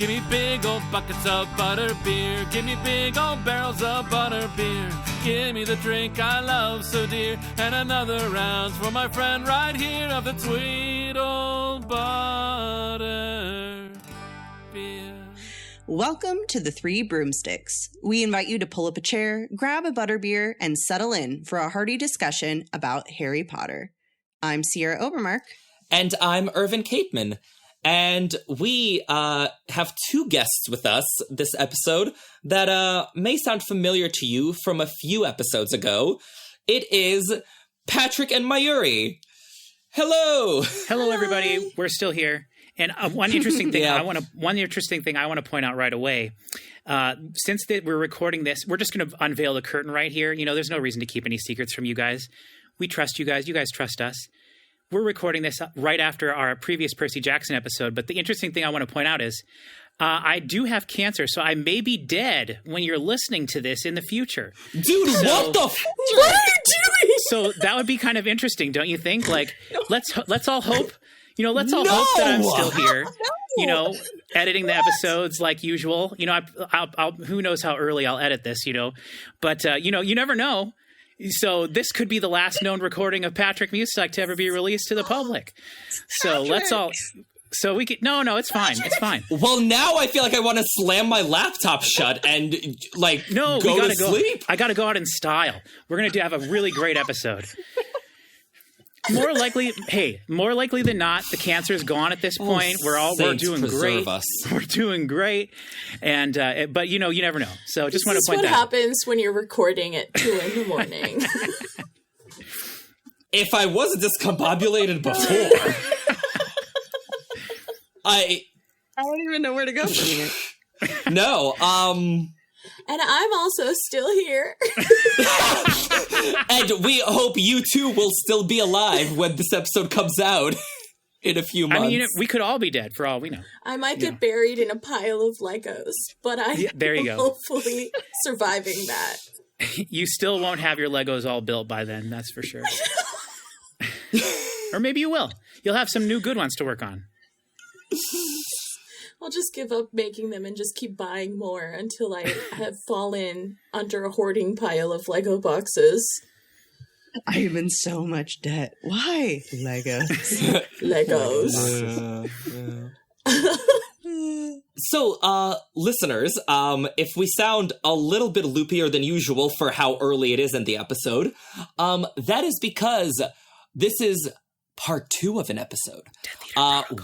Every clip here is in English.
Give me big old buckets of butter beer. Give me big old barrels of butter beer. Give me the drink I love so dear. And another round for my friend right here of the sweet old butter beer. Welcome to the Three Broomsticks. We invite you to pull up a chair, grab a butterbeer, and settle in for a hearty discussion about Harry Potter. I'm Sierra Obermark. And I'm Irvin Capeman. And we have two guests with us this episode that may sound familiar to you from a few episodes ago. It is Patrick and Mayuri. Hello. Hello, everybody. We're still here. And one interesting thing I want to point out right away. Since we're recording this, we're just going to unveil the curtain right here. You know, there's no reason to keep any secrets from you guys. We trust you guys. You guys trust us. We're recording this right after our previous Percy Jackson episode. But the interesting thing I want to point out is I do have cancer, so I may be dead when you're listening to this in the future. Dude, what the what are you doing? So that would be kind of interesting, don't you think? Like, let's all hope. You know, let's all hope that I'm still here, you know, editing the episodes like usual. You know, I'll who knows how early I'll edit this, you know, but, you know, you never know. So this could be the last known recording of Patrick Musak to ever be released to the public. So let's all... So we could... No, it's fine. It's fine. Well, now I feel like I want to slam my laptop shut and, like, go to sleep. I got to go out in style. We're going to have a really great episode. More likely than not, the cancer is gone at this point. We're doing great. We're doing great, and but you know, you never know. So just want to point that out. This is what happens when you're recording at 2 a.m. If I wasn't discombobulated before, I don't even know where to go from here. No, And I'm also still here. And we hope you two will still be alive when this episode comes out in a few months. I mean, you know, we could all be dead for all we know. I might get buried in a pile of Legos, but there you go. Hopefully surviving that. You still won't have your Legos all built by then, that's for sure. Or maybe you will. You'll have some new good ones to work on. I'll just give up making them and just keep buying more until I have fallen under a hoarding pile of Lego boxes. I am in so much debt. Why? Legos. So, listeners, if we sound a little bit loopier than usual for how early it is in the episode, that is because this is part 2 of an episode.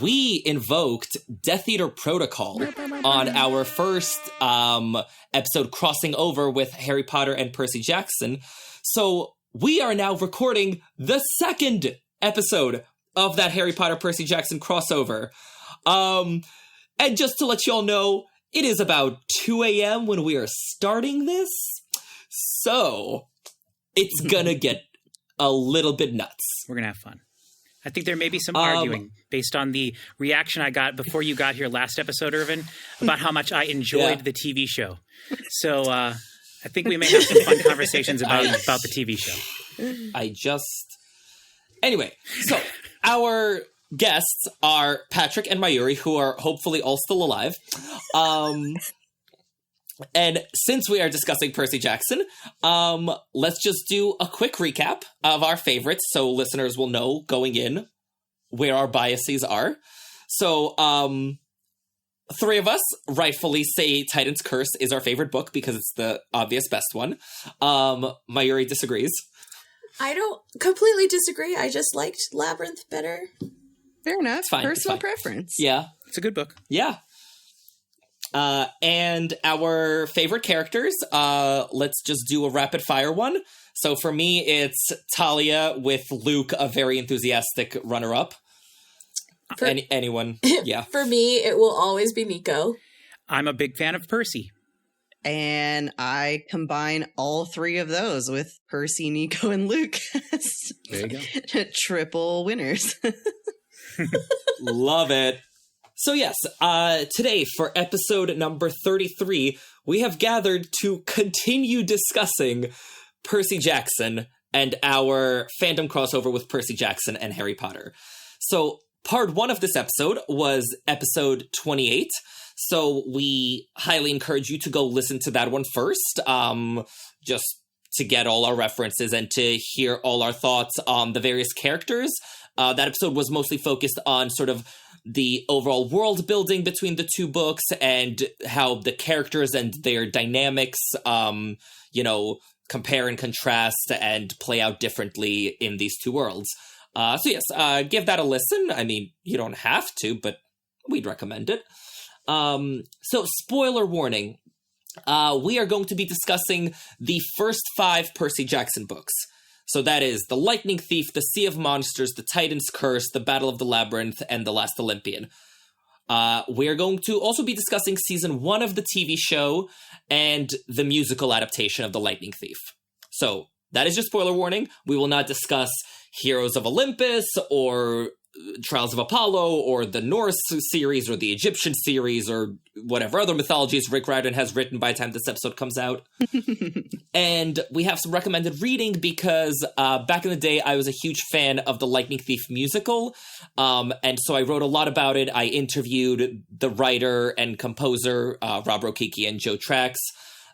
We invoked Death Eater Protocol on our first episode crossing over with Harry Potter and Percy Jackson. So we are now recording the second episode of that Harry Potter Percy Jackson crossover. And just to let you all know, it is about 2 a.m. when we are starting this. So it's gonna get a little bit nuts. We're gonna have fun. I think there may be some arguing based on the reaction I got before you got here last episode, Irvin, about how much I enjoyed the TV show. So I think we may have some fun conversations about the TV show. Anyway, so our guests are Patrick and Mayuri, who are hopefully all still alive. And since we are discussing Percy Jackson, let's just do a quick recap of our favorites so listeners will know going in where our biases are. So, 3 of us rightfully say Titan's Curse is our favorite book because it's the obvious best one. Mayuri disagrees. I don't completely disagree. I just liked Labyrinth better. Fair enough. It's fine. Personal preference. Yeah. It's a good book. Yeah. And our favorite characters, let's just do a rapid fire one. So for me, it's Talia with Luke, a very enthusiastic runner-up. Anyone, yeah. For me, it will always be Nico. I'm a big fan of Percy. And I combine all 3 of those with Percy, Nico, and Luke. There you go. Triple winners. Love it. So yes, today for episode number 33, we have gathered to continue discussing Percy Jackson and our fandom crossover with Percy Jackson and Harry Potter. So part 1 of this episode was episode 28. So we highly encourage you to go listen to that one first, just to get all our references and to hear all our thoughts on the various characters. That episode was mostly focused on sort of the overall world building between the two books and how the characters and their dynamics, compare and contrast and play out differently in these two worlds. So yes, give that a listen. I mean, you don't have to, but we'd recommend it. So spoiler warning, we are going to be discussing the first 5 Percy Jackson books. So that is The Lightning Thief, The Sea of Monsters, The Titan's Curse, The Battle of the Labyrinth, and The Last Olympian. We are going to also be discussing season 1 of the TV show and the musical adaptation of The Lightning Thief. So that is your spoiler warning. We will not discuss Heroes of Olympus or Trials of Apollo or the Norse series or the Egyptian series or whatever other mythologies Rick Riordan has written by the time this episode comes out. And we have some recommended reading because back in the day, I was a huge fan of the Lightning Thief musical. And so I wrote a lot about it. I interviewed the writer and composer, Rob Rokicki and Joe Trax.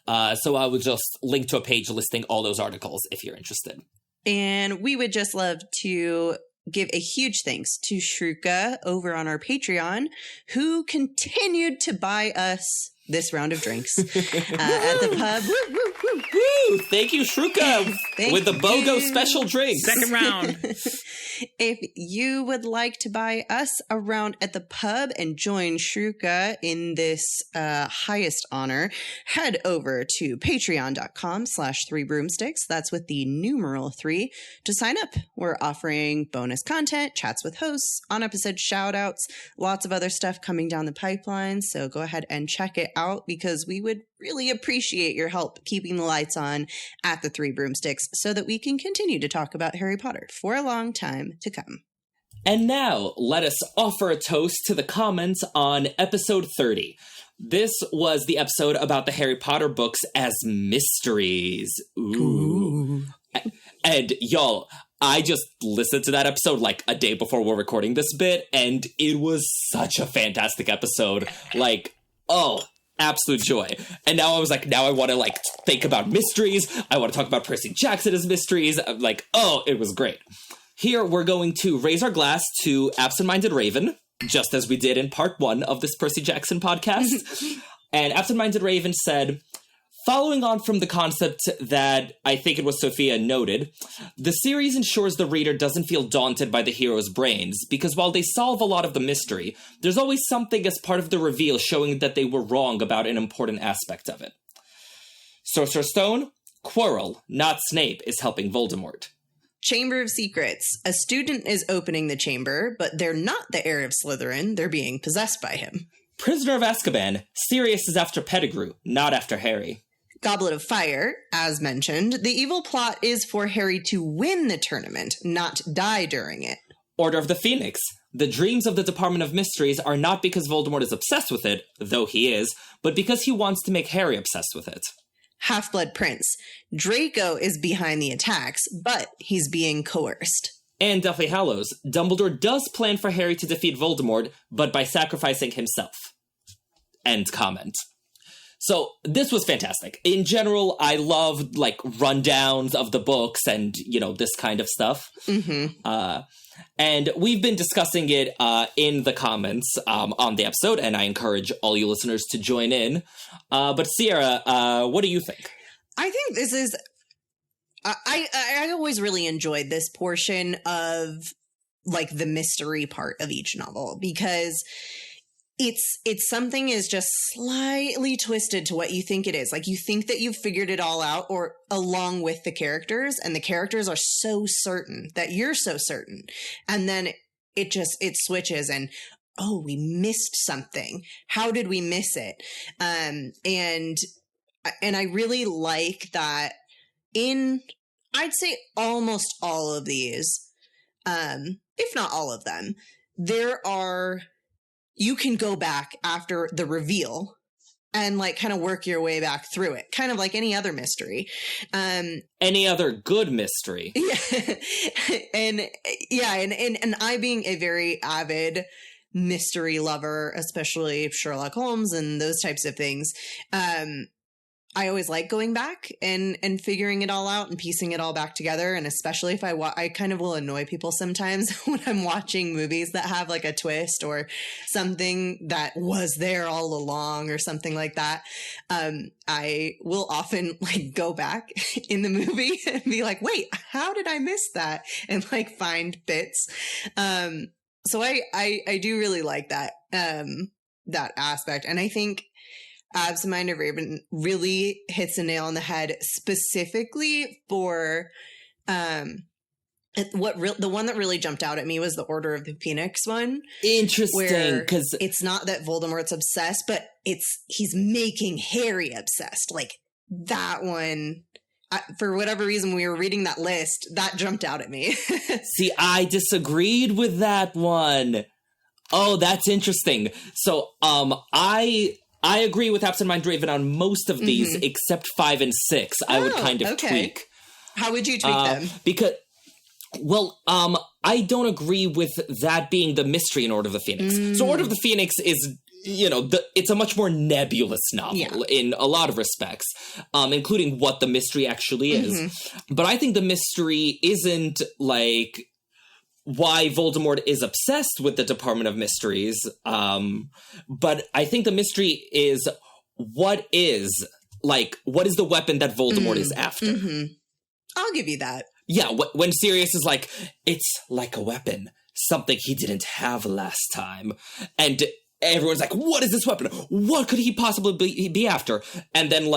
So I will just link to a page listing all those articles if you're interested. And we would just love to give a huge thanks to Shruka over on our Patreon, who continued to buy us this round of drinks at the pub. Woo, woo, woo. Woo! Thank you, Shruka, with the BOGO special drinks. Second round. If you would like to buy us a round at the pub and join Shruka in this highest honor, head over to patreon.com/3broomsticks. That's with the numeral 3 to sign up. We're offering bonus content, chats with hosts, on-episode shout-outs, lots of other stuff coming down the pipeline. So go ahead and check it out because we would really appreciate your help keeping the lights on at the 3 Broomsticks so that we can continue to talk about Harry Potter for a long time to come. And now, let us offer a toast to the comments on episode 30. This was the episode about the Harry Potter books as mysteries. Ooh. And y'all, I just listened to that episode like a day before we're recording this bit, and it was such a fantastic episode. Absolute joy. And now I was like, now I want to think about mysteries. I want to talk about Percy Jackson as mysteries. I'm like, it was great. Here we're going to raise our glass to Absent-Minded Raven, just as we did in part 1 of this Percy Jackson podcast. And Absent-Minded Raven said, following on from the concept that I think it was Sophia noted, the series ensures the reader doesn't feel daunted by the hero's brains, because while they solve a lot of the mystery, there's always something as part of the reveal showing that they were wrong about an important aspect of it. Sorcerer's Stone, Quirrell, not Snape, is helping Voldemort. Chamber of Secrets. A student is opening the chamber, but they're not the heir of Slytherin. They're being possessed by him. Prisoner of Azkaban, Sirius is after Pettigrew, not after Harry. Goblet of Fire, as mentioned, the evil plot is for Harry to win the tournament, not die during it. Order of the Phoenix. The dreams of the Department of Mysteries are not because Voldemort is obsessed with it, though he is, but because he wants to make Harry obsessed with it. Half-Blood Prince. Draco is behind the attacks, but he's being coerced. And Deathly Hallows. Dumbledore does plan for Harry to defeat Voldemort, but by sacrificing himself. End comment. So this was fantastic. In general, I loved rundowns of the books and, this kind of stuff. Mm-hmm. And we've been discussing it in the comments on the episode, and I encourage all you listeners to join in. But Sierra, what do you think? I think this is... I always really enjoyed this portion of the mystery part of each novel because it's something is just slightly twisted to what you think it is. You think that you've figured it all out or along with the characters, and the characters are so certain that you're so certain. And then it switches and, we missed something. How did we miss it? And I really like that in, I'd say almost all of these, if not all of them, you can go back after the reveal and like kind of work your way back through it, kind of like any other mystery. Any other good mystery. Yeah. and I being a very avid mystery lover, especially Sherlock Holmes and those types of things, I always like going back and figuring it all out and piecing it all back together. And especially if I kind of will annoy people sometimes when I'm watching movies that have like a twist or something that was there all along or something like that. I will often like go back in the movie and be like, wait, how did I miss that? And like find bits. So I do really like that, that aspect. And I think Absent-Minded Raven really hits a nail on the head specifically for the one that really jumped out at me was the Order of the Phoenix one. Interesting, because it's not that Voldemort's obsessed, but he's making Harry obsessed. Like that one, for whatever reason, we were reading that list, that jumped out at me. See, I disagreed with that one. Oh, that's interesting. So, I agree with Absent-Minded Raven on most of these, except 5 and 6. I would kind of tweak. How would you tweak them? Because, well, I don't agree with that being the mystery in Order of the Phoenix. So Order of the Phoenix is, it's a much more nebulous novel in a lot of respects, including what the mystery actually is. But I think the mystery isn't, like, why Voldemort is obsessed with the Department of Mysteries. But I think the mystery is what is the weapon that Voldemort is after. I'll give you that. Yeah, when Sirius is like, it's like a weapon, something he didn't have last time. And everyone's like, what is this weapon? What could he possibly be after? And then,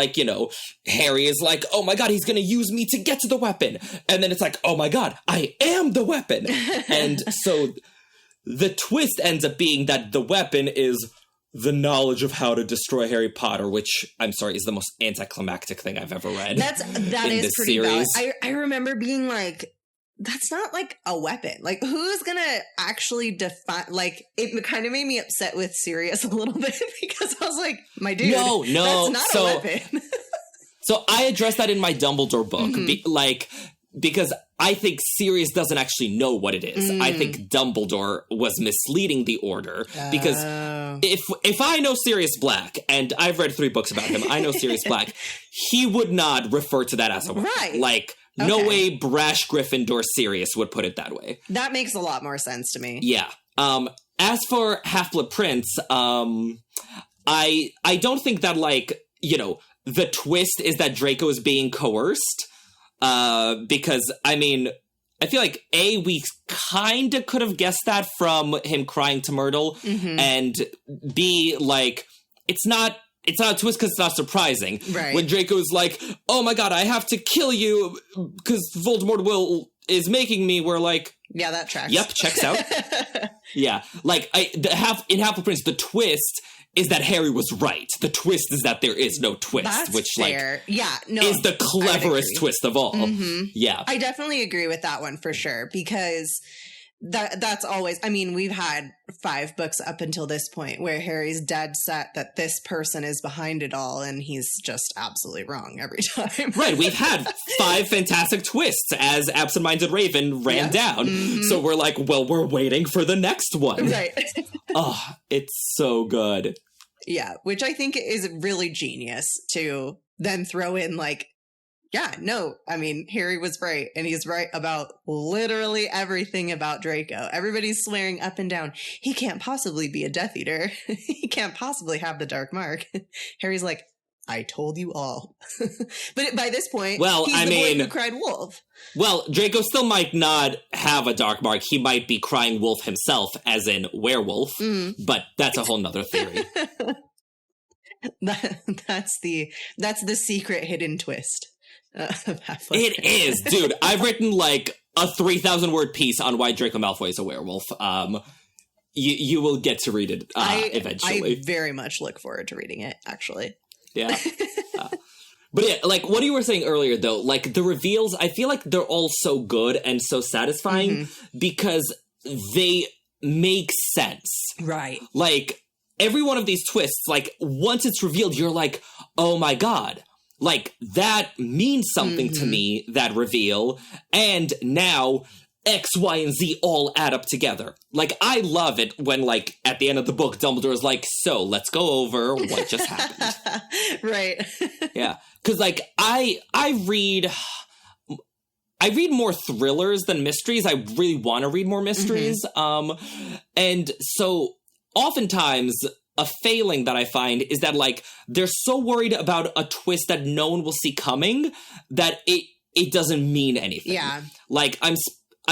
Harry is like, oh my god, he's gonna use me to get to the weapon. And then it's like, oh my god, I am the weapon. And so the twist ends up being that the weapon is the knowledge of how to destroy Harry Potter, which, I'm sorry, is the most anticlimactic thing I've ever read. That is pretty valid. I remember being like, that's not like a weapon. Like, who's gonna actually define? Like, it kind of made me upset with Sirius a little bit because I was like, my dude, no, that's not a weapon. So I addressed that in my Dumbledore book, because I think Sirius doesn't actually know what it is. I think Dumbledore was misleading the Order because if I know Sirius Black, and I've read 3 books about him, I know Sirius Black, he would not refer to that as a weapon. Right. Like, no way brash Gryffindor Sirius would put it that way. That makes a lot more sense to me. Yeah. As for Half-Blood Prince, I don't think that, the twist is that Draco is being coerced. Because, I mean, I feel like, A, we kind of could have guessed that from him crying to Myrtle, and B, it's not a twist because it's not surprising. Right. When Draco is like, oh my god, I have to kill you because Voldemort is making me, we're like... Yeah, that tracks. Yep, checks out. Yeah. In Half-Blood Prince, the twist is that Harry was right. The twist is that there is no twist, That's which, fair. is the cleverest twist of all. Yeah. I definitely agree with that one for sure, because that's always, I mean, we've had 5 books up until this point where Harry's dead set that this person is behind it all, and he's just absolutely wrong every time. Right, we've had 5 fantastic twists as Absent-Minded Raven ran down. So we're like, well, we're waiting for the next one. Right. Oh, it's so good. Yeah, which I think is really genius to then throw in Harry was right, and he's right about literally everything about Draco. Everybody's swearing up and down, he can't possibly be a Death Eater. He can't possibly have the Dark Mark. Harry's like, I told you all. But by this point, he's the boy who cried wolf. Well, Draco still might not have a Dark Mark. He might be crying wolf himself, as in werewolf. But that's a whole nother theory. That's the secret hidden twist. It is, dude. I've written a 3,000-word piece on why Draco Malfoy is a werewolf. You will get to read it eventually. I very much look forward to reading it, actually. Yeah. But yeah, what you were saying earlier, though, the reveals, I feel like they're all so good and so satisfying because they make sense. Right. every one of these twists, like, once it's revealed, you're like, oh my God. Like, that means something to me, that reveal. And now X, Y, and Z all add up together. Like, I love it when, like, at the end of the book, Dumbledore is like, so let's go over what just happened. Right. Yeah. Because, like, I read more thrillers than mysteries. I really want to read more mysteries. And so oftentimes a failing that I find is that, like, they're so worried about a twist that no one will see coming that it doesn't mean anything. Yeah. Like, I'm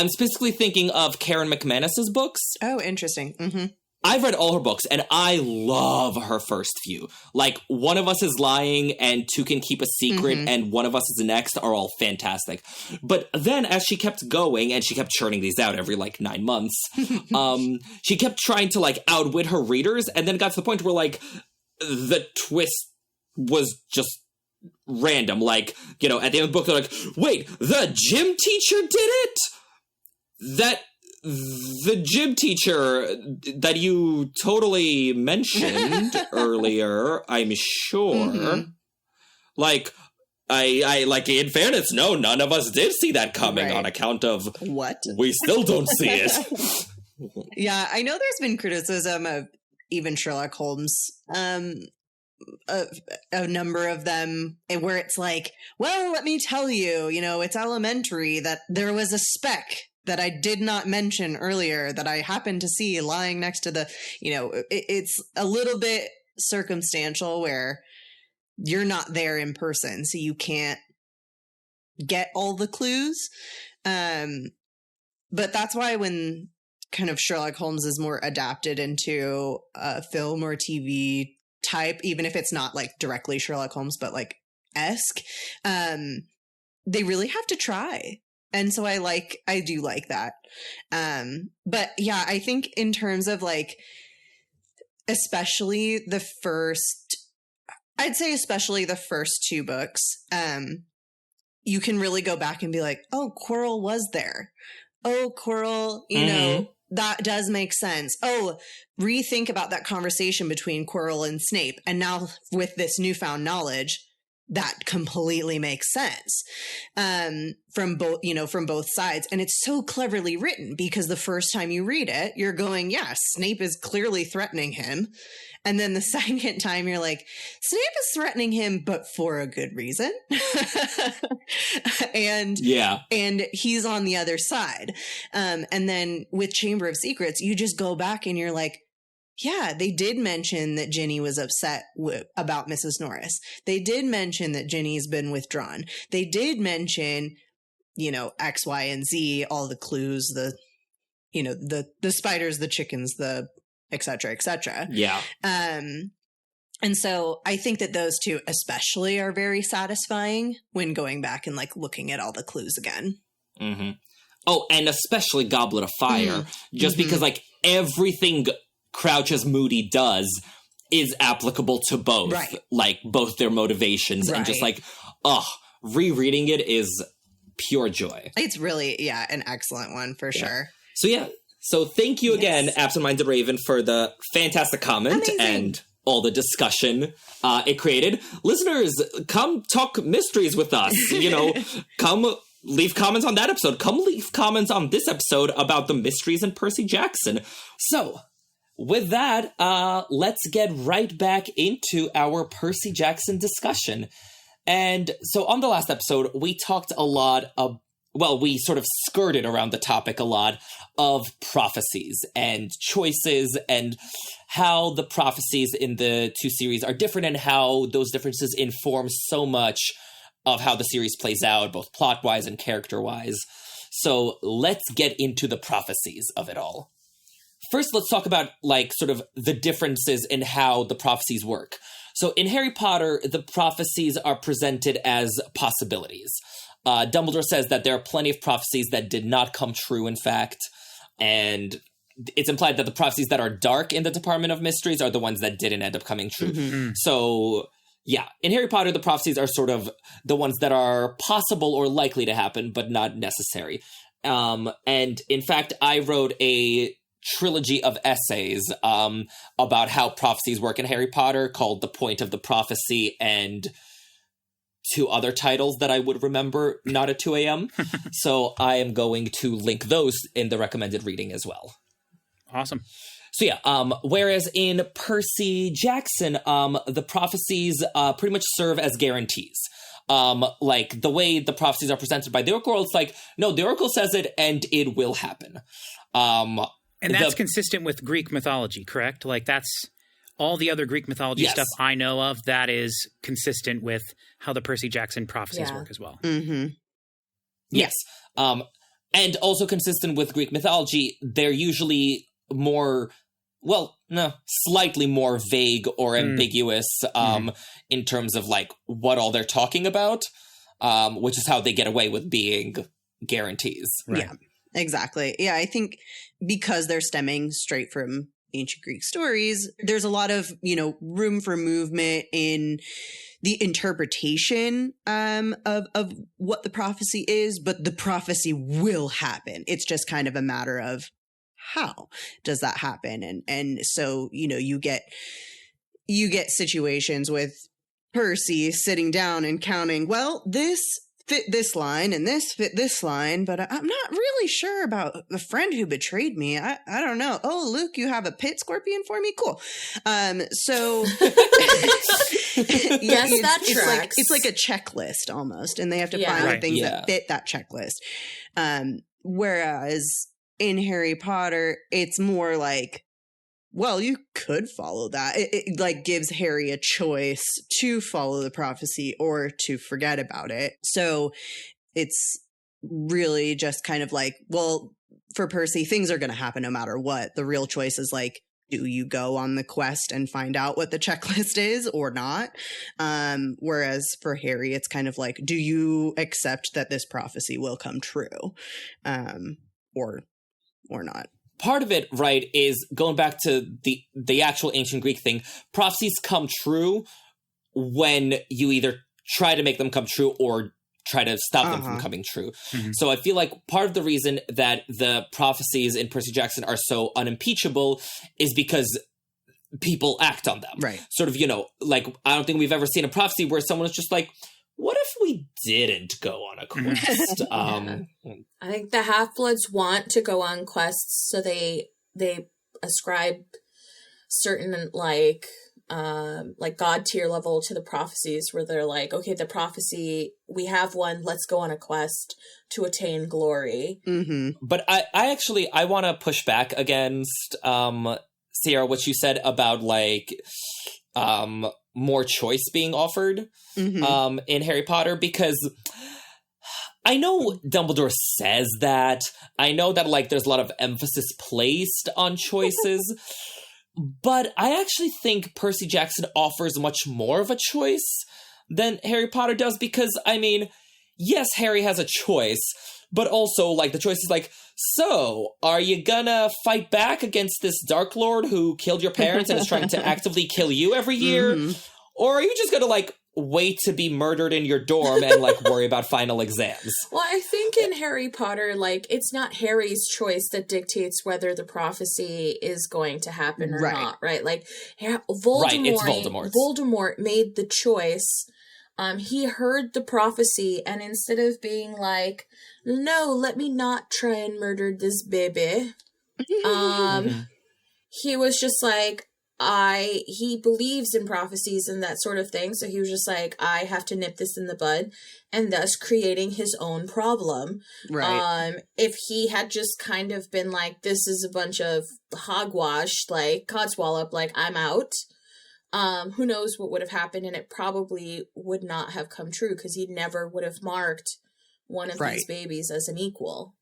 specifically thinking of Karen McManus's books. Oh, interesting. I've read all her books, and I love her first few. Like, One of Us is Lying and Two Can Keep a Secret and One of Us is Next are all fantastic. But then as she kept going, and she kept churning these out every, like, 9 months, she kept trying to, like, outwit her readers, and then got to the point where, like, the twist was just random. Like, you know, at the end of the book, they're like, wait, the gym teacher did it? The gym teacher that you totally mentioned earlier, I'm sure. Like, I like, in fairness, no, none of us did see that coming on account of what? We still don't see it. Yeah, I know there's been criticism of even Sherlock Holmes, a number of them, where it's like, well, let me tell you, you know, it's elementary that there was a speck that I did not mention earlier that I happened to see lying next to the, you know, it's a little bit circumstantial where you're not there in person, so you can't get all the clues. But that's why when kind of Sherlock Holmes is more adapted into a film or TV type, even if it's not like directly Sherlock Holmes, but like esque, they really have to try. And so I do like that. But yeah, I think in terms of like, especially the first 2 books, you can really go back and be like, oh, Quirrell was there. Oh, Quirrell, you know, that does make sense. Oh, rethink about that conversation between Quirrell and Snape. And now with this newfound knowledge, that completely makes sense, from both sides. And it's so cleverly written because the first time you read it, you're going, yeah, Snape is clearly threatening him. And then the second time you're like, Snape is threatening him, but for a good reason. and he's on the other side. And then with Chamber of Secrets, you just go back and you're like, yeah, they did mention that Ginny was upset about Mrs. Norris. They did mention that Ginny's been withdrawn. They did mention, you know, X, Y, and Z, all the clues, the spiders, the chickens, the et cetera, et cetera. Yeah. And so I think that those 2 especially are very satisfying when going back and like looking at all the clues again. Oh, and especially Goblet of Fire, just because like everything Crouch as Moody does is applicable to both, like both their motivations, and just like, rereading it is pure joy. It's really, an excellent one for sure. So thank you again, Absent Minded Raven, for the fantastic comment and all the discussion it created. Listeners, come talk mysteries with us. You know, come leave comments on that episode. Come leave comments on this episode about the mysteries in Percy Jackson. So, with that, let's get right back into our Percy Jackson discussion. And so on the last episode, we talked a lot of, we sort of skirted around the topic a lot of prophecies and choices and how the prophecies in the 2 series are different and how those differences inform so much of how the series plays out, both plot-wise and character-wise. So let's get into the prophecies of it all. First, let's talk about, like, sort of the differences in how the prophecies work. So in Harry Potter, the prophecies are presented as possibilities. Dumbledore says that there are plenty of prophecies that did not come true, in fact, and it's implied that the prophecies that are dark in the Department of Mysteries are the ones that didn't end up coming true. So, yeah, in Harry Potter, the prophecies are sort of the ones that are possible or likely to happen, but not necessary. And in fact, I wrote a trilogy of essays about how prophecies work in Harry Potter called The Point of the Prophecy and 2 other titles that I would remember not at 2 a.m. So I am going to link those in the recommended reading as well. Awesome. So yeah, whereas in Percy Jackson, the prophecies pretty much serve as guarantees. Like the way the prophecies are presented by the Oracle, it's like, no, the Oracle says it and it will happen. And that's consistent with Greek mythology, correct? Like that's all the other Greek mythology stuff I know of that is consistent with how the Percy Jackson prophecies work as well. Mm-hmm. Yes. And also consistent with Greek mythology, they're usually more, slightly more vague or ambiguous in terms of like what all they're talking about, which is how they get away with being guarantees. Right. Yeah, exactly. Yeah, I think because they're stemming straight from ancient Greek stories, there's a lot of, room for movement in the interpretation of what the prophecy is, but the prophecy will happen. It's just kind of a matter of how does that happen? And so, you get situations with Percy sitting down and counting, well, this fit this line and this fit this line, but I'm not really sure about the friend who betrayed me. I don't know. Oh, Luke, you have a pit scorpion for me? Cool. So yes, that tracks. It's like a checklist almost, and they have to find the things that fit that checklist. Whereas in Harry Potter, it's more like, well, you could follow that. It like gives Harry a choice to follow the prophecy or to forget about it. So it's really just kind of like, well, for Percy, things are going to happen no matter what. The real choice is like, do you go on the quest and find out what the checklist is or not? Whereas for Harry, it's kind of like, do you accept that this prophecy will come true? Or not. Part of it, right, is going back to the actual ancient Greek thing. Prophecies come true when you either try to make them come true or try to stop them from coming true. Mm-hmm. So I feel like part of the reason that the prophecies in Percy Jackson are so unimpeachable is because people act on them. Right. Sort of, like, I don't think we've ever seen a prophecy where someone is just like, what if we didn't go on a quest? I think the Half-Bloods want to go on quests, so they ascribe certain like God tier level to the prophecies, where they're like, okay, the prophecy, we have one, let's go on a quest to attain glory. Mm-hmm. But I want to push back against Sierra, what you said about like more choice being offered in Harry Potter, because I know Dumbledore says that. I know that like there's a lot of emphasis placed on choices, but I actually think Percy Jackson offers much more of a choice than Harry Potter does, because I mean, yes, Harry has a choice, but also like the choice is like, so are you gonna fight back against this Dark Lord who killed your parents and is trying to actively kill you every year? Or are you just gonna like wait to be murdered in your dorm and like worry about final exams? Well, I think in Harry Potter, like, it's not Harry's choice that dictates whether the prophecy is going to happen or not, right? Like, Voldemort made the choice. He heard the prophecy, and instead of being like, no, let me not try and murder this baby, he was just like, he believes in prophecies and that sort of thing, so he was just like, I have to nip this in the bud, and thus creating his own problem. Right. If he had just kind of been like, this is a bunch of hogwash, like, codswallop, like, I'm out, who knows what would have happened, and it probably would not have come true, because he never would have marked one of these babies as an equal.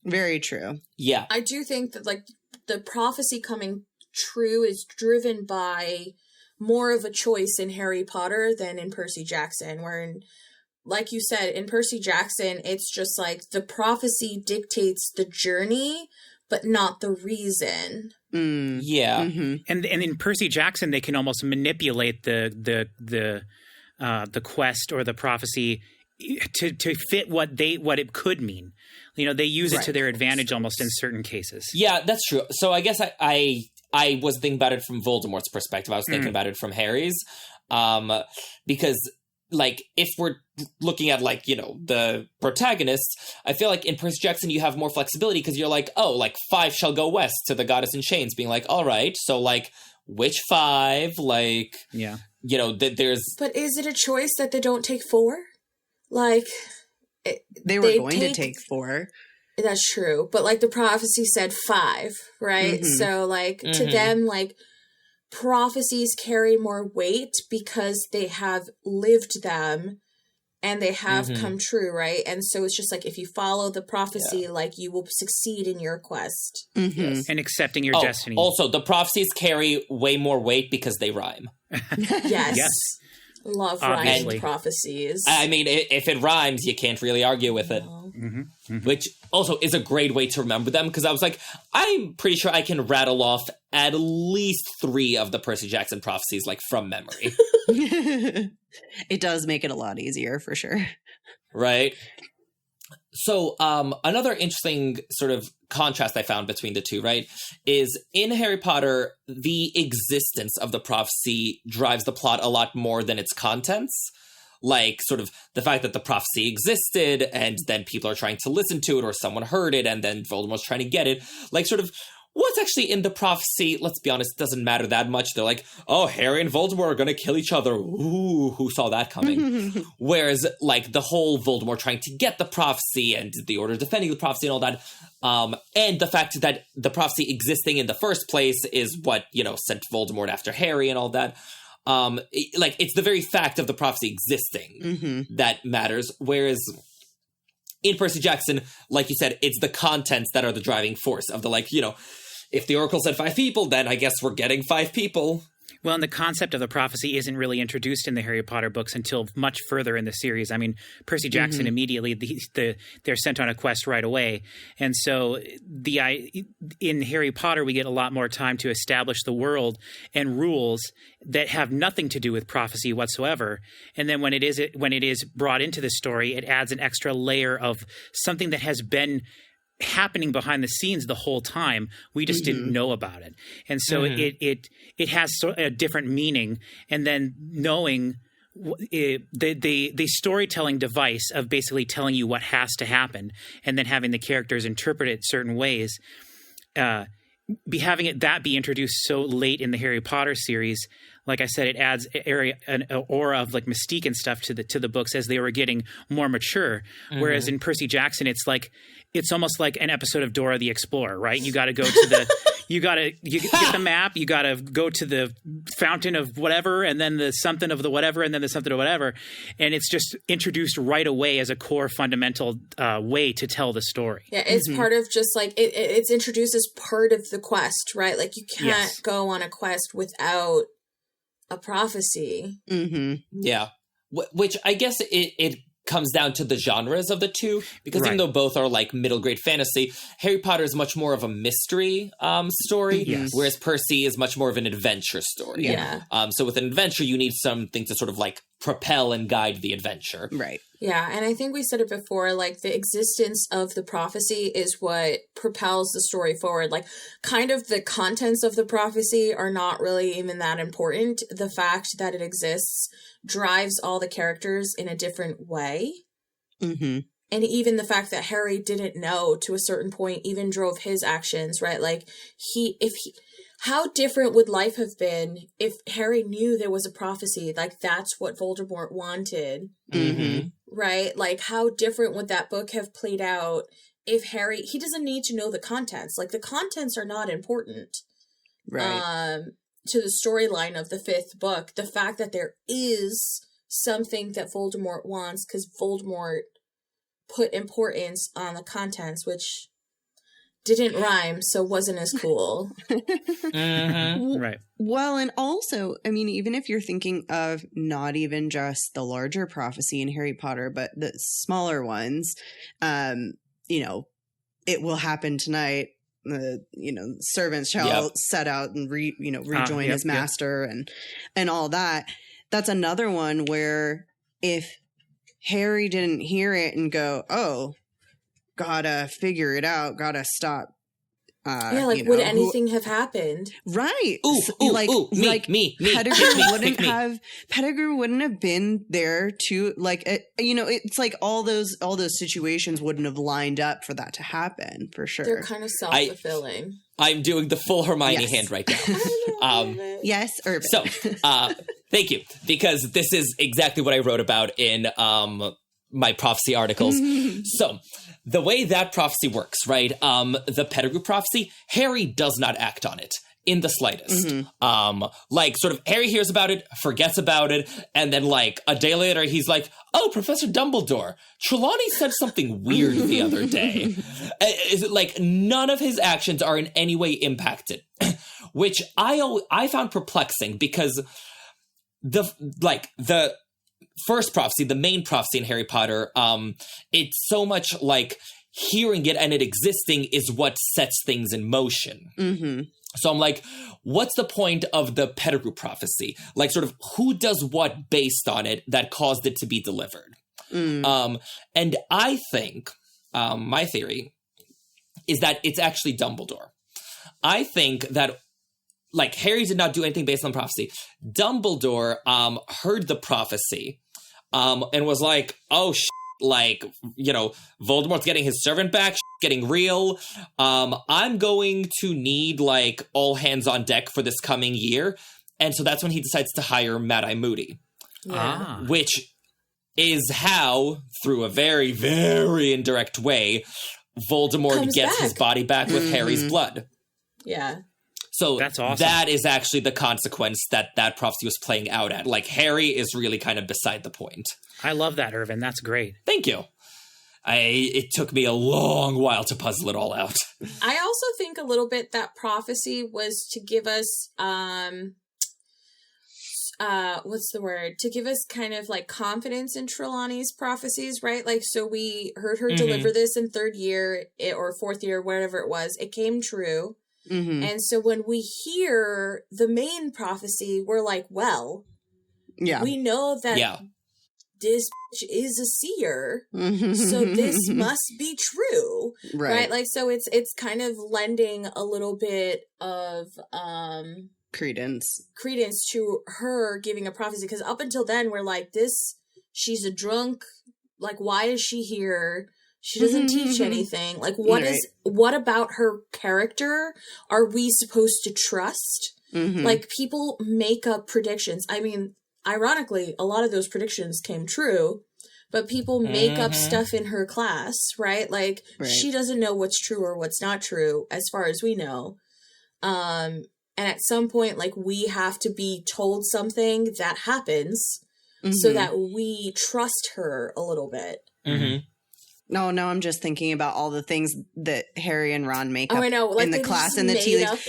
Very true. Yeah. I do think that, like, the prophecy coming true is driven by more of a choice in Harry Potter than in Percy Jackson, where, like you said, in Percy Jackson, it's just like the prophecy dictates the journey, but not the reason. Yeah. And in Percy Jackson, they can almost manipulate the quest or the prophecy to fit what it could mean. You know, they use it to their advantage almost in certain cases. Yeah, that's true. So I guess I was thinking about it from Voldemort's perspective. I was thinking about it from Harry's. Because, like, if we're looking at, like, you know, the protagonists, I feel like in Percy Jackson you have more flexibility because you're like, oh, like, 5 shall go west to the Goddess in Chains, being like, all right, so, like, which 5? Like, yeah, you know, there's... But is it a choice that they don't take 4? Like... They were going to take 4. That's true. But, like, the prophecy said 5, right? So, like, to them, like, prophecies carry more weight because they have lived them and they have come true, right? And so it's just like, if you follow the prophecy, like, you will succeed in your quest. And accepting your destiny. Also, the prophecies carry way more weight because they rhyme. Yes. Love Obviously. rhymed prophecies. I mean, if it rhymes, you can't really argue with it. Which also is a great way to remember them, because I was like, I'm pretty sure I can rattle off at least 3 of the Percy Jackson prophecies, like, from memory. It does make it a lot easier, for sure. Right? So, another interesting sort of contrast I found between the two, right, is in Harry Potter, the existence of the prophecy drives the plot a lot more than its contents. Like, sort of the fact that the prophecy existed, and then people are trying to listen to it, or someone heard it, and then Voldemort's trying to get it. Like, sort of, what's actually in the prophecy, let's be honest, doesn't matter that much. They're like, oh, Harry and Voldemort are going to kill each other. Ooh, who saw that coming? Whereas, like, the whole Voldemort trying to get the prophecy, and the Order defending the prophecy and all that, and the fact that the prophecy existing in the first place is what, you know, sent Voldemort after Harry and all that. It's the very fact of the prophecy existing that matters. Whereas in Percy Jackson, like you said, it's the contents that are the driving force of the, like, you know, if the Oracle said 5 people, then I guess we're getting 5 people. Well, and the concept of the prophecy isn't really introduced in the Harry Potter books until much further in the series. I mean, Percy Jackson immediately, they're sent on a quest right away. And so in Harry Potter, we get a lot more time to establish the world and rules that have nothing to do with prophecy whatsoever. And then when it is brought into the story, it adds an extra layer of something that has been happening behind the scenes the whole time. We just didn't know about it. And so it has a different meaning. And then knowing the storytelling device of basically telling you what has to happen and then having the characters interpret it certain ways, having it be introduced so late in the Harry Potter series, like I said, it adds an aura of, like, mystique and stuff to the books as they were getting more mature. Whereas in Percy Jackson, it's almost like an episode of Dora the Explorer, right? You got to go to you get the map, you got to go to the fountain of whatever, and then the something of the whatever, and then the something of whatever. And it's just introduced right away as a core fundamental way to tell the story. Yeah, it's part of just, like, it's introduced as part of the quest, right? Like, you can't go on a quest without a prophecy. Yeah. Which I guess it comes down to the genres of the two, because even though both are, like, middle grade fantasy, Harry Potter is much more of a mystery story, whereas Percy is much more of an adventure story. Yeah. So with an adventure, you need something to sort of, like, propel and guide the adventure. Right. Yeah, and I think we said it before, like, the existence of the prophecy is what propels the story forward. Like, kind of the contents of the prophecy are not really even that important. The fact that it exists drives all the characters in a different way. And even the fact that Harry didn't know to a certain point even drove his actions, right? Like, how different would life have been if Harry knew there was a prophecy? Like, that's what Voldemort wanted. Right? Like, how different would that book have played out if he doesn't need to know the contents. Like, the contents are not important. Right. To the storyline of the 5th book. The fact that there is something that Voldemort wants, because Voldemort put importance on the contents, which didn't rhyme, so wasn't as cool. Right. Well, and also, I mean, even if you're thinking of not even just the larger prophecy in Harry Potter, but the smaller ones, you know, it will happen tonight. Servants shall set out and rejoin his master and all that. That's another one where if Harry didn't hear it and go, oh, gotta figure it out, gotta stop. Would anything have happened? Right. Me. Pettigrew wouldn't have been there to it's like all those situations wouldn't have lined up for that to happen for sure. They're kind of self-fulfilling. I'm doing the full Hermione hand right now. Yes, Urban. So, thank you, because this is exactly what I wrote about in my prophecy articles. So, the way that prophecy works, right? The Pettigrew prophecy, Harry does not act on it in the slightest. Sort of Harry hears about it, forgets about it, and then like a day later, he's like, "Oh, Professor Dumbledore, Trelawney said something weird the other day." Is it like none of his actions are in any way impacted, which I found perplexing because the first prophecy, the main prophecy in Harry Potter, it's so much like hearing it and it existing is what sets things in motion. So I'm like, what's the point of the Pettigrew prophecy? Like, sort of, who does what based on it that caused it to be delivered? And I think, my theory is that it's actually Dumbledore. I think that, like, Harry did not do anything based on prophecy. Dumbledore heard the prophecy and was like, oh, Voldemort's getting his servant back, getting real. I'm going to need, like, all hands on deck for this coming year. And so that's when he decides to hire Mad-Eye Moody. Yeah. Which is how, through a very, very indirect way, Voldemort gets his body back with Harry's blood. Yeah. So that's awesome. That is actually the consequence that prophecy was playing out at. Like, Harry is really kind of beside the point. I love that, Irvin. That's great. Thank you. It took me a long while to puzzle it all out. I also think a little bit that prophecy was to give us, what's the word? To give us kind of like confidence in Trelawney's prophecies, right? Like, so we heard her deliver this in third year or fourth year, whatever it was. It came true. And so when we hear the main prophecy, we're like, well, we know that this is a seer, so this must be true, right? Like, so it's kind of lending a little bit of credence to her giving a prophecy, because up until then we're like, she's a drunk, like, why is she here? She doesn't teach anything. Like, what about her character are we supposed to trust? Like, people make up predictions. I mean, ironically, a lot of those predictions came true, but people make up stuff in her class, right? Like, she doesn't know what's true or what's not true, as far as we know. And at some point, like, we have to be told something that happens so that we trust her a little bit. No, I'm just thinking about all the things that Harry and Ron make up I know. Like, in the class and the tea leaves.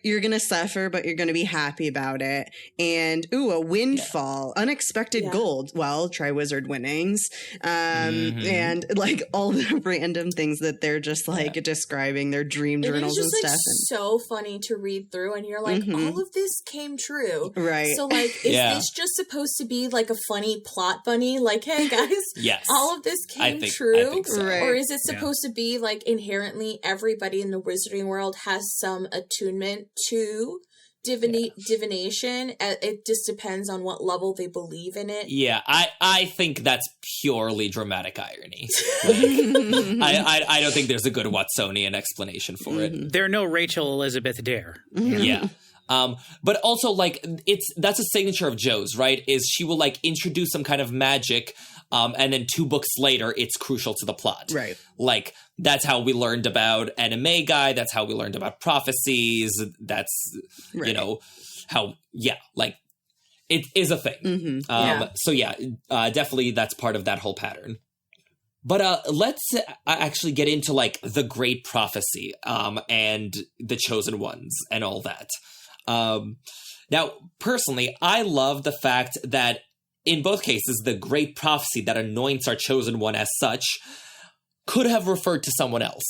You're going to suffer, but you're going to be happy about it. And, a windfall, unexpected gold. Well, Triwizard winnings. And, like, all the random things that they're just, like, describing their dream journals and stuff. It's so funny to read through, and you're like, all of this came true. Right. So, like, is this just supposed to be, like, a funny plot bunny? Like, hey, guys, all of this came true, I think so. Or is it supposed to be like inherently everybody in the wizarding world has some attunement to divination? It just depends on what level they believe in it. Yeah, I think that's purely dramatic irony. Like, I don't think there's a good Watsonian explanation for it. They're no Rachel Elizabeth Dare. Yeah. But also, like, that's a signature of Jo's, right? Is she will, like, introduce some kind of magic, and then 2 books later, it's crucial to the plot. Right. Like, that's how we learned about Anime Guy. That's how we learned about prophecies. That's, how, like, it is a thing. So, definitely that's part of that whole pattern. But let's actually get into, like, the Great Prophecy and the Chosen Ones and all that. Now, personally, I love the fact that in both cases, the Great Prophecy that anoints our Chosen One as such could have referred to someone else.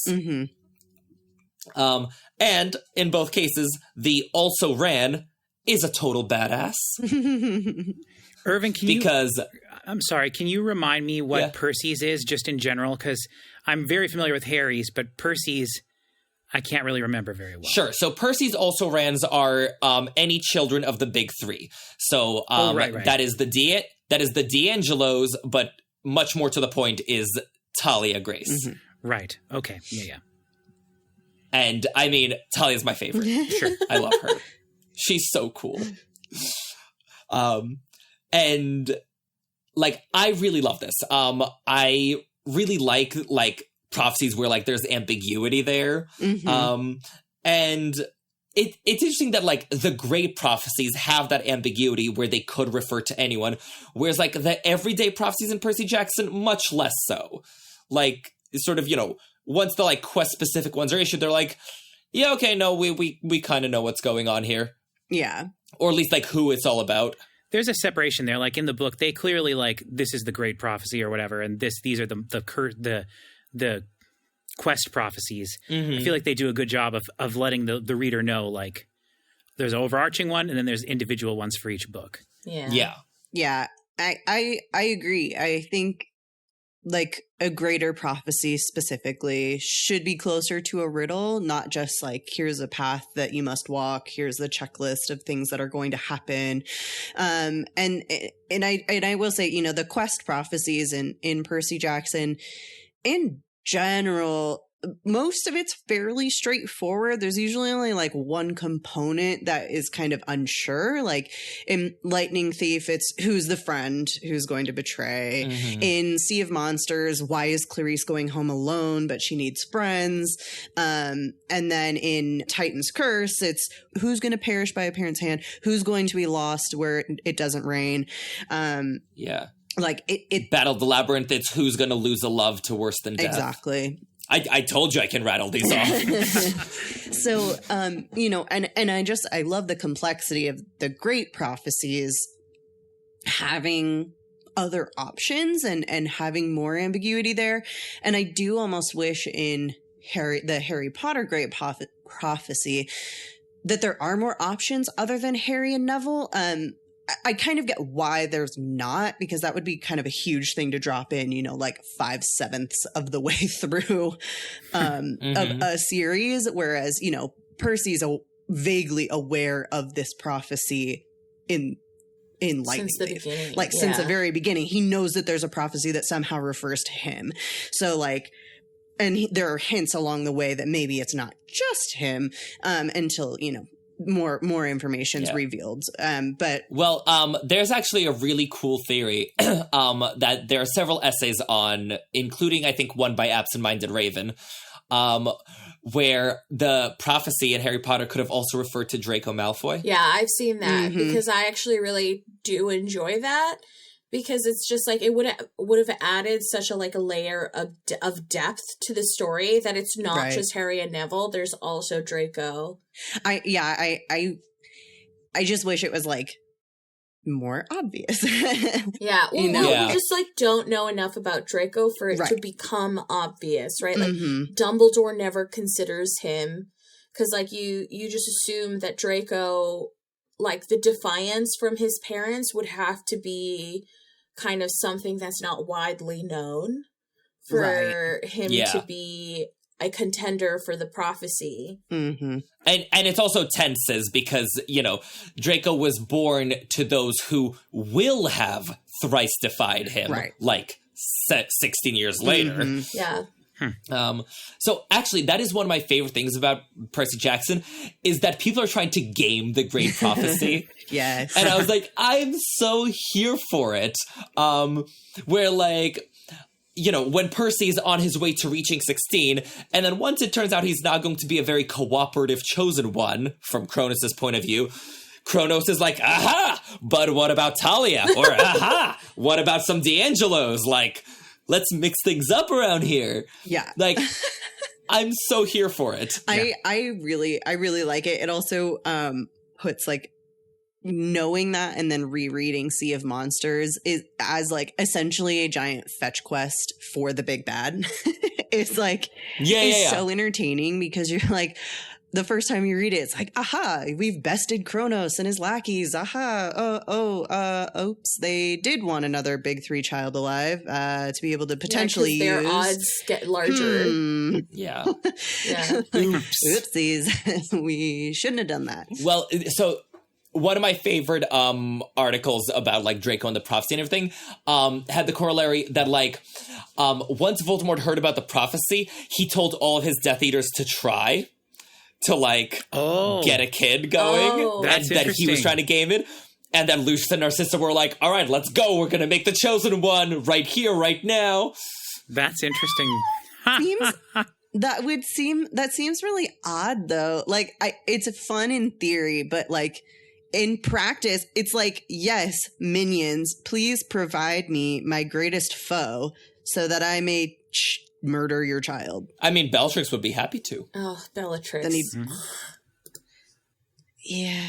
And in both cases, the also ran is a total badass. Irvin, I'm sorry, can you remind me what Percy's is just in general? Because I'm very familiar with Harry's, but Percy's, I can't really remember very well. Sure. So Percy's also rans are any children of the big three. So right. that is the D'Angelos, but much more to the point is Talia Grace. Mm-hmm. Right. Okay. Yeah. And I mean, Talia's my favorite. Sure. I love her. She's so cool. And like, I really love this. I really like prophecies where like there's ambiguity there. Mm-hmm. And it's interesting that like the great prophecies have that ambiguity where they could refer to anyone, whereas like the everyday prophecies in Percy Jackson, much less so. Like, sort of, you know, once the like quest specific ones are issued, they're like, yeah, okay, no, we kind of know what's going on here. Yeah. Or at least like who it's all about. There's a separation there. Like in the book, they clearly like, this is the great prophecy or whatever, and these are the quest prophecies. Mm-hmm. I feel like they do a good job of letting the reader know, like, there's an overarching one and then there's individual ones for each book. Yeah. I agree. I think like a greater prophecy specifically should be closer to a riddle, not just like, here's a path that you must walk, here's the checklist of things that are going to happen. And I will say, you know, the quest prophecies in Percy Jackson in general, most of it's fairly straightforward. There's usually only like one component that is kind of unsure. Like in Lightning Thief, it's who's the friend who's going to betray. Mm-hmm. In Sea of Monsters, why is Clarice going home alone, but she needs friends? And then in Titan's Curse, it's who's going to perish by a parent's hand, who's going to be lost where it doesn't rain. Like it Battle of the Labyrinth, it's who's going to lose a love to worse than death. Exactly. I told you I can rattle these off. So, you know, and I love the complexity of the great prophecies having other options and having more ambiguity there. And I do almost wish in the Harry Potter great prophecy that there are more options other than Harry and Neville. I kind of get why there's not, because that would be kind of a huge thing to drop in, you know, like 5/7 of the way through mm-hmm. of a series. Whereas, you know, Percy's vaguely aware of this prophecy in Lightning since the Thief. beginning. Like since the very beginning, he knows that there's a prophecy that somehow refers to him. So like, and there are hints along the way that maybe it's not just him until, you know, more information's revealed. But there's actually a really cool theory that there are several essays on, including I think one by Absent-Minded Raven, where the prophecy in Harry Potter could have also referred to Draco Malfoy. Yeah, I've seen that mm-hmm. because I actually really do enjoy that, because it's just like it would have added such a like a layer of depth to the story that it's not just Harry and Neville. There's also Draco. I just wish it was like more obvious. Yeah, well, you know? We just like don't know enough about Draco for it to become obvious, right? Like mm-hmm. Dumbledore never considers him, because like you just assume that Draco, like the defiance from his parents would have to be kind of something that's not widely known for him to be a contender for the prophecy. Mm-hmm. And it's also tenses because, you know, Draco was born to those who will have thrice defied him, like 16 years later. Mm-hmm. Yeah. So actually, that is one of my favorite things about Percy Jackson, is that people are trying to game the great prophecy. Yes. And I was like, I'm so here for it. Where like, you know, when Percy's on his way to reaching 16, and then once it turns out he's not going to be a very cooperative chosen one, from Cronus's point of view, Kronos is like, aha, but what about Talia? Or aha, what about some D'Angelos? Like, let's mix things up around here. Yeah. Like, I'm so here for it. I really like it. It also puts like knowing that and then rereading Sea of Monsters is as like essentially a giant fetch quest for the big bad. It's like so entertaining because you're like, the first time you read it, it's like, aha, we've bested Kronos and his lackeys. Aha. Oops. They did want another big 3 child alive to be able to potentially use. Their odds get larger. Yeah. Yeah. Oopsies. We shouldn't have done that. Well, so one of my favorite articles about like Draco and the prophecy and everything had the corollary that like once Voldemort heard about the prophecy, he told all of his Death Eaters to try to like get a kid going, and that he was trying to game it. And then Lucius and Narcissa were like, all right, let's go. We're going to make the chosen one right here, right now. That's interesting. That seems really odd though. Like it's fun in theory, but like in practice, it's like, yes, minions, please provide me my greatest foe so that I may murder your child. I mean, Bellatrix would be happy to. Oh, Bellatrix. Then yeah.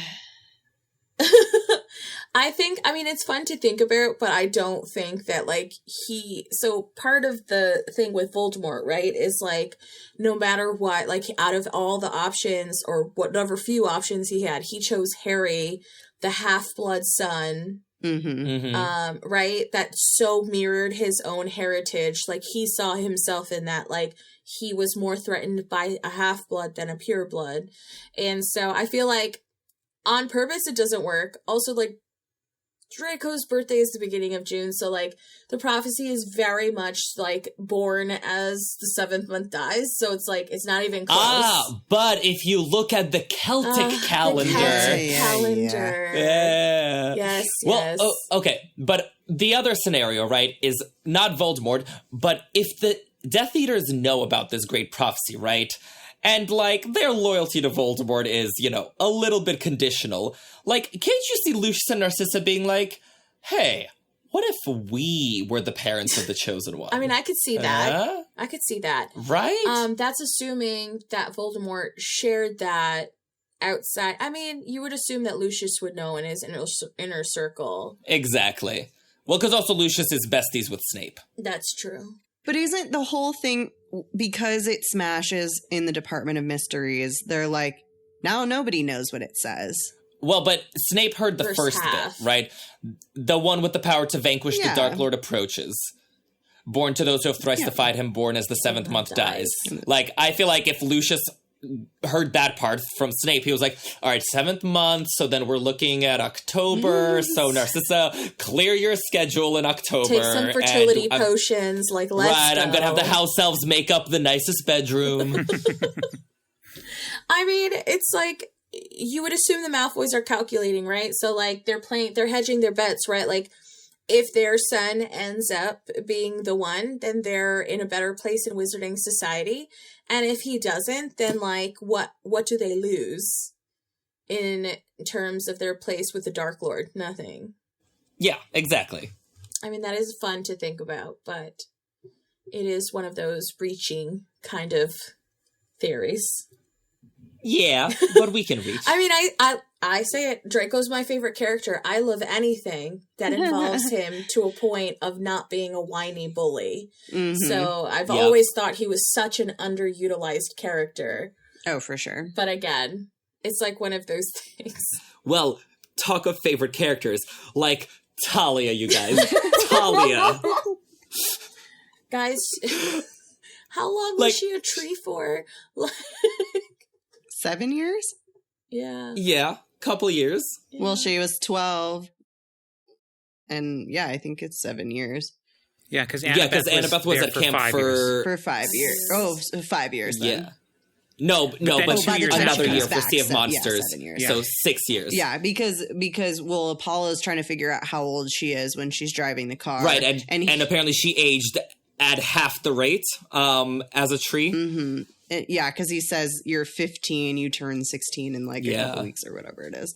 I mean, it's fun to think about, but I don't think that, like, so part of the thing with Voldemort, right, is, like, no matter what, like, out of all the options, or whatever few options he had, he chose Harry, the half-blood son, right, that so mirrored his own heritage. Like, he saw himself in that, like, he was more threatened by a half-blood than a pure-blood. And so I feel like, on purpose, it doesn't work. Also, like, Draco's birthday is the beginning of June, so, like, the prophecy is very much, like, born as the 7th month dies, so it's, like, it's not even close. But if you look at the Celtic calendar... The Celtic calendar. Yeah. Yes, well, yes. Okay, but the other scenario, right, is not Voldemort, but if the Death Eaters know about this great prophecy, right... And, like, their loyalty to Voldemort is, you know, a little bit conditional. Like, can't you see Lucius and Narcissa being like, hey, what if we were the parents of the chosen one? I mean, I could see that. I could see that. Right? That's assuming that Voldemort shared that outside. I mean, you would assume that Lucius would know in his inner circle. Exactly. Well, because also Lucius is besties with Snape. That's true. But isn't the whole thing, because it smashes in the Department of Mysteries, they're like, now nobody knows what it says. Well, but Snape heard the first bit, right? The one with the power to vanquish the Dark Lord approaches. Born to those who have thrice defied him, born as the 7th month dies. Like, I feel like if Lucius heard that part from Snape, he was like, all right, 7th month, so then we're looking at October, so Narcissa, clear your schedule in October. Take some fertility potions, like, let's go. I'm gonna have the house elves make up the nicest bedroom. I mean, it's like, you would assume the Malfoys are calculating, right? So, like, they're hedging their bets, right? Like, if their son ends up being the one, then they're in a better place in Wizarding Society. And if he doesn't, then, like, what do they lose in terms of their place with the Dark Lord? Nothing. Yeah, exactly. I mean, that is fun to think about, but it is one of those reaching kind of theories. Yeah, but we can reach. I mean, I say it, Draco's my favorite character. I love anything that involves him to a point of not being a whiny bully. So I've always thought he was such an underutilized character. Oh, for sure. But again, it's like one of those things. Well, talk of favorite characters, like Talia, you guys. Talia. Guys, how long was she a tree for? 7 years? Yeah. Yeah, couple years. Yeah. Well, she was 12. And yeah, I think it's 7 years. Yeah, because Annabeth was at camp for 5 years. Oh, 5 years then. Yeah. No, but another year for Sea of Monsters. Yeah, 7 years. So 6 years. Yeah, because Apollo's trying to figure out how old she is when she's driving the car. Right, and apparently she aged at half the rate as a tree. Mm-hmm. Yeah, because he says you're 15, you turn 16 in like a couple weeks or whatever it is.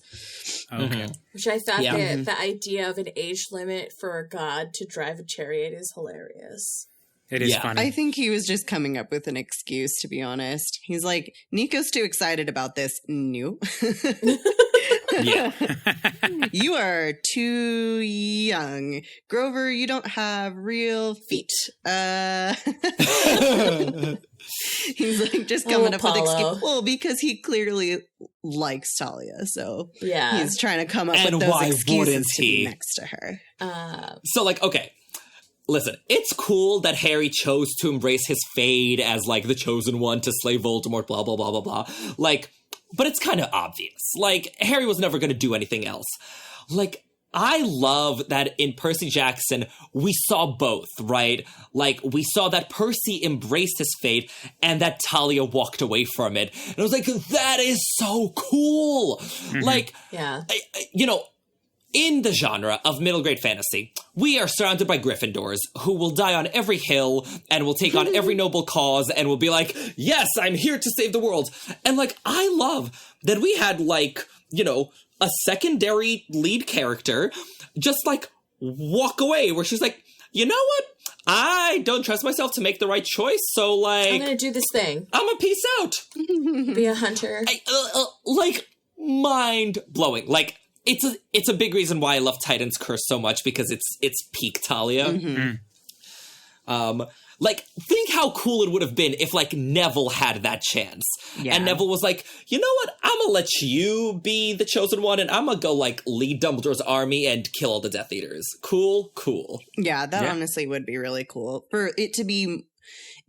Okay. Which I thought the idea of an age limit for a god to drive a chariot is hilarious. It is funny. I think he was just coming up with an excuse, to be honest. He's like, Nico's too excited about this. No. Yeah. You are too young. Grover, you don't have real feet. He's like just coming up with excuse. Well, because he clearly likes Talia, so he's trying to come up with those excuses to be next to her. So, like, okay. Listen, it's cool that Harry chose to embrace his fate as, like, the chosen one to slay Voldemort, blah, blah, blah, blah, blah. Like, but it's kind of obvious. Like, Harry was never going to do anything else. Like, I love that in Percy Jackson, we saw both, right? Like, we saw that Percy embraced his fate and that Talia walked away from it. And I was like, that is so cool. Mm-hmm. Like, you know, in the genre of middle grade fantasy, we are surrounded by Gryffindors who will die on every hill and will take on every noble cause and will be like, yes, I'm here to save the world. And, like, I love that we had, like, you know, a secondary lead character just, like, walk away where she's like, you know what? I don't trust myself to make the right choice, so, like, I'm gonna do this thing. I'm gonna peace out. Be a hunter. Like, mind-blowing. Like, it's a big reason why I love Titan's Curse so much, because it's peak Talia. Mm-hmm. Like, think how cool it would have been if, like, Neville had that chance. Yeah. And Neville was like, you know what? I'm gonna let you be the chosen one, and I'm gonna go, like, lead Dumbledore's army and kill all the Death Eaters. Cool. Yeah, that honestly would be really cool. For it to be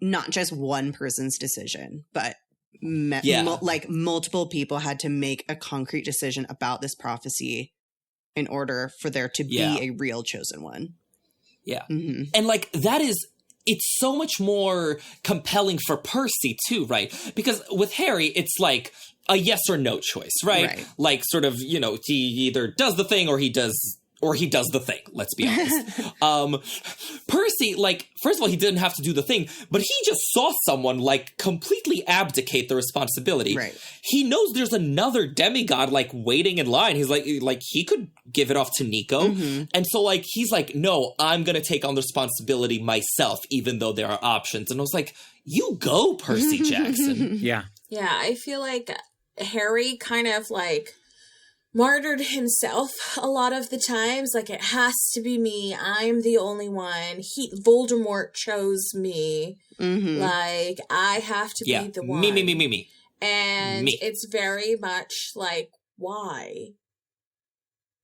not just one person's decision, but like multiple people had to make a concrete decision about this prophecy in order for there to be a real chosen one. Yeah. Mm-hmm. And, like, it's so much more compelling for Percy too, right? Because with Harry, it's like a yes or no choice, right? Like, sort of, you know, he either does the thing or he does the thing, let's be honest. Percy, like, first of all, he didn't have to do the thing, but he just saw someone, like, completely abdicate the responsibility. Right. He knows there's another demigod, like, waiting in line. He's like he could give it off to Nico. Mm-hmm. And so, like, he's like, no, I'm going to take on the responsibility myself, even though there are options. And I was like, you go, Percy Jackson. Yeah, I feel like Harry kind of, like, martyred himself a lot of the times. Like, it has to be me. I'm the only one. Voldemort chose me. Mm-hmm. Like, I have to be the one. Me. And it's very much like, why?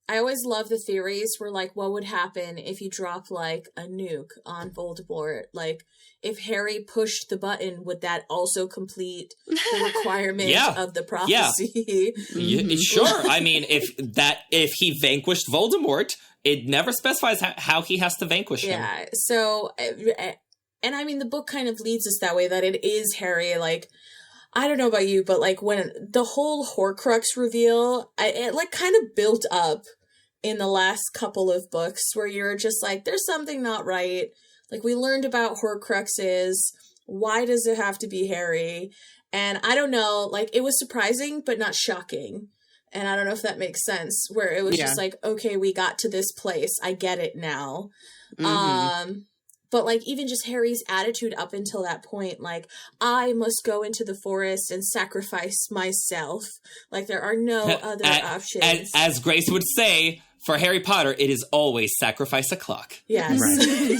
I always love the theories where, like, what would happen if you drop, like, a nuke on Voldemort? Like, if Harry pushed the button, would that also complete the requirement of the prophecy? Yeah. Sure. I mean, if he vanquished Voldemort, it never specifies how he has to vanquish him. Yeah. So, and I mean, the book kind of leads us that way, that it is Harry. Like, I don't know about you, but, like, when the whole Horcrux reveal, it like kind of built up in the last couple of books where you're just like, there's something not right. Like, we learned about Horcruxes. Why does it have to be Harry? And I don't know, like, it was surprising, but not shocking. And I don't know if that makes sense, where it was just like, okay, we got to this place. I get it now. Mm-hmm. But, like, even just Harry's attitude up until that point, like, I must go into the forest and sacrifice myself. Like, there are no other options. As Grace would say, for Harry Potter, it is always sacrifice a clock. Yes. Right.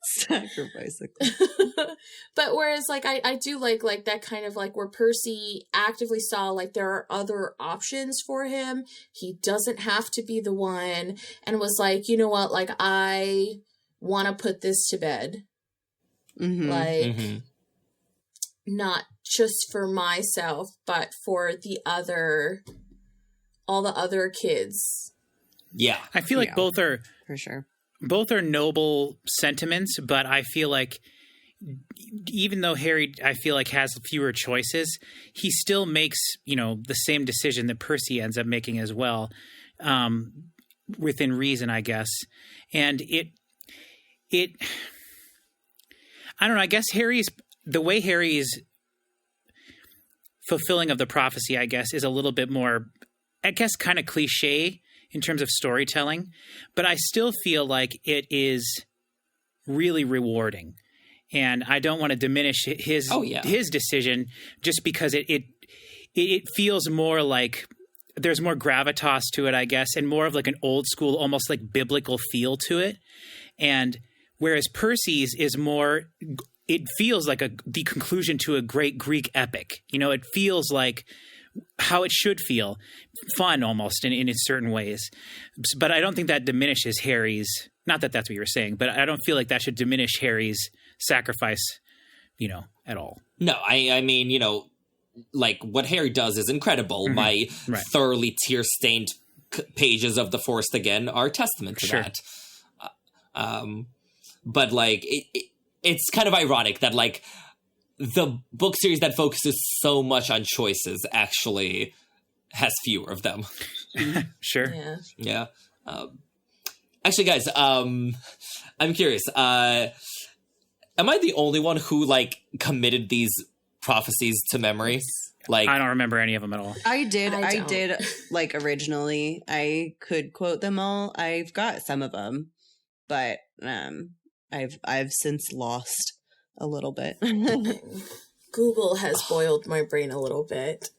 Sacrifice a clock. But whereas, like, I do like that kind of, like, where Percy actively saw, like, there are other options for him. He doesn't have to be the one. And was like, you know what, like, I want to put this to bed. Mm-hmm. Like, not just for myself, but for all the other kids. Yeah. I feel like both are, for sure, both are noble sentiments, but I feel like even though Harry, I feel like, has fewer choices, he still makes, you know, the same decision that Percy ends up making as well, within reason, I guess. And it I don't know, I guess the way Harry is fulfilling of the prophecy, I guess, is a little bit more, I guess, kind of cliche in terms of storytelling, but I still feel like it is really rewarding. And I don't want to diminish his decision just because it feels more like there's more gravitas to it, I guess, and more of like an old school, almost like biblical feel to it. And whereas Percy's is more, it feels like the conclusion to a great Greek epic. You know, it feels like how it should feel, fun almost in certain ways. But I don't think that diminishes Harry's, not that that's what you were saying, but I don't feel like that should diminish Harry's sacrifice, you know, at all. No, I mean, you know, like what Harry does is incredible. My thoroughly tear-stained pages of The Forest Again are a testament to that. But like, it's kind of ironic that like the book series that focuses so much on choices actually has fewer of them. Sure. Yeah. Actually, guys, I'm curious. Am I the only one who like committed these prophecies to memory? Like, I don't remember any of them at all. I did like originally. I could quote them all. I've got some of them, but I've since lost a little bit. Google has boiled my brain a little bit.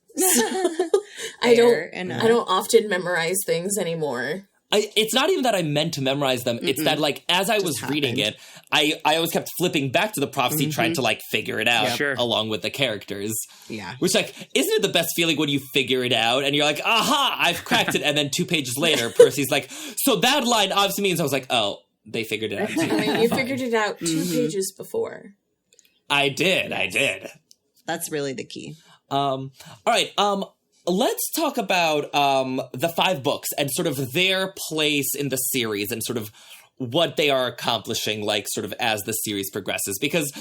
I don't often memorize things anymore. It's not even that I meant to memorize them. It's that, like, as I was reading it, I always kept flipping back to the prophecy, trying to, like, figure it out along with the characters. Yeah. Which, like, isn't it the best feeling when you figure it out and you're like, aha, I've cracked it. And then 2 pages later, Percy's like, so that line obviously means, I was like, oh, they figured it out. I mean, you figured it out 2 pages before. I did. That's really the key. All right. Let's talk about the 5 books and sort of their place in the series and sort of what they are accomplishing, like, sort of as the series progresses. Because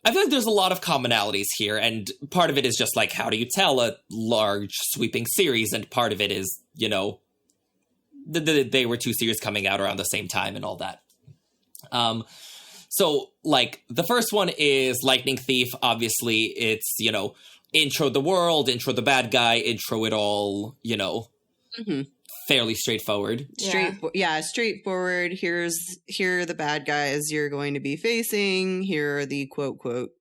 I feel like there's a lot of commonalities here, and part of it is just, like, how do you tell a large, sweeping series, and part of it is, you know, they were 2 series coming out around the same time and all that. So, like, the first one is Lightning Thief. Obviously, it's, you know, intro the world, intro the bad guy, intro it all, you know, fairly straightforward. Straightforward. Here are the bad guys you're going to be facing. Here are the quote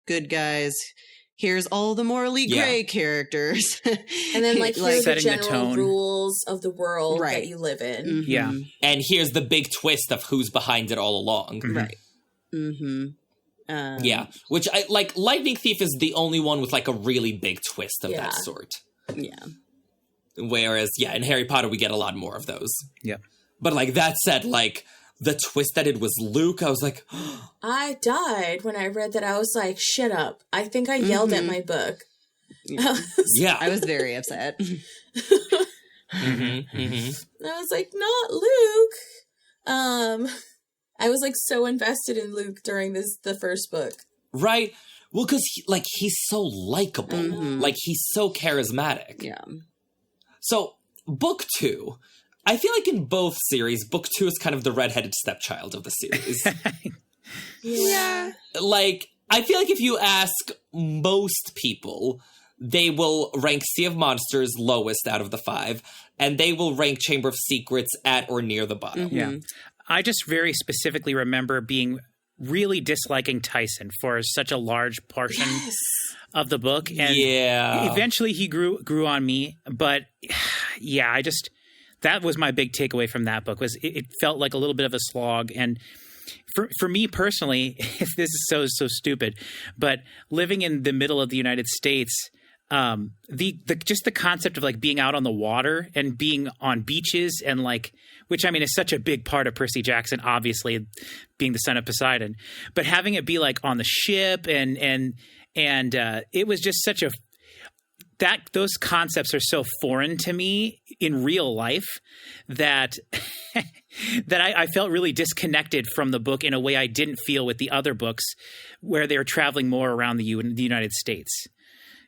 good guys. Here's all the morally gray characters. And then like here's the general rules of the world that you live in. Yeah. And here's the big twist of who's behind it all along. Right. Yeah, which I like. Lightning Thief is the only one with like a really big twist of that sort. Yeah. Whereas, in Harry Potter we get a lot more of those. Yeah. But like that said, like the twist that it was Luke, I was like, I died when I read that. I was like, shut up! I think I yelled at my book. Yeah, I was very upset. I was like, not Luke. I was like so invested in Luke during the first book. Right. Well, because he's so likable. Like he's so charismatic. Yeah. So book 2, I feel like in both series, book 2 is kind of the redheaded stepchild of the series. Yeah. Like, I feel like if you ask most people, they will rank Sea of Monsters lowest out of the 5, and they will rank Chamber of Secrets at or near the bottom. Yeah. I just very specifically remember being really disliking Tyson for such a large portion of the book. And eventually he grew on me. But yeah, that was my big takeaway from that book, was it felt like a little bit of a slog. And for me personally, this is so stupid, but living in the middle of the United States, just the concept of like being out on the water and being on beaches and like, which I mean is such a big part of Percy Jackson, obviously being the son of Poseidon, but having it be like on the ship and it was just such those concepts are so foreign to me in real life that I felt really disconnected from the book in a way I didn't feel with the other books where they were traveling more around the United States.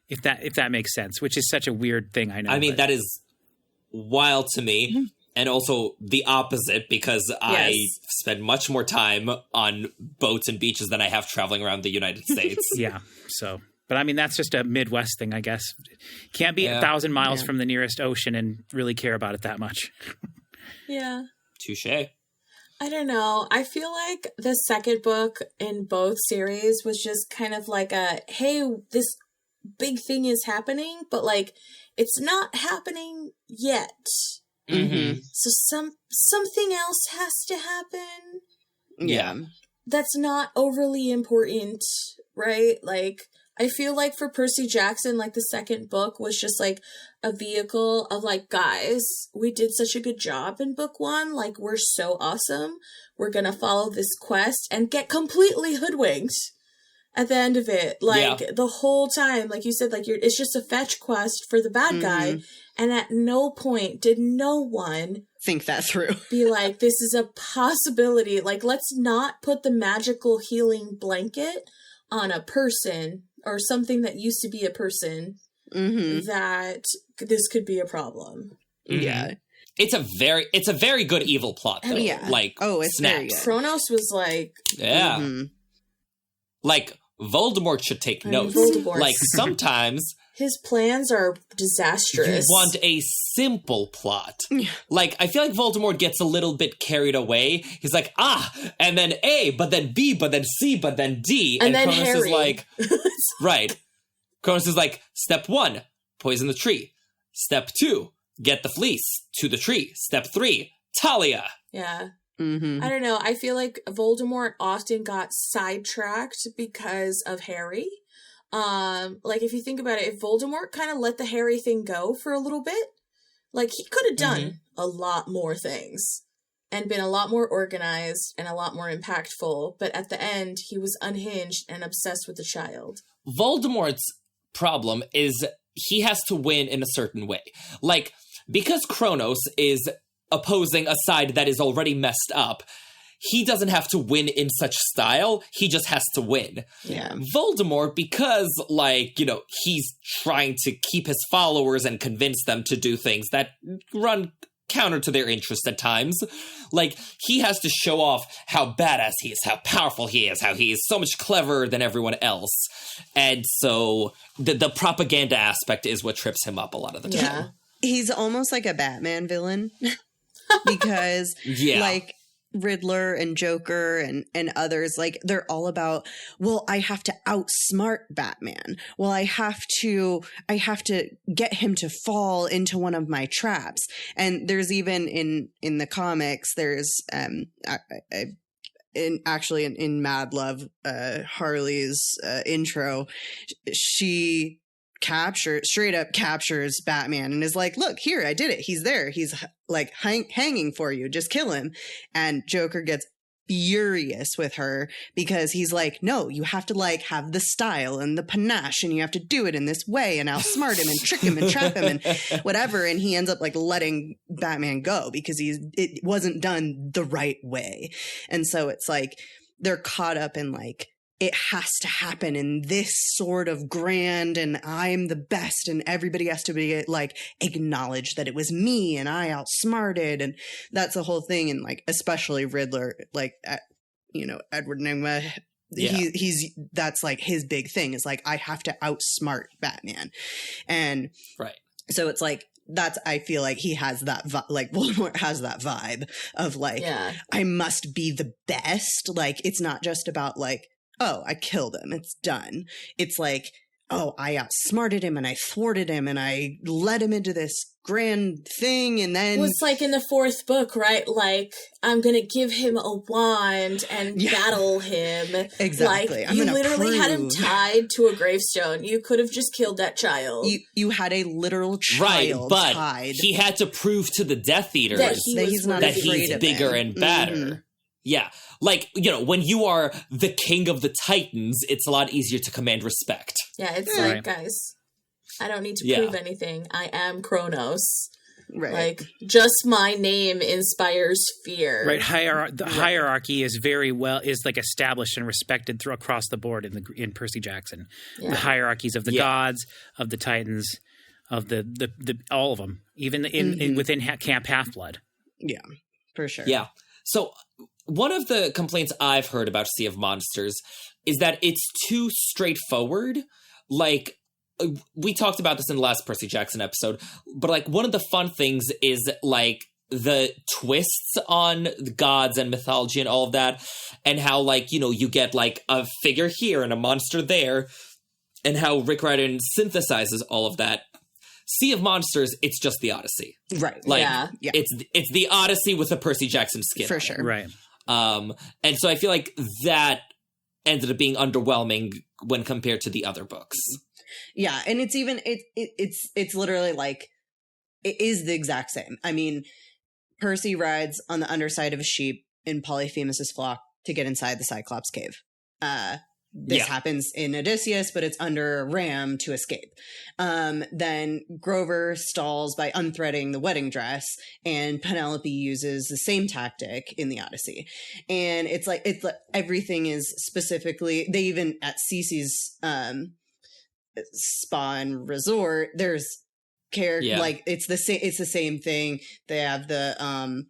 If that makes sense, which is such a weird thing, I know. I mean, that is wild to me, and also the opposite, because I spend much more time on boats and beaches than I have traveling around the United States. But I mean, that's just a Midwest thing, I guess. Can't be 1,000 miles from the nearest ocean and really care about it that much. Yeah. Touché. I don't know. I feel like the second book in both series was just kind of like hey, this big thing is happening, but like it's not happening yet. Mm-hmm. So something else has to happen. Yeah. That's not overly important, right? Like, I feel like for Percy Jackson, like the second book was just like a vehicle of like, guys, we did such a good job in book 1. Like, we're so awesome. We're gonna follow this quest and get completely hoodwinked at the end of it. Like, the whole time, like you said, like it's just a fetch quest for the bad guy. And at no point did no one think that through. Be like, this is a possibility. Like, let's not put the magical healing blanket on a person or something that used to be a person that this could be a problem. Yeah. It's a very good evil plot though. Yeah. Like, it's very good. Kronos was like, like Voldemort should take notes. Like sometimes his plans are disastrous. You want a simple plot. Like, I feel like Voldemort gets a little bit carried away. He's like, and then A, but then B, but then C, but then D. And then Cronus Harry. is like, right. Cronus is like, step 1, poison the tree. Step 2, get the fleece to the tree. Step 3, Talia. Yeah. I don't know. I feel like Voldemort often got sidetracked because of Harry. Like, if you think about it, if Voldemort kind of let the Harry thing go for a little bit, like, he could have done a lot more things and been a lot more organized and a lot more impactful, but at the end, he was unhinged and obsessed with the child. Voldemort's problem is he has to win in a certain way. Like, because Kronos is opposing a side that is already messed up, he doesn't have to win in such style. He just has to win. Yeah. Voldemort, because, like, you know, he's trying to keep his followers and convince them to do things that run counter to their interests at times. Like, he has to show off how badass he is, how powerful he is, how he is so much cleverer than everyone else. And so the propaganda aspect is what trips him up a lot of the time. Yeah. He's almost like a Batman villain because, like, Riddler and Joker and others, like, they're all about, well, I have to outsmart Batman. Well, I have to get him to fall into one of my traps. And there's even in the comics, there's in Mad Love, Harley's intro, she straight up captures Batman and is like, look, here, I did it. He's there. He's like hanging for you. Just kill him. And Joker gets furious with her because he's like, no, you have to like have the style and the panache and you have to do it in this way and outsmart him and trick him and trap him and whatever. And he ends up like letting Batman go because it wasn't done the right way. And so it's like they're caught up in like, it has to happen in this sort of grand and I'm the best and everybody has to be like acknowledge that it was me and I outsmarted, and that's the whole thing. And like especially Riddler, like Edward Nygma, he's that's like his big thing is like I have to outsmart Batman, and so it's like I feel like he has that like Voldemort has that vibe of like I must be the best. Like it's not just about like, oh, I killed him, it's done. It's like, oh, I outsmarted him and I thwarted him and I led him into this grand thing, and then... Well, it's like in the 4th book, right? Like, I'm gonna give him a wand and battle him. Exactly. Like, you literally had him tied to a gravestone. You could have just killed that child. You had a literal child but tied. He had to prove to the Death Eaters that he's bigger and badder. Yeah. Like, when you are the king of the Titans, it's a lot easier to command respect. Yeah, it's like, guys, I don't need to prove anything. I am Kronos. Right. Like, just my name inspires fear. Right. The hierarchy is is like established and respected across the board in Percy Jackson. Yeah. The hierarchies of the gods, of the Titans, of the all of them, even within Camp Half-Blood. Yeah, for sure. Yeah. So one of the complaints I've heard about Sea of Monsters is that it's too straightforward. Like, we talked about this in the last Percy Jackson episode, but like one of the fun things is like the twists on the gods and mythology and all of that, and how like, you get like a figure here and a monster there. and how Rick Riordan synthesizes all of that. Sea of Monsters, it's just the Odyssey. Right. Like, Yeah. it's the Odyssey with a Percy Jackson skin. For sure. Right. And so I feel like that ended up being underwhelming when compared to the other books. Yeah, and it's even it's literally like it is the exact same. I mean, Percy rides on the underside of a sheep in Polyphemus's flock to get inside the Cyclops cave. This happens in Odysseus, but it's under a ram to escape. Then Grover stalls by unthreading the wedding dress, and Penelope uses the same tactic in the Odyssey. And it's like everything is specifically, they even at Cece's spa and resort, there's like it's the same thing. They have the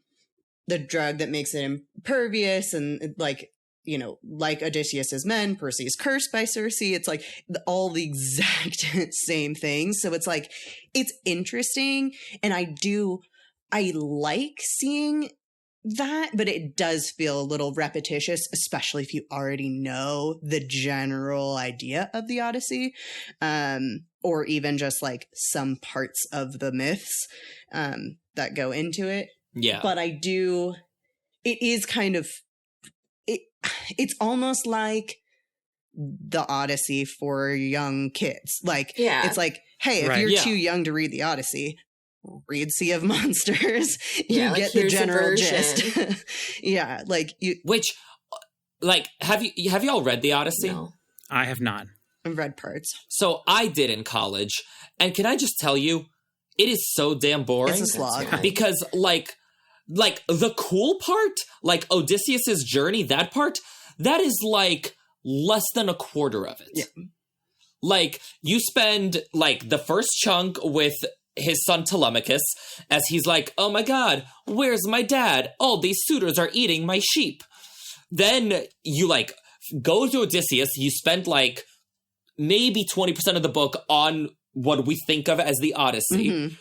drug that makes it impervious, and like, you know, like Odysseus's men, Percy is cursed by Circe. It's like all the exact same things. So it's like, it's interesting. And I like seeing that, but it does feel a little repetitious, especially if you already know the general idea of the Odyssey, or even just like some parts of the myths that go into it. Yeah. But it is kind of, it's almost like the Odyssey for young kids. Like, it's like, hey, if you're too young to read the Odyssey, read Sea of Monsters. You get the general gist. Yeah, like you. Which, like, have you all read the Odyssey? No. I have not. I've read parts. So I did in college, and can I just tell you, it is so damn boring. It's a slog. Because like the cool part, like Odysseus's journey, that part, that is like less than a quarter of it. Yeah. Like, you spend like the first chunk with his son Telemachus as he's like, oh my god, where's my dad? All these suitors are eating my sheep. Then you like go to Odysseus, you spend like maybe 20% of the book on what we think of as the Odyssey. Mm-hmm.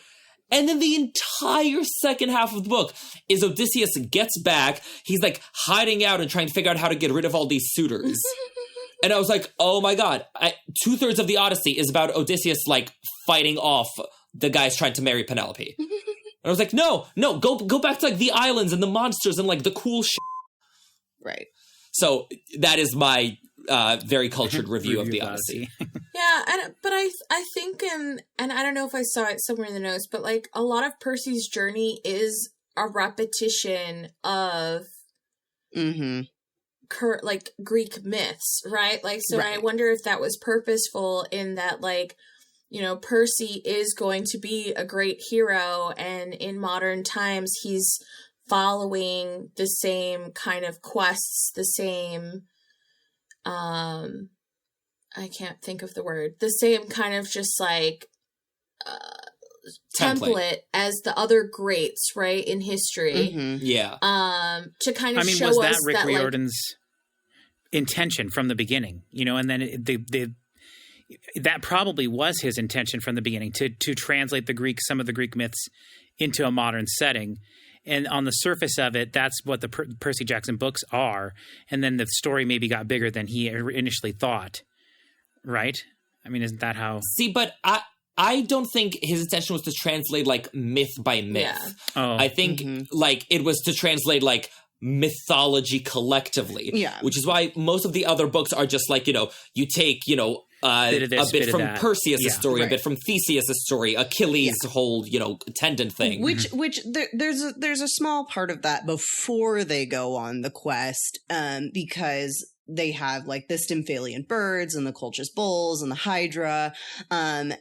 And then the entire second half of the book is Odysseus gets back. He's like hiding out and trying to figure out how to get rid of all these suitors. And I was like, oh my god. 2/3 of the Odyssey is about Odysseus like fighting off the guys trying to marry Penelope. And I was like, no, go back to like the islands and the monsters and like the cool shit. Right. So that is my very cultured review of the Odyssey. Yeah, but I think, and I don't know if I saw it somewhere in the notes, but like a lot of Percy's journey is a repetition of like Greek myths, right? Like, so I wonder if that was purposeful in that, like, you know, Percy is going to be a great hero, and in modern times he's following the same kind of quests, the same I can't think of the word. The same kind of just like template as the other greats, right, in history. Mm-hmm. Yeah. To kind of show was us that Rick that Riordan's intention from the beginning, you know, and then that probably was his intention from the beginning to translate some of the Greek myths into a modern setting. And on the surface of it, that's what the Percy Jackson books are. And then the story maybe got bigger than he initially thought. Right? I mean, isn't that how... See, but I don't think his intention was to translate, like, myth by myth. Yeah. Oh. I think, like, it was to translate, like, mythology collectively. Yeah. Which is why most of the other books are just, like, you know, you take, you know, a bit from Perseus' story, a bit from Theseus' story, Achilles' whole, you know, tendon thing. Which there's a small part of that before they go on the quest, because they have like the Stymphalian birds and the Colchis bulls and the Hydra, and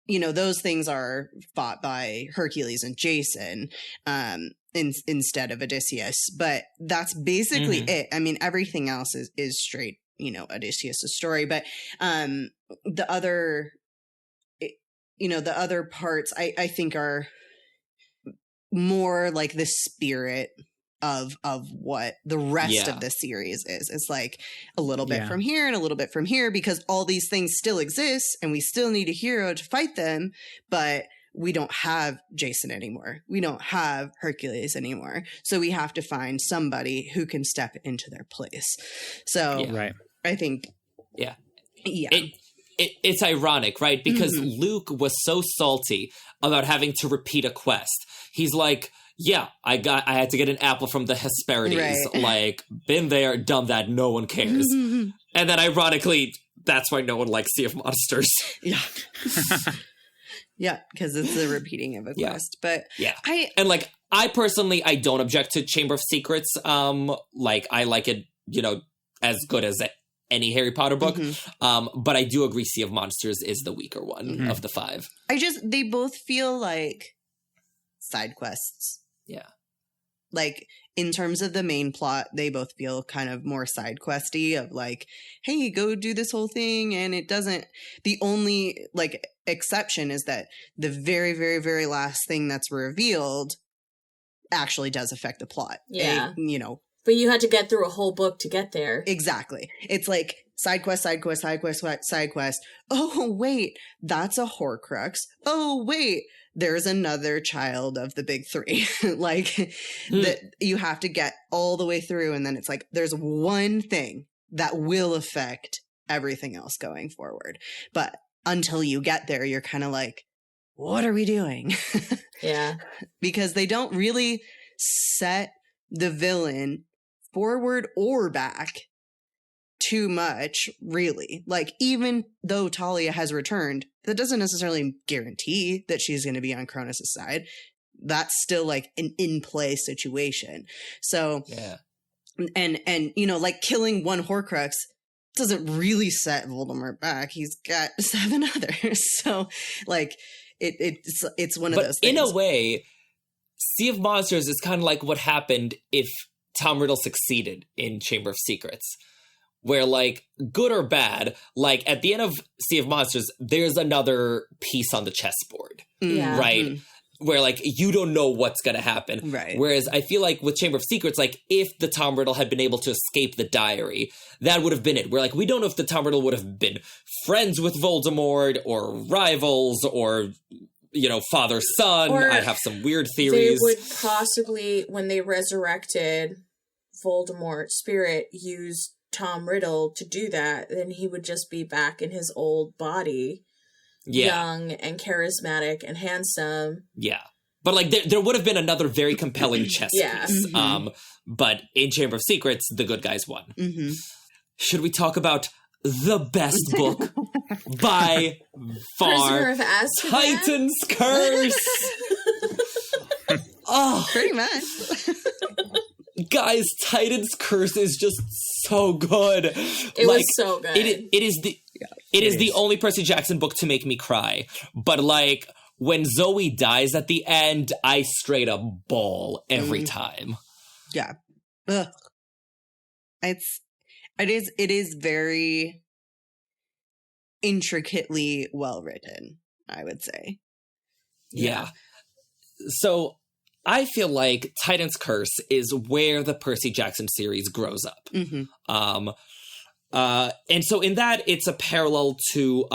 you know, those things are fought by Hercules and Jason instead of Odysseus. But that's basically it. I mean, everything else is straight, you know, Odysseus' story. But the other parts I think are more like the spirit of what the rest of the series is. It's like a little bit from here and a little bit from here, because all these things still exist and we still need a hero to fight them, but we don't have Jason anymore. We don't have Hercules anymore. So we have to find somebody who can step into their place. So I think Yeah. It's ironic, right? Because Luke was so salty about having to repeat a quest. He's like, yeah, I had to get an apple from the Hesperides. Right. Like, been there, done that, no one cares. And then ironically, that's why no one likes Sea of Monsters. Yeah. Yeah, because it's the repeating of a quest. But yeah. I personally, I don't object to Chamber of Secrets. Like, I like it, you know, as good as any Harry Potter book. But I do agree Sea of Monsters is the weaker one of the 5. They both feel like side quests. Yeah. Like, in terms of the main plot, they both feel kind of more side questy of like, hey, go do this whole thing. And it doesn't, the only like exception is that the very, very, very last thing that's revealed actually does affect the plot. Yeah. You know. But you had to get through a whole book to get there. Exactly. It's like side quest, side quest, side quest, side quest. Oh, wait, that's a Horcrux. Oh, wait, there's another child of the big 3. Like, that you have to get all the way through. And then it's like, there's one thing that will affect everything else going forward. But until you get there, you're kind of like, what are we doing? Yeah. Because they don't really set the villain forward or back too much, really. Like, even though Talia has returned, that doesn't necessarily guarantee that she's going to be on Cronus' side. That's still like an in-play situation. So, yeah. And you know, like, killing one Horcrux doesn't really set Voldemort back. He's got 7 others. So, like, it's one of those things. In a way, Sea of Monsters is kind of like what happened if Tom Riddle succeeded in Chamber of Secrets. Where, like, good or bad, like, at the end of Sea of Monsters, there's another piece on the chessboard. Yeah. Right? Where, like, you don't know what's going to happen. Right. Whereas I feel like with Chamber of Secrets, like, if the Tom Riddle had been able to escape the diary, that would have been it. Where, like, we don't know if the Tom Riddle would have been friends with Voldemort or rivals or, you know, father-son. I have some weird theories. They would possibly, when they resurrected Voldemort's spirit, use Tom Riddle to do that. Then he would just be back in his old body. Yeah. Young and charismatic and handsome. Yeah. But, like, there would have been another very compelling chess Yeah. piece. But in Chamber of Secrets, the good guys won. Should we talk about the best book by far? Prisoner of Azkaban? Titan's Curse! Oh, Pretty much. guys, Titan's Curse is just so good. It was so good. It is the only Percy Jackson book to make me cry. But, like, when Zoe dies at the end, I straight up bawl every time. Yeah. Ugh. It is very intricately well written, I would say. Yeah. So I feel like Titan's Curse is where the Percy Jackson series grows up. And so in that, it's a parallel to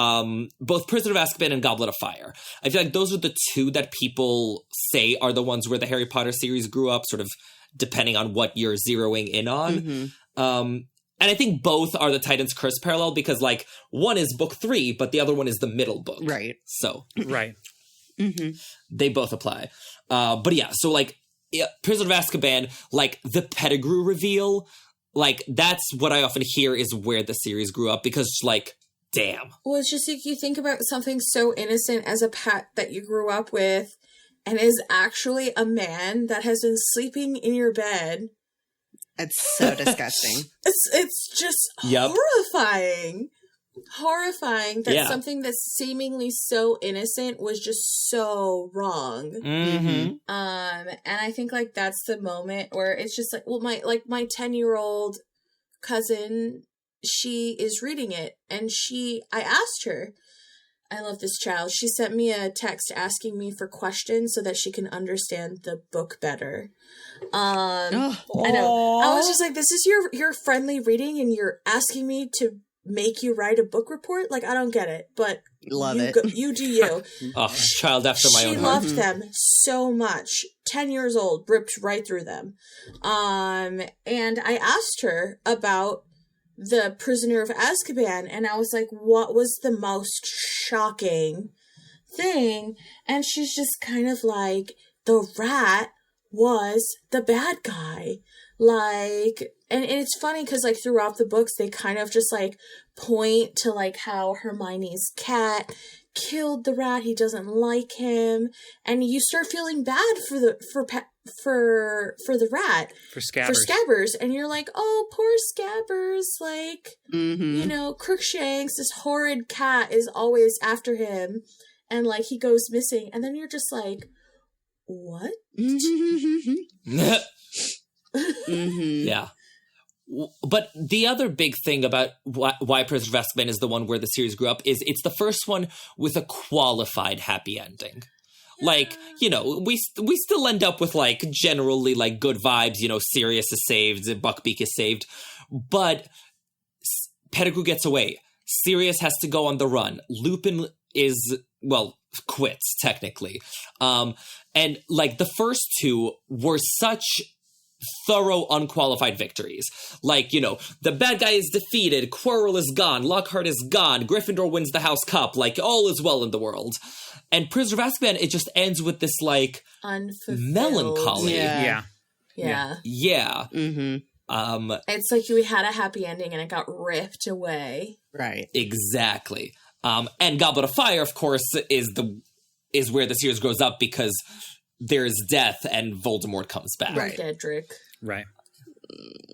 both Prisoner of Azkaban and Goblet of Fire. I feel like those are the two that people say are the ones where the Harry Potter series grew up, sort of depending on what you're zeroing in on. And I think both are the Titan's Curse parallel because, like, one is book 3, but the other one is the middle book. Right. So. Right. They both apply. But yeah, so, like, Prisoner of Azkaban, like, the Pettigrew reveal, like, that's what I often hear is where the series grew up because, like, damn. Well, it's just like you think about something so innocent as a pet that you grew up with and is actually a man that has been sleeping in your bed. It's so disgusting. It's just horrifying. Horrifying that something that's seemingly so innocent was just so wrong. And I think, like, that's the moment where it's just like, well, my 10-year-old cousin, she is reading it, and I asked her, I love this child. She sent me a text asking me for questions so that she can understand the book better. I know. I was just like, this is your friendly reading, and you're asking me to make you write a book report? Like, I don't get it, but love it. You do you. Child after my own heart. She loved them so much. 10 years old, ripped right through them. And I asked her about the prisoner of Azkaban. And I was like, what was the most shocking thing? And she's just kind of like, the rat was the bad guy. Like, and it's funny because, like, throughout the books, they kind of just, like, point to, like, how Hermione's cat killed the rat. He doesn't like him. And you start feeling bad for the rat. For Scabbers. For Scabbers. And you're like, oh, poor Scabbers. Like, you know, Crookshanks, this horrid cat, is always after him. And, like, he goes missing. And then you're just like, what? Yeah. But the other big thing about why Prisoner of Azkaban is the one where the series grew up is it's the first one with a qualified happy ending. Yeah. Like, you know, we still end up with, like, generally, like, good vibes. You know, Sirius is saved, Buckbeak is saved. But Pettigrew gets away. Sirius has to go on the run. Lupin is, well, quits, technically. And, like, the first two were such thorough, unqualified victories. Like, you know, the bad guy is defeated, Quirrell is gone, Lockhart is gone, Gryffindor wins the House Cup, like, all is well in the world. And Prisoner of Azkaban, it just ends with this, like, melancholy. Yeah. Mm-hmm. It's like we had a happy ending and it got ripped away. Right. Exactly. And Goblet of Fire, of course, is where the series grows up because there's death and Voldemort comes back. Right. Dedrick. Right.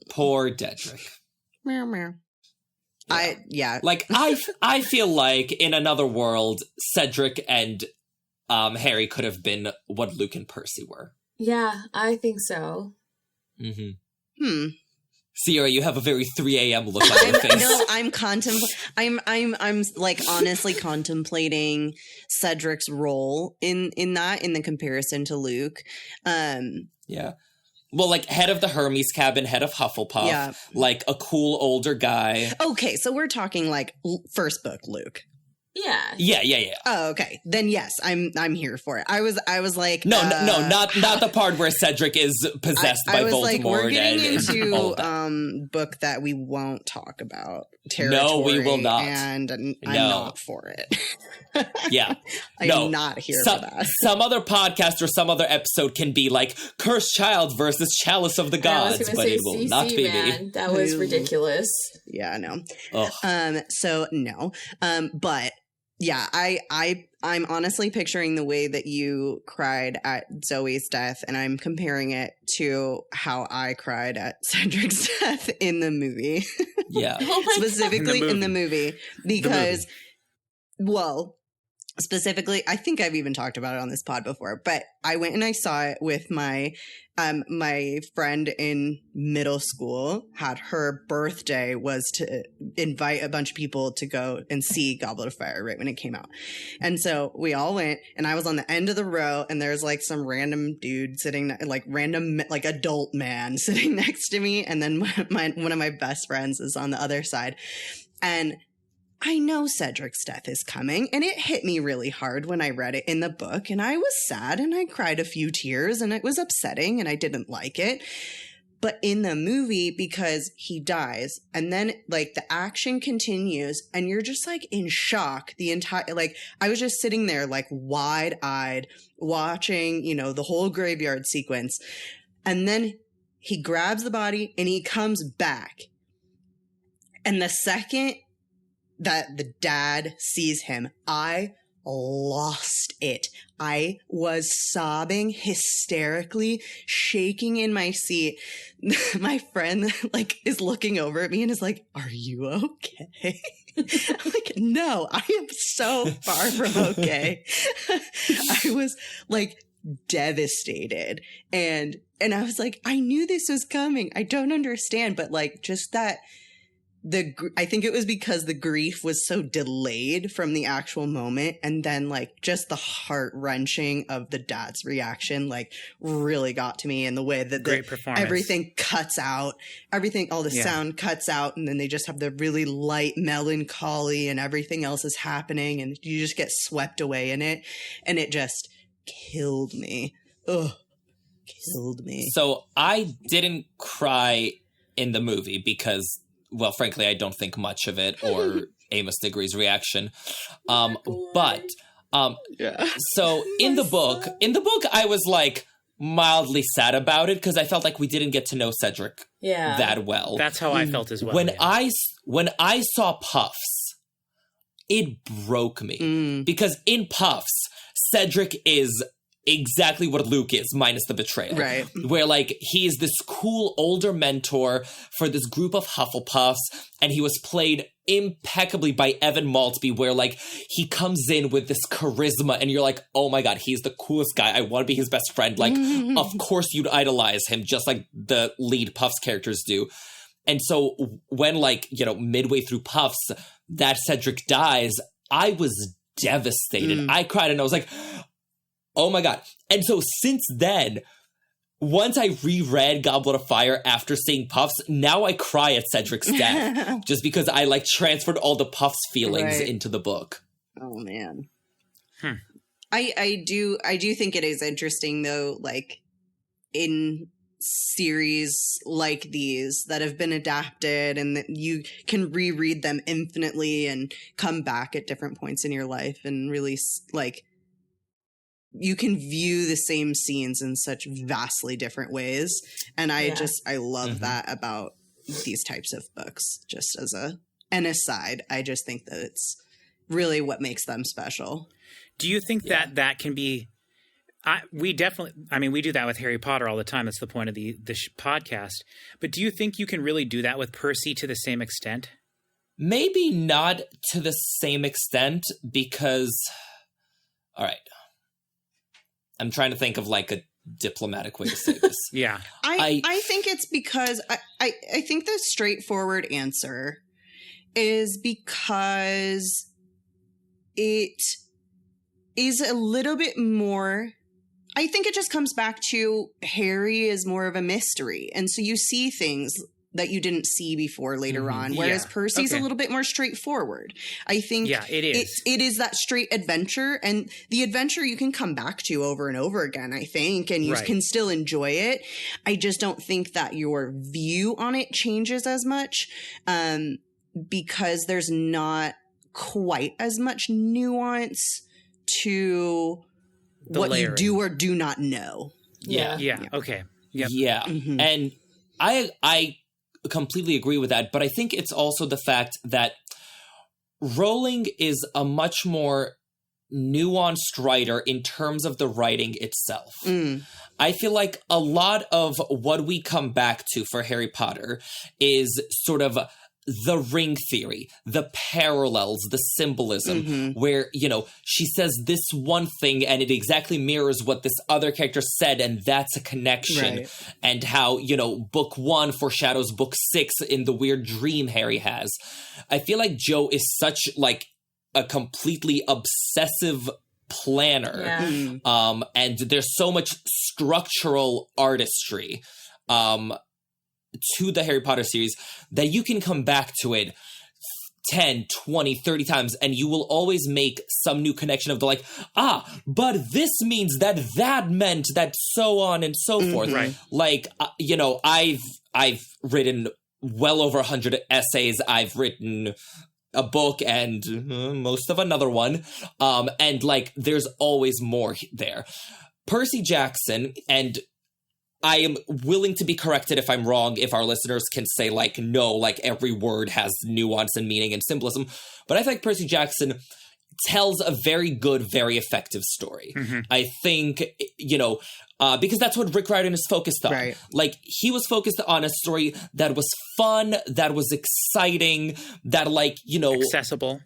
Poor Dedrick. Meow, meow. Like, I feel like in another world, Cedric and Harry could have been what Luke and Percy were. Yeah, I think so. Mm-hmm. Sierra, you have a very 3 a.m. look on your face. No, I'm like honestly contemplating Cedric's role in the comparison to Luke. Yeah. Well, like, head of the Hermes cabin, head of Hufflepuff, yeah. Like a cool older guy. Okay, so we're talking like first book Luke. Yeah. Yeah. Oh, okay. Then yes, I'm here for it. I was like no, not the part where Cedric is possessed by Voldemort. Like, we're getting into book that we won't talk about. Territory, no, we will not. And I'm not for it. Yeah. I'm not here for that. Some other podcast or some other episode can be like Cursed Child versus Chalice of the Gods, but it will not be me. That was ridiculous. Yeah, no. Ugh. So no. But yeah, I'm honestly picturing the way that you cried at Zoe's death, and I'm comparing it to how I cried at Cedric's death in the movie. Yeah. Specifically in the movie. Because, well, specifically, I think I've even talked about it on this pod before, but I went and I saw it with my friend in middle school. Had her birthday was to invite a bunch of people to go and see Goblet of Fire right when it came out. And so we all went, and I was on the end of the row, and there's like some random dude sitting, like random, like adult man sitting next to me. And then one of my best friends is on the other side. And I know Cedric's death is coming, and it hit me really hard when I read it in the book, and I was sad, and I cried a few tears, and it was upsetting, and I didn't like it. But in the movie, because he dies, and then, like, the action continues, and you're just, like, in shock the entire, like, I was just sitting there, like, wide-eyed, watching, you know, the whole graveyard sequence, and then he grabs the body, and he comes back. And the second that the dad sees him, I lost it. I was sobbing hysterically, shaking in my seat. My friend like is looking over at me and is like, "Are you okay?" I'm like, "No, I am so far from okay." I was like devastated, and I was like, I knew this was coming. I don't understand, but like just that. I think it was because the grief was so delayed from the actual moment, and then like just the heart wrenching of the dad's reaction like really got to me, and the way that great performance. Everything cuts out, all the sound cuts out, and then they just have the really light melancholy, and everything else is happening, and you just get swept away in it, and it just killed me. Ugh, killed me. So I didn't cry in the movie because well, frankly, I don't think much of it or Amos Diggory's reaction. But so in the book, I was like mildly sad about it because I felt like we didn't get to know Cedric that well. That's how I felt as well. When I saw Puffs, it broke me because in Puffs, Cedric is exactly what Luke is, minus the betrayal. Right. Where, like, he is this cool older mentor for this group of Hufflepuffs, and he was played impeccably by Evan Maltby, where, like, he comes in with this charisma, and you're like, oh my god, he's the coolest guy. I want to be his best friend. Like, of course you'd idolize him, just like the lead Puffs characters do. And so when, like, you know, midway through Puffs, that Cedric dies, I was devastated. I cried, and I was like, oh my god. And so since then, once I reread Goblet of Fire after seeing Puffs, now I cry at Cedric's death. Just because I, like, transferred all the Puffs feelings into the book. Oh, man. I do think it is interesting, though, like, in series like these that have been adapted and that you can reread them infinitely and come back at different points in your life and really, like, you can view the same scenes in such vastly different ways. And I love that about these types of books, just as an aside. I just think that it's really what makes them special. Do you think that can be, we do that with Harry Potter all the time. That's the point of the podcast. But do you think you can really do that with Percy to the same extent? Maybe not to the same extent because, all right, I'm trying to think of, like, a diplomatic way to say this. I think it's because I think the straightforward answer is because it is a little bit more. I think it just comes back to Harry is more of a mystery. And so you see things that you didn't see before later on, whereas Percy's a little bit more straightforward. I think it is. It is that straight adventure, and the adventure you can come back to over and over again, I think, and you can still enjoy it. I just don't think that your view on it changes as much because there's not quite as much nuance to what you do or do not know. Okay. And I completely agree with that, but I think it's also the fact that Rowling is a much more nuanced writer in terms of the writing itself. I feel like a lot of what we come back to for Harry Potter is sort of the ring theory, the parallels, the symbolism, where, you know, she says this one thing and it exactly mirrors what this other character said, and that's a connection. And how, you know, book 1 foreshadows book 6 in the weird dream Harry has. I feel like Jo is such, like, a completely obsessive planner. And there's so much structural artistry to the Harry Potter series that you can come back to it 10, 20, 30 times and you will always make some new connection of the, like, but this means that meant that, so on and so forth. Like, you know, I've written well over 100 essays. I've written a book and most of another one. And, like, there's always more there. Percy Jackson, and I am willing to be corrected if I'm wrong, if our listeners can say, like, no, like, every word has nuance and meaning and symbolism. But I think Percy Jackson tells a very good, very effective story. I think, you know, because that's what Rick Riordan is focused on. Like, he was focused on a story that was fun, that was exciting, that, like, you know, accessible.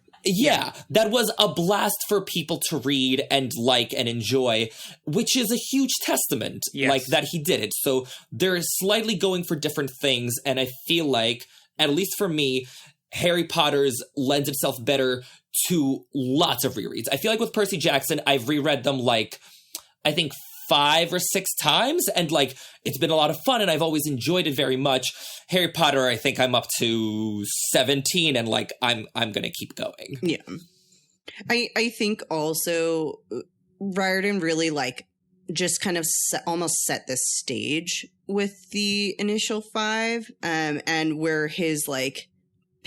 That was a blast for people to read and like and enjoy, which is a huge testament, like, that he did it. So they're slightly going for different things, and I feel like, at least for me, Harry Potter's lends itself better to lots of rereads. I feel like with Percy Jackson, I've reread them, like, I think 5 or 6 times, and, like, it's been a lot of fun and I've always enjoyed it very much. Harry Potter, I think I'm up to 17 and, like, I'm gonna keep going. I think also Riordan really, like, just kind of almost set the stage with the initial 5 and where his, like,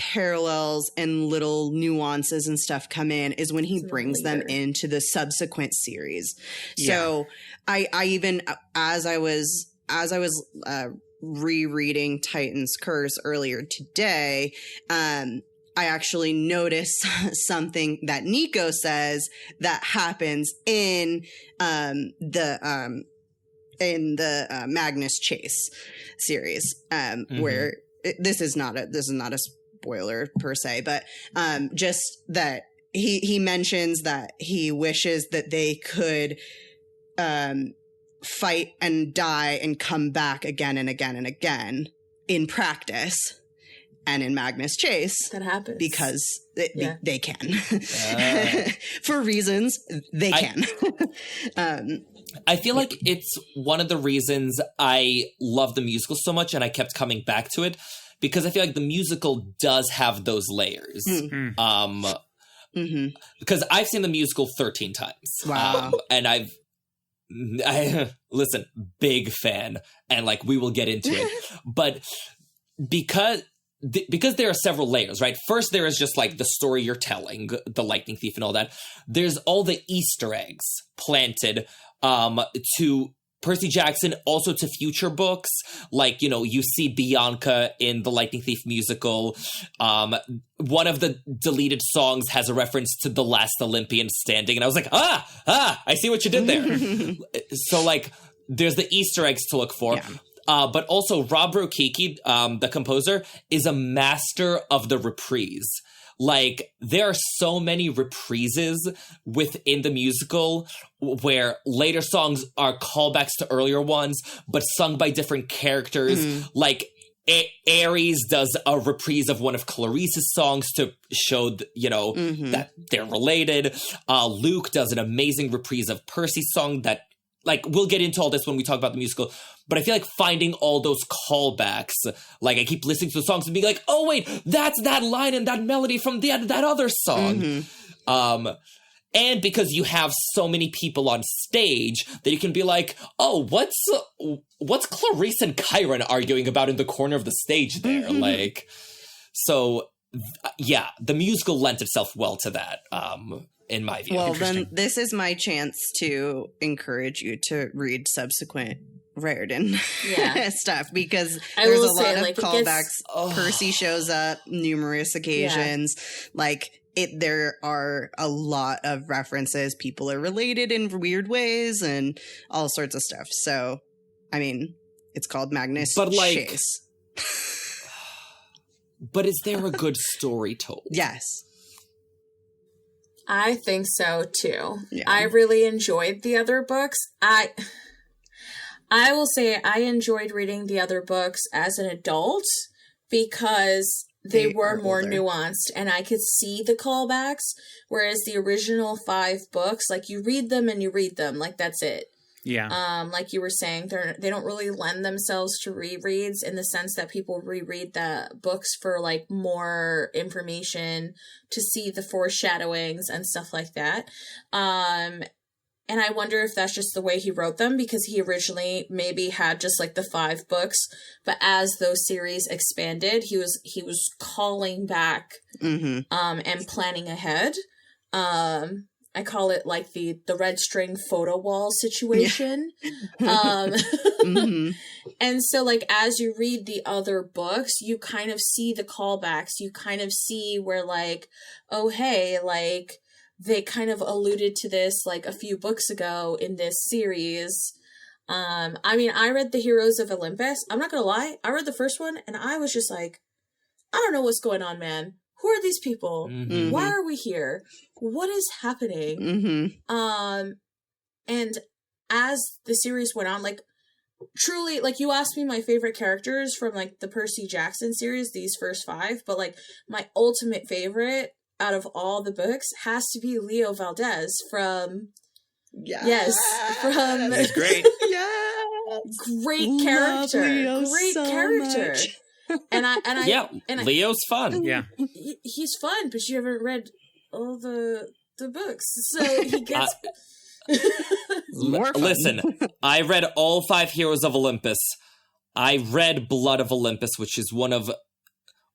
parallels and little nuances and stuff come in is when he brings them into the subsequent series. So I even, as I was rereading Titan's Curse earlier today, I actually noticed something that Nico says that happens in the Magnus Chase series, where this is not a spoiler per se, but just that he mentions that he wishes that they could fight and die and come back again and again and again in practice. And in Magnus Chase, that happens because they can, for reasons they can. I feel like it's one of the reasons I love the musical so much, and I kept coming back to it because I feel like the musical does have those layers. Because I've seen the musical 13 times. Wow, and I listen, big fan, and like we will get into it, but because there are several layers, right? First, there is just like the story you're telling, the Lightning Thief and all that. There's all the Easter eggs planted to Percy Jackson, also to future books. Like, you see Bianca in the Lightning Thief musical. One of the deleted songs has a reference to the last Olympian standing. And I was like, I see what you did there. So like, there's the Easter eggs to look for. Yeah. But also, Rob Rokicki, the composer, is a master of the reprise. Like, there are so many reprises within the musical where later songs are callbacks to earlier ones, but sung by different characters. Like, Ares does a reprise of one of Clarice's songs to show, that they're related. Luke does an amazing reprise of Percy's song that, like, we'll get into all this when we talk about the musical, but I feel like finding all those callbacks, like I keep listening to the songs and being like, oh wait, that's that line and that melody from that other song. And because you have so many people on stage that you can be like, oh, what's Clarice and Chiron arguing about in the corner of the stage there? Like, so yeah, the musical lent itself well to that. In my view. Well, then this is my chance to encourage you to read subsequent Riordan stuff, because there's a lot of callbacks. Percy shows up numerous occasions. Like, there are a lot of references. People are related in weird ways and all sorts of stuff. So, I mean, it's called Magnus Chase. But is there a good story told? Yes. I think so too. Yeah. I really enjoyed the other books. I will say I enjoyed reading the other books as an adult because they were more nuanced and I could see the callbacks, whereas the original 5 books, like, you read them and you read them, like, that's it. Yeah. Like you were saying, they don't really lend themselves to rereads in the sense that people reread the books for like more information, to see the foreshadowings and stuff like that. And I wonder if that's just the way he wrote them, because he originally maybe had just like the 5 books, but as those series expanded, he was calling back and planning ahead. I call it like the red string photo wall situation. And so like, as you read the other books, you kind of see the callbacks. You kind of see where like, oh, hey, like they kind of alluded to this like a few books ago in this series. I mean, I read The Heroes of Olympus. I'm not going to lie. I read the first one and I was just like, I don't know what's going on, man. Who are these people? Why are we here? What is happening? And as the series went on, like, truly, like, you asked me my favorite characters from, like, the Percy Jackson series, these first 5, but, like, my ultimate favorite out of all the books has to be Leo Valdez from... Yes, from... He's great. Great character. Great so character. Much. And Leo's fun. Yeah, he's fun, but you haven't read all the books, so he gets more fun. Listen, I read all 5 Heroes of Olympus. I read Blood of Olympus, which is one of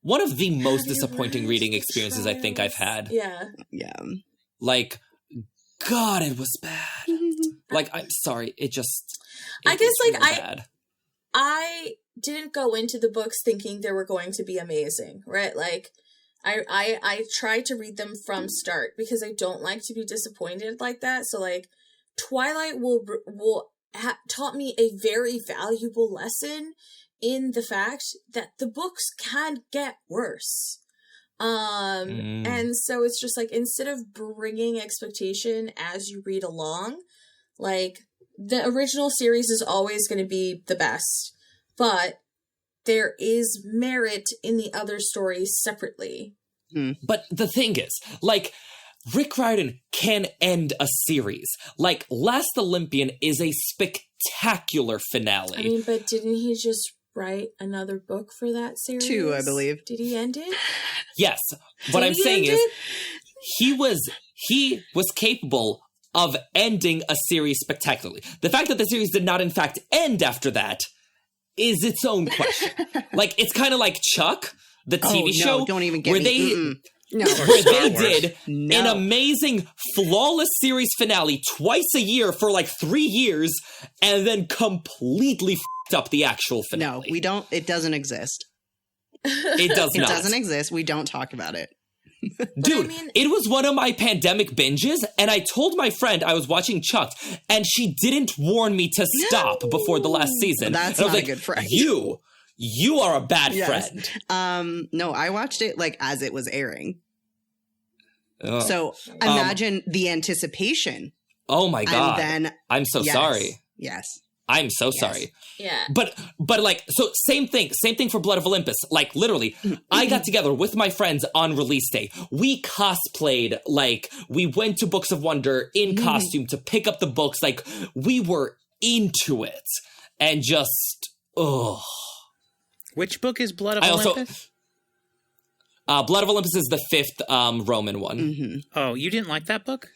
one of the most disappointing reading experiences I think I've had. Yeah. Yeah. Like, God, it was bad. Like, I'm sorry, it just... I guess, was like, really bad. I didn't go into the books thinking they were going to be amazing, right? Like, I tried to read them from start because I don't like to be disappointed like that. So, like, Twilight taught me a very valuable lesson in the fact that the books can get worse. And so it's just like, instead of bringing expectation as you read along, like, the original series is always going to be the best, but there is merit in the other stories separately. But the thing is, like, Rick Riordan can end a series. Like, Last Olympian is a spectacular finale. I mean, but didn't he just write another book for that series? 2, I believe. Did he end it? Yes. What I'm saying is, it? he was capable of ending a series spectacularly. The fact that the series did not, in fact, end after that is its own question. Like, it's kind of like Chuck, the TV show, don't even get where me. No. where they did No. an amazing, flawless series finale twice a year for like 3 years, and then completely f***ed up the actual finale. No, we don't. It doesn't exist. It does It not. doesn't exist. We don't talk about it. Dude, I mean- it was one of my pandemic binges, and I told my friend I was watching Chuck, and she didn't warn me to stop before the last season. That's and I was not a like, good friend. You are a bad Yes. friend. No, I watched it like as it was airing. Ugh. So imagine the anticipation. Oh my God. And then I'm so yes, sorry. Yes. I'm so Yes. sorry. Yeah. But like, so same thing for Blood of Olympus. Like, literally, I got together with my friends on release day. We cosplayed, like, we went to Books of Wonder in costume to pick up the books. Like, we were into it. And just, ugh. Which book is Blood of I also- Olympus? Blood of Olympus is the 5th Roman one. Mm-hmm. Oh, you didn't like that book?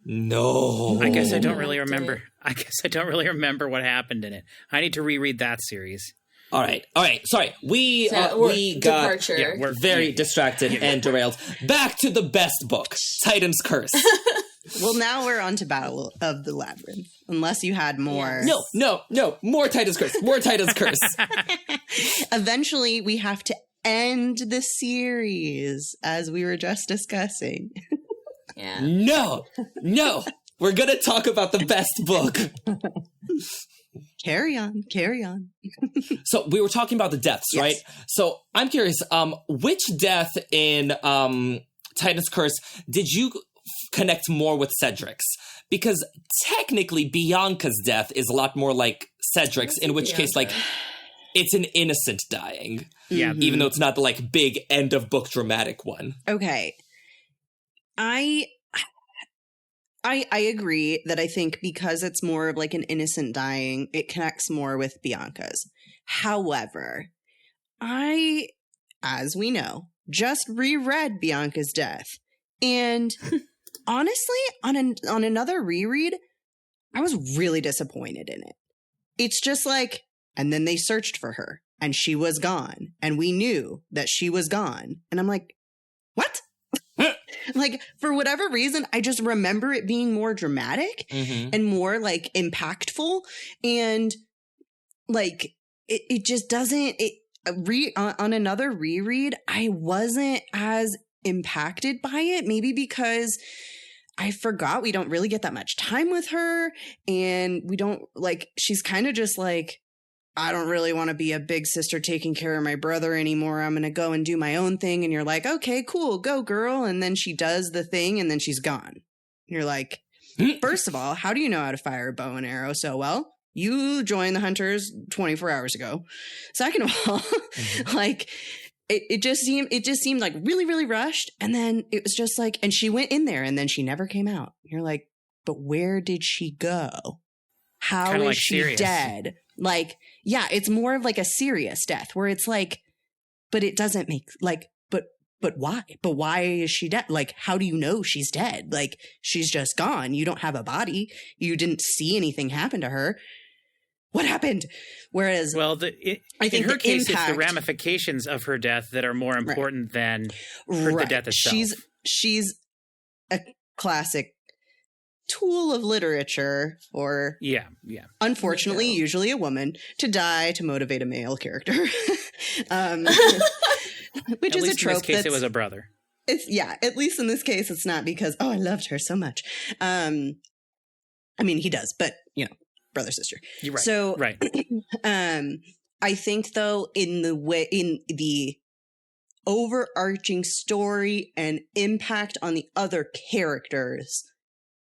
No. I guess I don't I really liked remember. it. I guess I don't really remember what happened in it. I need to reread that series. All right. Sorry. We We're- got departure. Yeah, we're very distracted and derailed. Back to the best book, Titan's Curse. Well, now we're on to Battle of the Labyrinth. Unless you had more. No. More Titan's Curse. More Titan's Curse. Eventually, we have to end the series, as we were just discussing. Yeah. No. We're going to talk about the best book. Carry on. So we were talking about the deaths, Yes. right? So I'm curious, which death in Titan's Curse did you connect more with Cedric's? Because technically Bianca's death is a lot more like Cedric's, in which case, like, it's an innocent dying. Yeah. Even though it's not the, like, big end of book dramatic one. Okay. I agree that I think because it's more of like an innocent dying, it connects more with Bianca's. However, I, as we know, just reread Bianca's death. And honestly, on another reread, I was really disappointed in it. It's just like, and then they searched for her and she was gone. And we knew that she was gone. And I'm like, what? Like, for whatever reason, I just remember it being more dramatic and more, like, impactful. And, like, it just doesn't... on another reread, I wasn't as impacted by it. Maybe because I forgot we don't really get that much time with her. And we don't, like... She's kind of just, like... I don't really want to be a big sister taking care of my brother anymore. I'm going to go and do my own thing. And you're like, okay, cool, go girl. And then she does the thing and then she's gone. You're like, first of all, how do you know how to fire a bow and arrow so well? You joined the Hunters 24 hours ago. Second of all, like it just seemed like really, really rushed. And then it was just like, and she went in there and then she never came out. You're like, but where did she go? How Kinda is like she Sirius. dead? Like, yeah, it's more of like a serious death where it's like, but it doesn't make like, but why? But why is she dead? Like, how do you know she's dead? Like, she's just gone. You don't have a body. You didn't see anything happen to her. what happened? Whereas, well, I think in her case, impact, it's the ramifications of her death that are more important than the death itself. She's a classic tool of literature for, unfortunately, usually a woman, to die to motivate a male character. Which is a trope. In this case, it was a brother. At least in this case, it's not because, I loved her so much. I mean, he does, but, brother, sister. You're right. So, right. I think, though, in the overarching story and impact on the other characters,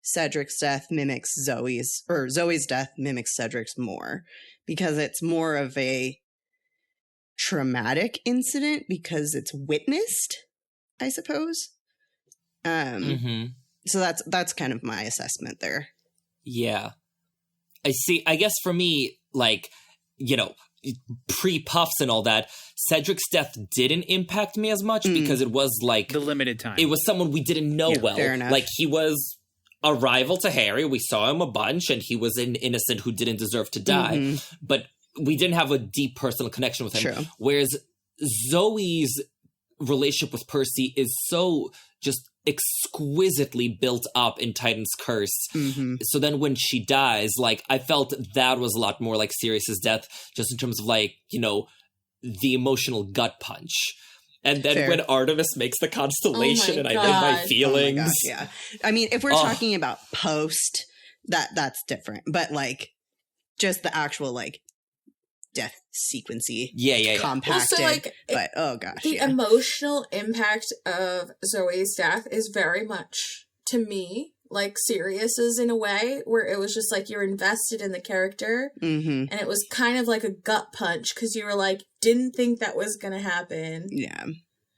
Cedric's death mimics Zoe's death mimics Cedric's more, because it's more of a traumatic incident because it's witnessed, I suppose. So that's kind of my assessment there. Yeah. I see. I guess for me, like, pre-puffs and all that, Cedric's death didn't impact me as much because it was like the limited time. It was someone we didn't know well. Fair enough. Like, he was a rival to Harry. We saw him a bunch, and he was an innocent who didn't deserve to die. But we didn't have a deep personal connection with him. True. Whereas Zoe's relationship with Percy is so just exquisitely built up in Titan's Curse. So then when she dies, like, I felt that was a lot more like Sirius's death, just in terms of, like, the emotional gut punch. And then when Artemis makes the constellation and I did my feelings. Oh my gosh, yeah. I mean, if we're talking about post, that's different. But, like, just the actual, like, death sequency, compacted. Also, like, but oh gosh, the emotional impact of Zoe's death is very much, to me, like Sirius's in a way, where it was just like you're invested in the character, and it was kind of like a gut punch because you were like, didn't think that was gonna happen. Yeah,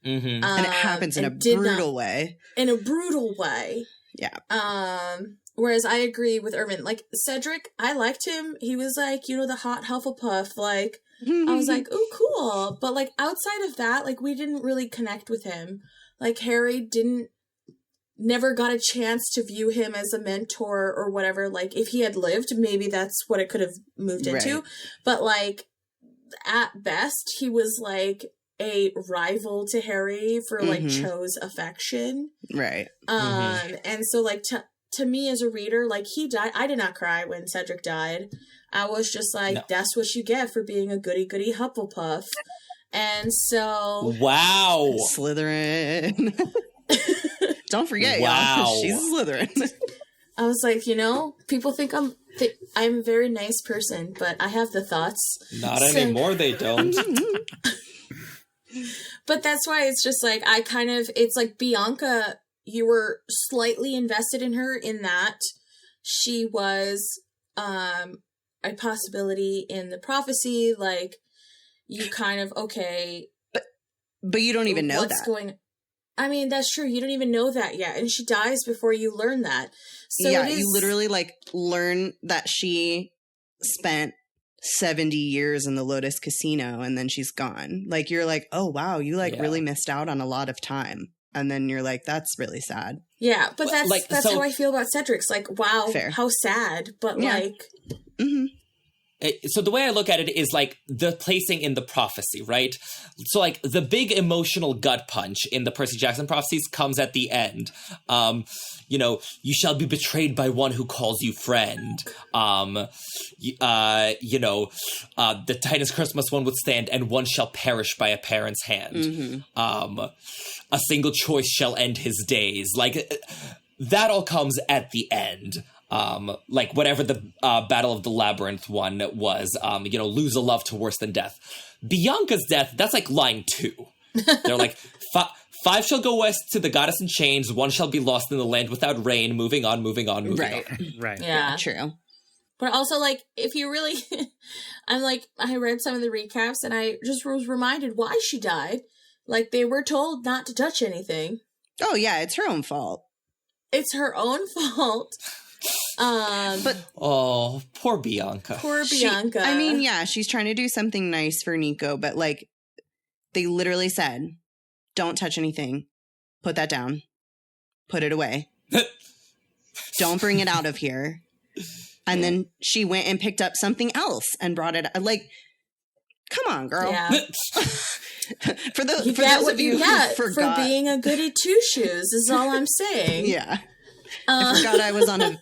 and it happens in a brutal way. In a brutal way. Yeah. Whereas I agree with Irvin. Like, Cedric, I liked him. He was like, the hot Hufflepuff. Like, I was like, oh, cool. But, like, outside of that, like, we didn't really connect with him. Like, Harry never got a chance to view him as a mentor or whatever. Like, if he had lived, maybe that's what it could have moved into. But, like, at best, he was, like, a rival to Harry for, like, Cho's affection. Right. And so, like, to me as a reader, like, he died. I did not cry when Cedric died. I was just like, that's what you get for being a goody-goody Hufflepuff. And so... Wow! Slytherin. Don't forget, y'all. She's a Slytherin. I was like, people think I'm a very nice person, but I have the thoughts. Not anymore, they don't. But that's why it's just like, it's like Bianca... You were slightly invested in her in that she was a possibility in the prophecy. Like, you kind of, But you don't even know that. I mean, that's true. You don't even know that yet. And she dies before you learn that. So you literally, like, learn that she spent 70 years in the Lotus Casino and then she's gone. Like, you're like, oh, wow, you, like, really missed out on a lot of time. And then you're like, that's really sad. Yeah, but that's how I feel about Cedric's. Like, wow, how sad. But like... So the way I look at it is like the placing in the prophecy, right? So like the big emotional gut punch in the Percy Jackson prophecies comes at the end. You shall be betrayed by one who calls you friend. The Titan's curse must one withstand, and one shall perish by a parent's hand. A single choice shall end his days. Like, that all comes at the end. Like whatever the Battle of the Labyrinth one was, lose a love to worse than death. Bianca's death, that's like line 2. They're like, 5 shall go west to the goddess in chains, 1 shall be lost in the land without rain, moving on. Right. Yeah, true. But also, like, if you really, I read some of the recaps and I just was reminded why she died. Like, they were told not to touch anything. Oh yeah, it's her own fault. It's her own fault. But poor Bianca. I mean, yeah, she's trying to do something nice for Nico, but like, they literally said, don't touch anything. Put that down. Put it away. Don't bring it out of here. And then she went and picked up something else and brought it. Like, come on, girl. Yeah. for those of you who forgot, for being a goody two shoes is all I'm saying. Yeah. I forgot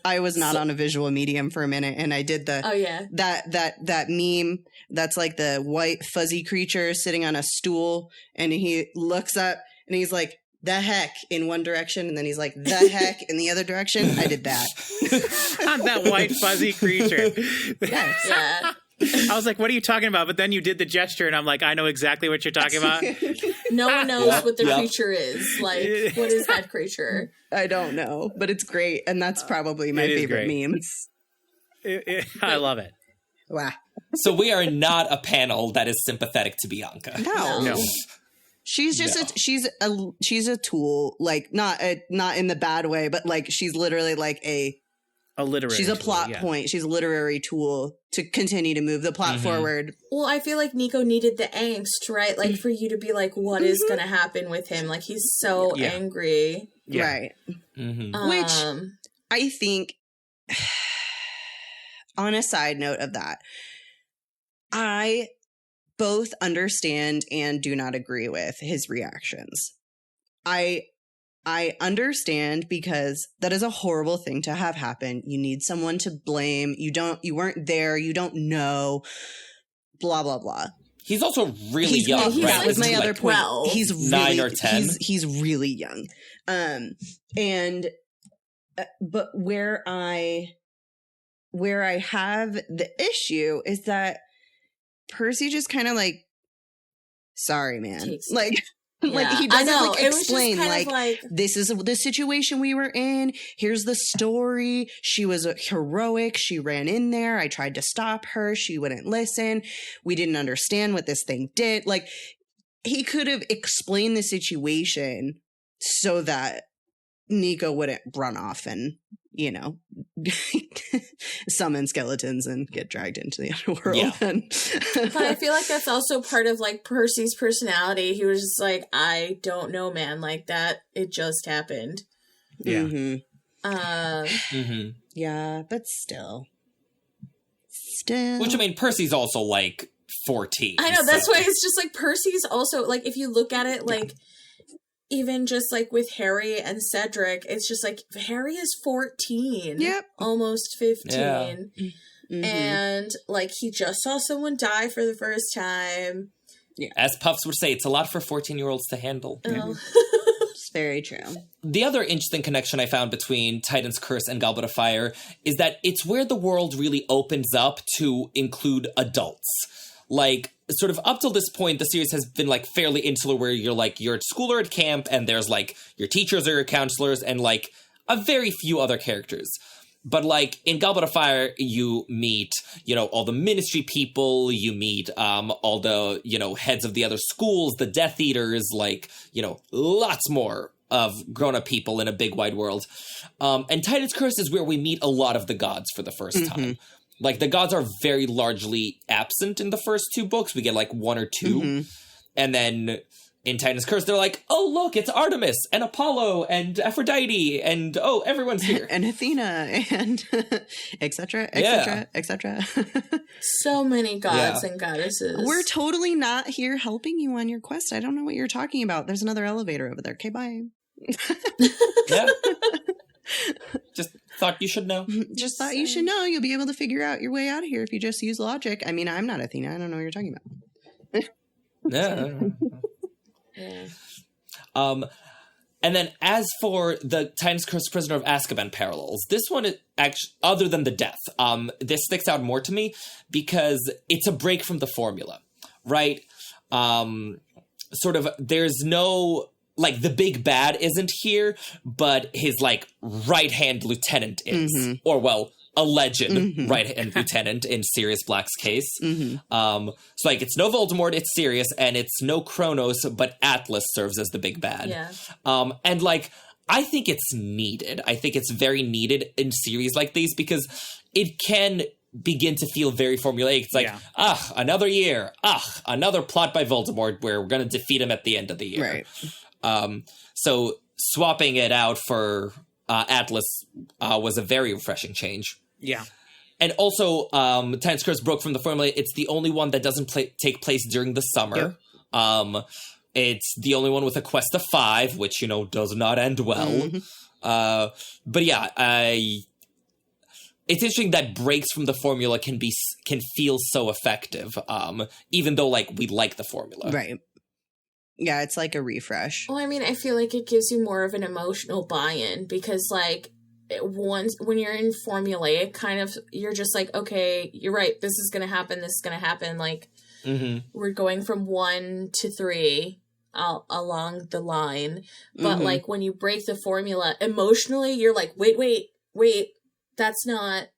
I was not on a visual medium for a minute, and I did that meme that's like the white fuzzy creature sitting on a stool, and he looks up and he's like, the heck in one direction, and then he's like, the heck in the other direction. I did that. That white fuzzy creature. Yes. Yeah. I was like, what are you talking about? But then you did the gesture, and I'm like, I know exactly what you're talking about. No one knows what the creature is. Like, what is that creature? I don't know, but it's great, and that's probably my favorite memes. I love it. Wow. So we are not a panel that is sympathetic to Bianca. No. She's just she's a tool, like not in the bad way, but like she's literally like a literary. She's a plot point. She's a literary tool to continue to move the plot forward. Well, I feel like Nico needed the angst, right? Like for you to be like, what is going to happen with him? Like he's so angry, right? Which I think. On a side note of that, I both understand and do not agree with his reactions. I understand because that is a horrible thing to have happen. You need someone to blame. You weren't there. You don't know. Blah, blah, blah. He's also really young, right? That was my other point. 12. He's really, 9 or 10. He's really young. But where I have the issue is that Percy just kind of like, sorry, man. Like he doesn't like explain like this is the situation we were in. Here's the story. She was heroic. She ran in there. I tried to stop her. She wouldn't listen. We didn't understand what this thing did. Like he could have explained the situation so that Nico wouldn't run off and, you know, summon skeletons and get dragged into the underworld. Yeah. But I feel like that's also part of like Percy's personality. He was just like, I don't know, man, like that. It just happened. Yeah. Yeah, but still. Which, I mean, Percy's also like 14. I know, that's why it's just like Percy's also like, if you look at it, like, even just like with Harry and Cedric, it's just like Harry is 14. Yep. Almost 15. Yeah. And like he just saw someone die for the first time. Yeah. As Puffs would say, it's a lot for 14-year-olds to handle. It's very true. The other interesting connection I found between Titan's Curse and Goblet of Fire is that it's where the world really opens up to include adults. Like, sort of up till this point, the series has been, like, fairly insular where you're at school or at camp, and there's, like, your teachers or your counselors, and, like, a very few other characters. But, like, in Goblet of Fire, you meet, you know, all the ministry people, you meet all the, you know, heads of the other schools, the Death Eaters, like, you know, lots more of grown-up people in a big, wide world. And Titan's Curse is where we meet a lot of the gods for the first time. Like, the gods are very largely absent in the first 2 books. We get, like, 1 or 2. And then in Titan's Curse, they're like, oh, look, it's Artemis and Apollo and Aphrodite and, oh, everyone's here. And Athena and et cetera, et cetera. So many gods and goddesses. We're totally not here helping you on your quest. I don't know what you're talking about. There's another elevator over there. Okay, bye. Yeah. Just thought you should know. Just thought you should know. You'll be able to figure out your way out of here if you just use logic. I mean, I'm not Athena. I don't know what you're talking about. And then as for the Titan's Curse Prisoner of Azkaban parallels, this one is actually, other than the death, this sticks out more to me because it's a break from the formula, right? Sort of, there's no... Like, the big bad isn't here, but his, like, right-hand lieutenant is. Or, well, alleged right-hand lieutenant in Sirius Black's case. So, like, it's no Voldemort, it's Sirius, and it's no Kronos, but Atlas serves as the big bad. Yeah. And, like, I think it's needed. I think it's very needed in series like these because it can begin to feel very formulaic. It's like, another year. Another plot by Voldemort where we're going to defeat him at the end of the year. Right. So swapping it out for Atlas was a very refreshing change. Yeah. And also, Titan's Curse broke from the formula. It's the only one that doesn't take place during the summer. Yep. It's the only one with a quest of 5, which, does not end well. Mm-hmm. But yeah, it's interesting that breaks from the formula can feel so effective, even though, we like the formula. Right. Yeah, it's like a refresh. Well, I mean, I feel like it gives you more of an emotional buy-in because, when you're in formulaic, kind of, you're just like, okay, you're right, this is going to happen, this is going to happen. Mm-hmm. We're going from 1 to 3 along the line. But, mm-hmm. When you break the formula, emotionally, you're like, wait, that's not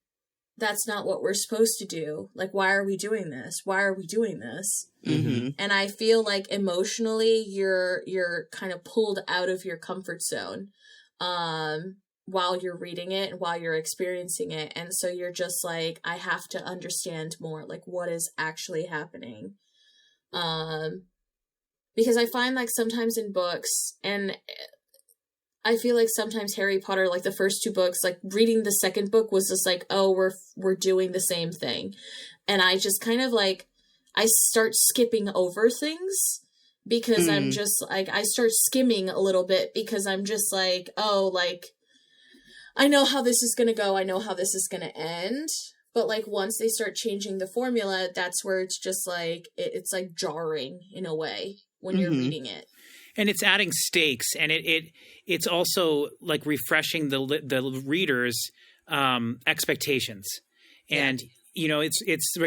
what we're supposed to do. Why are we doing this? Why are we doing this? Mm-hmm. And I feel like emotionally you're kind of pulled out of your comfort zone while you're reading it and while you're experiencing it. And so you're just like, I have to understand more, what is actually happening. Because I find sometimes in books, and I feel like sometimes Harry Potter, the first 2 books, reading the second book was just oh, we're doing the same thing. And I just kind of I start skipping over things because I'm just I start skimming a little bit because I'm just I know how this is going to go. I know how this is going to end. But once they start changing the formula, that's where it's just it's jarring in a way when you're reading it. And it's adding stakes, and it's also refreshing the reader's expectations, and it's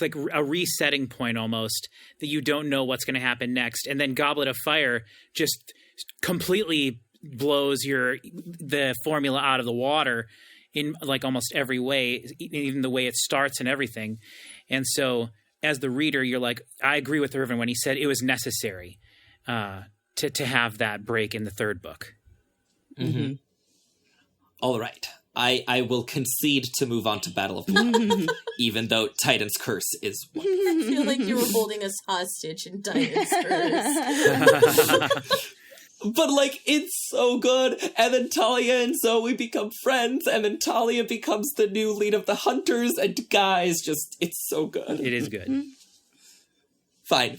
like a resetting point almost that you don't know what's going to happen next, and then Goblet of Fire just completely blows the formula out of the water in almost every way, even the way it starts and everything, and so as the reader, you're I agree with Irvin when he said it was necessary. To have that break in the third book. Mm-hmm. All right. I will concede to move on to Battle of the even though Titan's Curse is one. I feel like you were holding us hostage in Titan's Curse. But it's so good. And then Talia and Zoe become friends. And then Talia becomes the new lead of the Hunters. And guys, it's so good. It is good. Fine.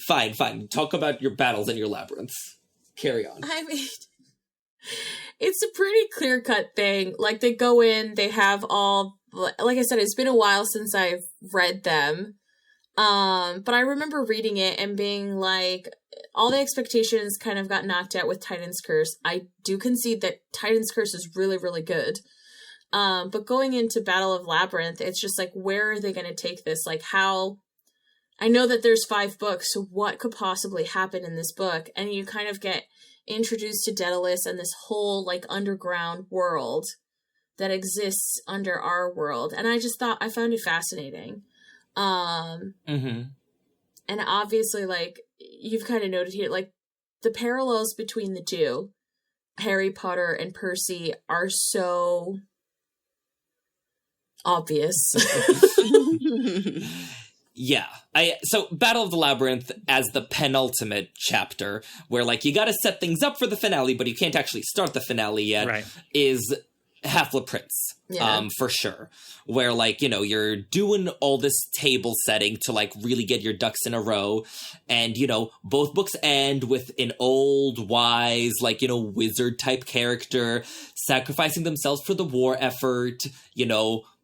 Talk about your battles and your labyrinths. Carry on. I mean, it's a pretty clear-cut thing. They go in, they have all... Like I said, it's been a while since I've read them. But I remember reading it and being all the expectations kind of got knocked out with Titan's Curse. I do concede that Titan's Curse is really, really good. But going into Battle of Labyrinth, it's just where are they going to take this? How... I know that there's 5 books, so what could possibly happen in this book? And you kind of get introduced to Daedalus and this whole, underground world that exists under our world. And I found it fascinating. And obviously, you've kind of noted here, the parallels between the two, Harry Potter and Percy, are so obvious. Yeah. So Battle of the Labyrinth as the penultimate chapter, where you gotta set things up for the finale, but you can't actually start the finale yet, right. Is Half-Blood Prince, for sure. Where you're doing all this table setting to really get your ducks in a row, and both books end with an old, wise, wizard type character sacrificing themselves for the war effort,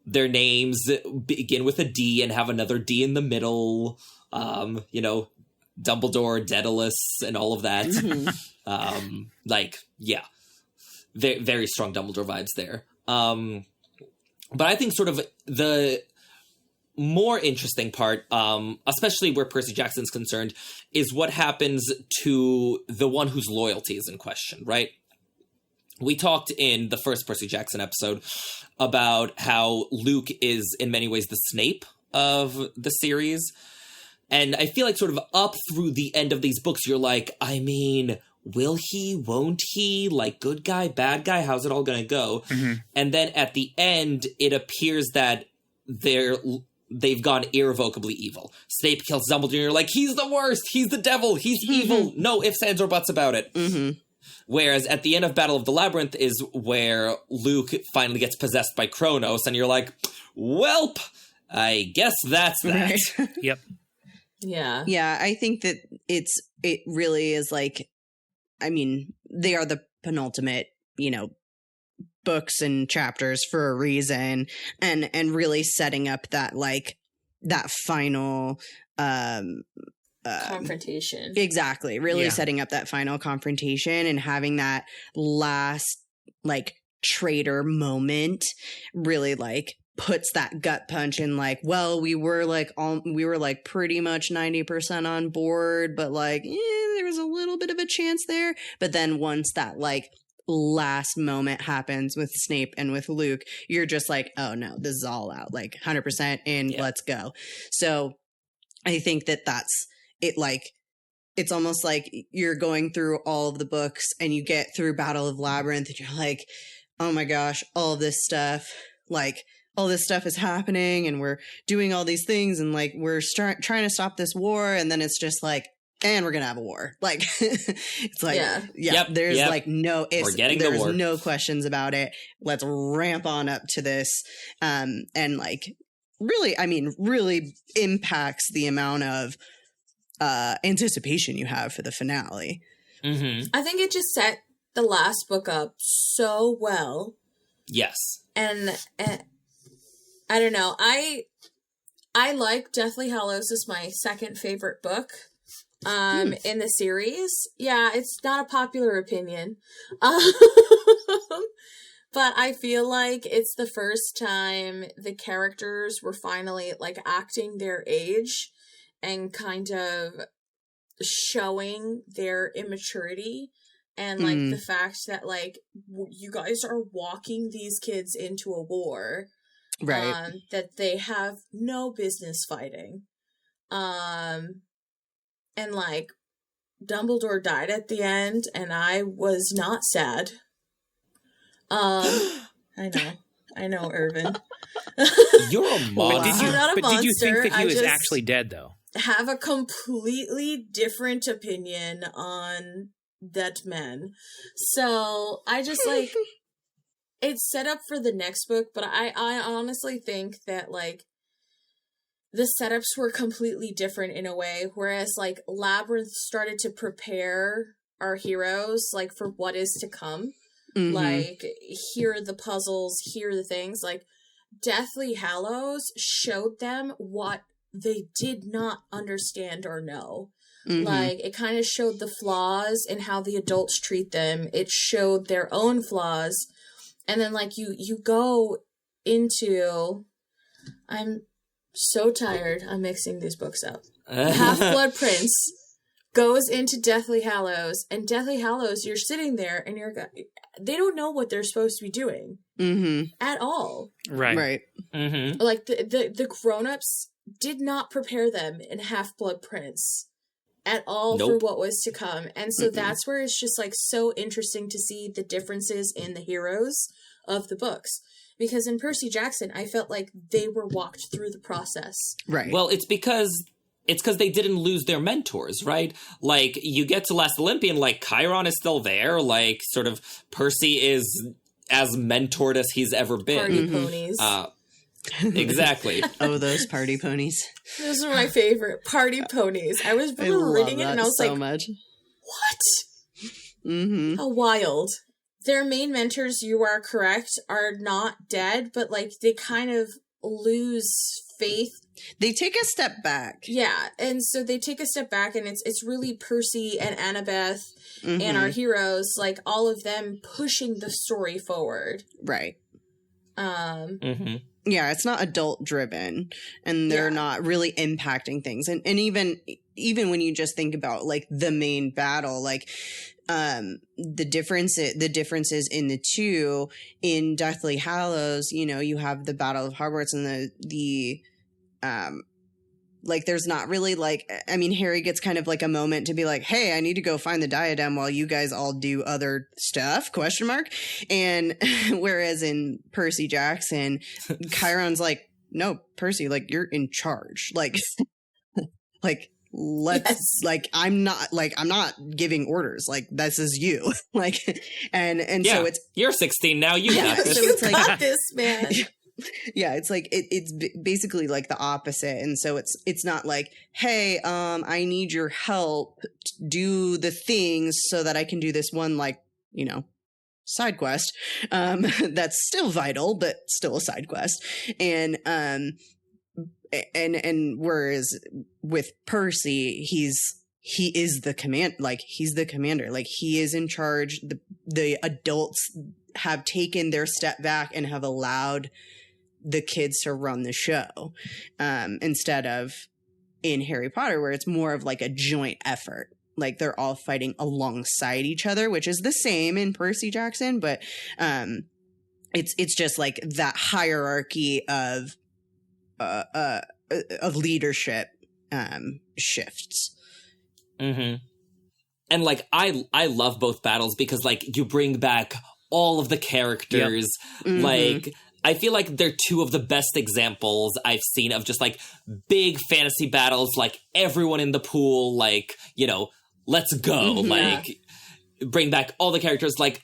their names begin with a D and have another D in the middle. Dumbledore, Daedalus, and all of that. Mm-hmm. Very, very strong Dumbledore vibes there. But I think sort of the more interesting part, especially where Percy Jackson's concerned, is what happens to the one whose loyalty is in question, right? We talked in the first Percy Jackson episode about how Luke is in many ways the Snape of the series. And I feel sort of up through the end of these books, you're will he, won't he? Good guy, bad guy? How's it all going to go? Mm-hmm. And then at the end, it appears that they've gone irrevocably evil. Snape kills Dumbledore, and you're he's the worst! He's the devil! He's evil! No ifs, ands, or buts about it. Mm-hmm. Whereas at the end of Battle of the Labyrinth is where Luke finally gets possessed by Kronos, and you're like, welp, I guess that's that. Right. Yep. Yeah. Yeah, I think that it really is like, I mean, they are the penultimate, books and chapters for a reason, and really setting up that final confrontation. Exactly. Really setting up that final confrontation and having that last traitor moment really puts that gut punch in well, we were pretty much 90% on board, but there was a little bit of a chance there. But then once that last moment happens with Snape and with Luke, you're just oh no, this is all out, 100% in, let's go. So I think that's it. It's almost like you're going through all of the books and you get through Battle of Labyrinth and you're like, oh my gosh, all this stuff is happening and we're doing all these things and we're trying to stop this war, and then it's just and we're gonna have a war. It's there's no ifs, we're getting there's the war. No questions about it. Let's ramp on up to this, and really impacts the amount of anticipation you have for the finale. Mm-hmm. I think it just set the last book up so well. Yes. And I don't know. I like Deathly Hallows is my second favorite book in the series. Yeah, it's not a popular opinion. But I feel like it's the first time the characters were finally acting their age and kind of showing their immaturity, and the fact that you guys are walking these kids into a war, right? That they have no business fighting, and Dumbledore died at the end, and I was not sad. I know, Irvin. You're a monster. I'm not a But did you think monster. that he was just actually dead, though? have a completely different opinion on that man. So I just it's set up for the next book, but I honestly think that the setups were completely different in a way, whereas Labyrinth started to prepare our heroes for what is to come. Mm-hmm. Here are the puzzles, here are the things. Deathly Hallows showed them what they did not understand or know. Mm-hmm. It kind of showed the flaws in how the adults treat them. It showed their own flaws. And then you go into, I'm so tired. I'm mixing these books up. Half-Blood Prince goes into Deathly Hallows, and Deathly Hallows, you're sitting there and they don't know what they're supposed to be doing at all. Right. Mm-hmm. The grown-ups did not prepare them in Half-Blood Prince at all for what was to come. And so that's where it's just so interesting to see the differences in the heroes of the books. Because in Percy Jackson, I felt like they were walked through the process. Right. Well, it's because they didn't lose their mentors, right? You get to Last Olympian, Chiron is still there, sort of Percy is as mentored as he's ever been. Party ponies. Exactly. Oh, those party ponies. Those are my favorite. Party ponies. I was reading it and I was so much. What? Mm-hmm. How wild. Their main mentors, you are correct, are not dead, but they kind of lose faith. They take a step back. Yeah, and so they take a step back, and it's really Percy and Annabeth and our heroes, all of them pushing the story forward. Right. Yeah, it's not adult driven, and they're not really impacting things. And even when you just think about the main battle, the differences in the two, in Deathly Hallows, you have the Battle of Hogwarts and the there's not really Harry gets kind of a moment to be hey, I need to go find the diadem while you guys all do other stuff, ? And whereas in Percy Jackson, Chiron's no, Percy, you're in charge. let's I'm not giving orders. Like, this is you. Like, and so it's, you're 16 now. You got this. So it's like, got this, man. Yeah, it's like it's basically like the opposite. And so it's not like, hey, I need your help to do the things so that I can do this one, like, side quest that's still vital, but still a side quest. And whereas with Percy, he is the he's the commander. Like, he is in charge. The adults have taken their step back and have allowed the kids to run the show, instead of in Harry Potter, where it's more of like a joint effort. Like, they're all fighting alongside each other, which is the same in Percy Jackson, but it's just like that hierarchy of leadership shifts. Mm-hmm. And like, I love both battles because, like, you bring back all of the characters. Yep. Mm-hmm. Like, I feel like they're two of the best examples I've seen of just like big fantasy battles, like everyone in the pool, like, let's go. Mm-hmm. Like, bring back all the characters. Like,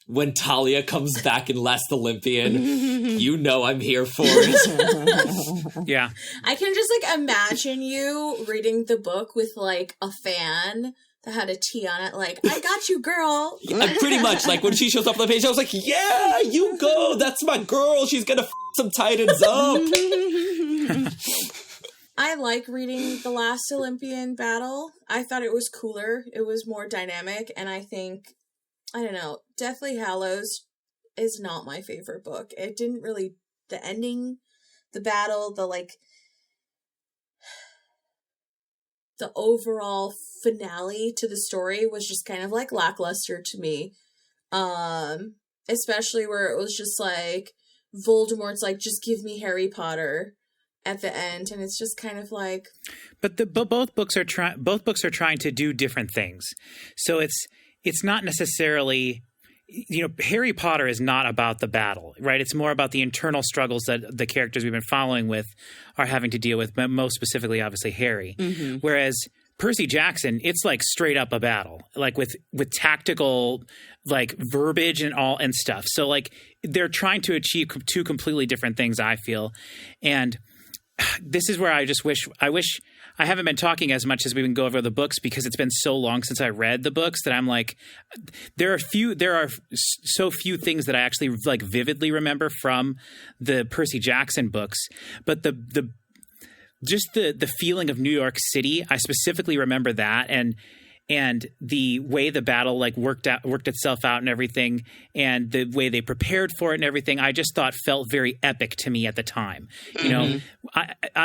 when Talia comes back in Last Olympian, I'm here for it. Yeah. I can just like imagine you reading the book with like a fan that had a T on it, like, I got you, girl. Yeah, pretty much. Like, when she shows up on the page, I was like, yeah, you go. That's my girl. She's gonna some Titans up. I like reading the Last Olympian battle. I thought it was cooler. It was more dynamic. And I think, I don't know, Deathly Hallows is not my favorite book. It didn't really, the ending, the battle, the overall finale to the story was just kind of like lackluster to me. Especially where it was just like Voldemort's like, just give me Harry Potter at the end, and it's just kind of like, but both books are trying to do different things. So it's not necessarily, Harry Potter is not about the battle, right? It's more about the internal struggles that the characters we've been following with are having to deal with, but most specifically, obviously, Harry. Mm-hmm. Whereas Percy Jackson, it's like straight up a battle, like with tactical, like, verbiage and all and stuff. So like, they're trying to achieve two completely different things, I feel. And this is where I wish I haven't been talking as much as we can go over the books, because it's been so long since I read the books that I'm like, there are so few things that I actually like vividly remember from the Percy Jackson books, but the feeling of New York City, I specifically remember that, and the way the battle like worked itself out and everything, and the way they prepared for it and everything, I just thought felt very epic to me at the time.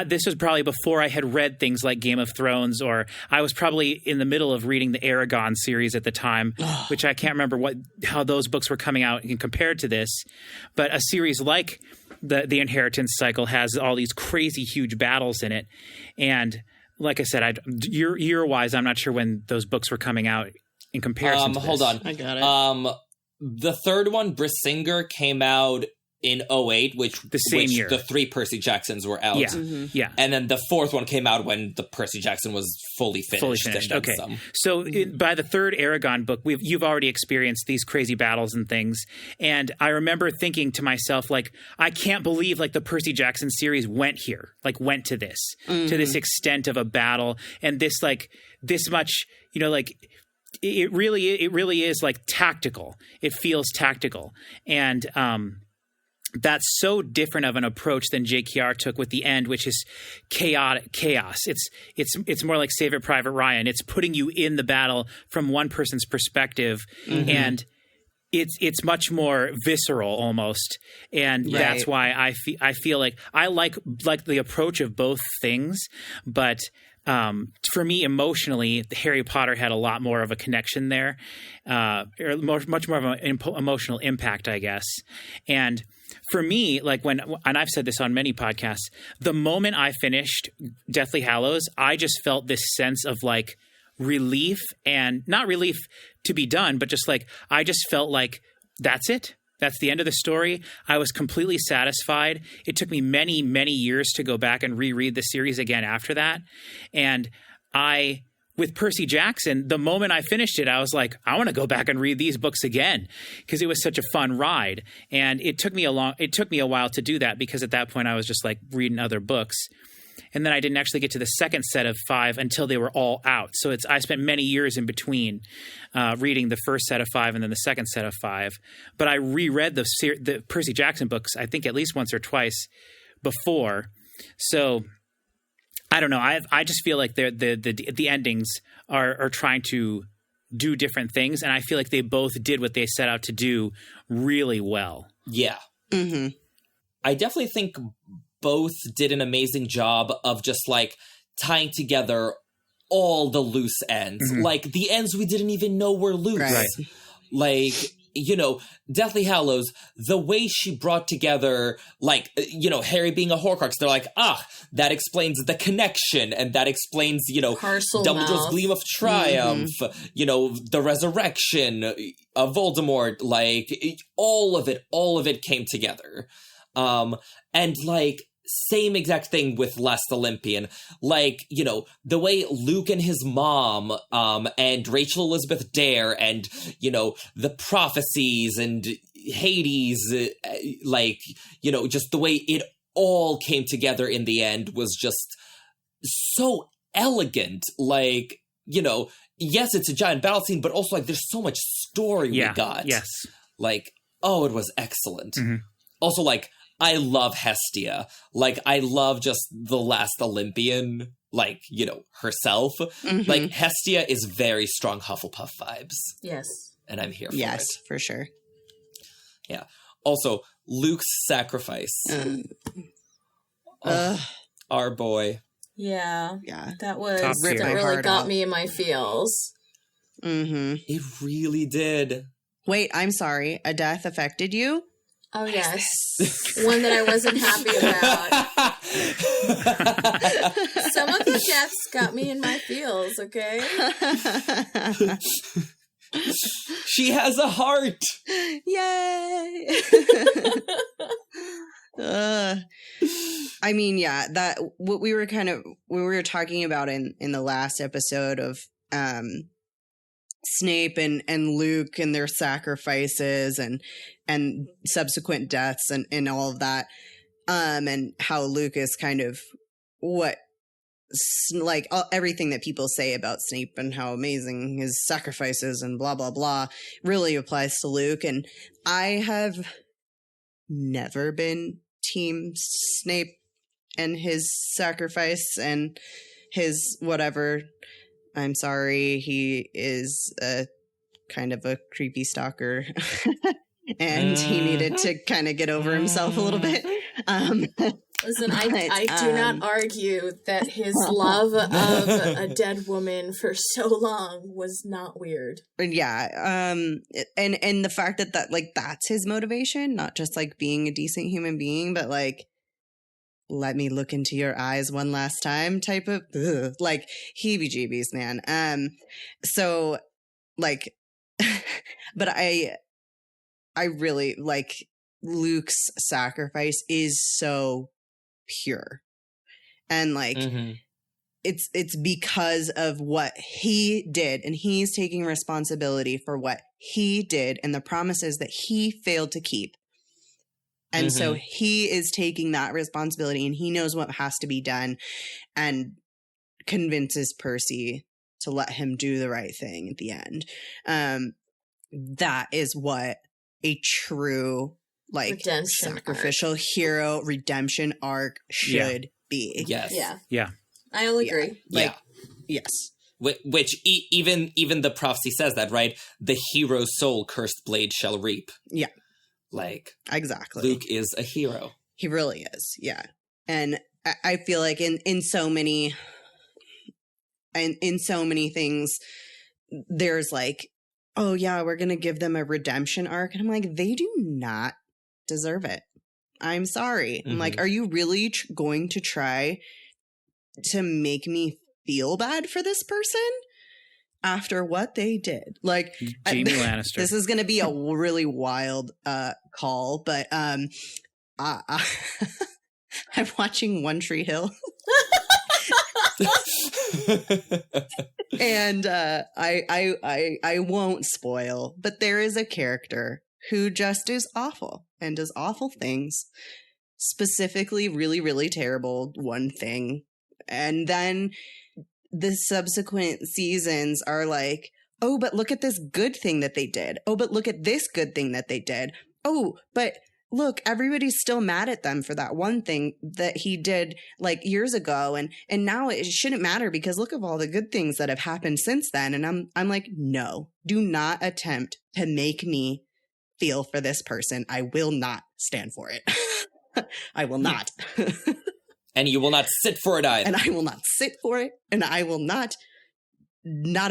This was probably before I had read things like Game of Thrones, or I was probably in the middle of reading the Aragon series at the time, which I can't remember how those books were coming out compared to this. But a series like the Inheritance Cycle has all these crazy huge battles in it, and like I said, year-wise, I'm not sure when those books were coming out in comparison to this. Hold on. I got it. The third one, Brissinger, came out in 2008, which the same year the three Percy Jacksons were out. Yeah. Mm-hmm. Yeah. And then the fourth one came out when the Percy Jackson was fully finished. Okay. So by the third Aragon book, you've already experienced these crazy battles and things. And I remember thinking to myself, like, I can't believe like the Percy Jackson series went to this, to this extent of a battle, and this much, like, it really is like tactical. It feels tactical. And, that's so different of an approach than JKR took with the end, which is chaos. It's more like Saving Private Ryan. It's putting you in the battle from one person's perspective, and it's much more visceral almost. And that's why I feel like I like the approach of both things, but for me, emotionally, Harry Potter had a lot more of a connection there, or much more of an emotional impact, I guess. And for me, like and I've said this on many podcasts, the moment I finished Deathly Hallows, I just felt this sense of like relief, and not relief to be done, but just like, I just felt like that's it. That's the end of the story. I was completely satisfied. It took me many, many years to go back and reread the series again after that. And with Percy Jackson, the moment I finished it, I was like, I want to go back and read these books again because it was such a fun ride. And it took me a while to do that because at that point I was just like reading other books. And then I didn't actually get to the second set of 5 until they were all out. So I spent many years in between reading the first set of 5 and then the second set of 5. But I reread the Percy Jackson books, I think at least once or twice before. So I don't know. I just feel like the endings are trying to do different things, and I feel like they both did what they set out to do really well. Yeah. Mm-hmm. I definitely think both did an amazing job of just like tying together all the loose ends. Mm-hmm. Like the ends we didn't even know were loose. Right. Like, you know, Deathly Hallows, the way she brought together, like, you know, Harry being a Horcrux, they're like, that explains the connection, and that explains, you know, Parcel Dumbledore's mouth. Gleam of Triumph, you know, the resurrection of Voldemort, like, all of it came together. And, like, same exact thing with Last Olympian. Like, you know, the way Luke and his mom, and Rachel Elizabeth Dare, and, you know, the prophecies and Hades, like, you know, just the way it all came together in the end was just so elegant. Like, you know, yes, it's a giant battle scene, but also, like, there's so much story we got. Yes. Like, oh, it was excellent. Mm-hmm. Also, like, I love Hestia. Like, I love just the Last Olympian, like, you know, herself. Mm-hmm. Like, Hestia is very strong Hufflepuff vibes. Yes. And I'm here for Yes, it. for sure. Yeah. Also, Luke's sacrifice. Our boy. Yeah. Yeah. That was Top that tier. really Heart got out. me in my feels. Mm-hmm. It really did. Wait, I'm sorry. A death affected you? Oh yes. One that I wasn't happy about. Some of the deaths got me in my feels, okay? She has a heart. Yay! I mean, yeah, that what we were talking about in the last episode of Snape and Luke and their sacrifices and subsequent deaths and all of that, and how Luke is kind of like everything that people say about Snape and how amazing his sacrifices and blah blah blah really applies to Luke. And I have never been team Snape and his sacrifice and his whatever. I'm sorry, he is a kind of a creepy stalker. And he needed to kind of get over himself a little bit. Listen, I do not argue that his love of a dead woman for so long was not weird. Yeah, and the fact that like that's his motivation, not just like being a decent human being, but like let me look into your eyes one last time type of like heebie-jeebies, man. So like, but I really like Luke's sacrifice is so pure, and like it's because of what he did, and he's taking responsibility for what he did and the promises that he failed to keep. And so he is taking that responsibility, and he knows what has to be done, and convinces Percy to let him do the right thing at the end. That is what a true like Redemption sacrificial hero redemption arc should be. Yes. Yeah. I'll agree. Like, yes. Which even the prophecy says that, right? The hero's soul cursed blade shall reap. Yeah. Like, exactly. Luke is a hero. He really is. Yeah. And I feel like in so many things, there's like, oh yeah, we're going to give them a redemption arc. And I'm like, they do not deserve it. I'm sorry. I'm like, are you really going to try to make me feel bad for this person after what they did? Like, Jaime Lannister. This is going to be a really wild call, but I'm watching One Tree Hill. And I won't spoil, but there is a character who just is awful and does awful things, specifically really, really terrible one thing. And then the subsequent seasons are like, oh, but look at this good thing that they did. Oh, but look at this good thing that they did. Oh, but look, everybody's still mad at them for that one thing that he did like years ago. And now it shouldn't matter because look at all the good things that have happened since then. And I'm like, no, do not attempt to make me feel for this person. I will not stand for it. I will not. And you will not sit for it either. And I will not sit for it. And I will not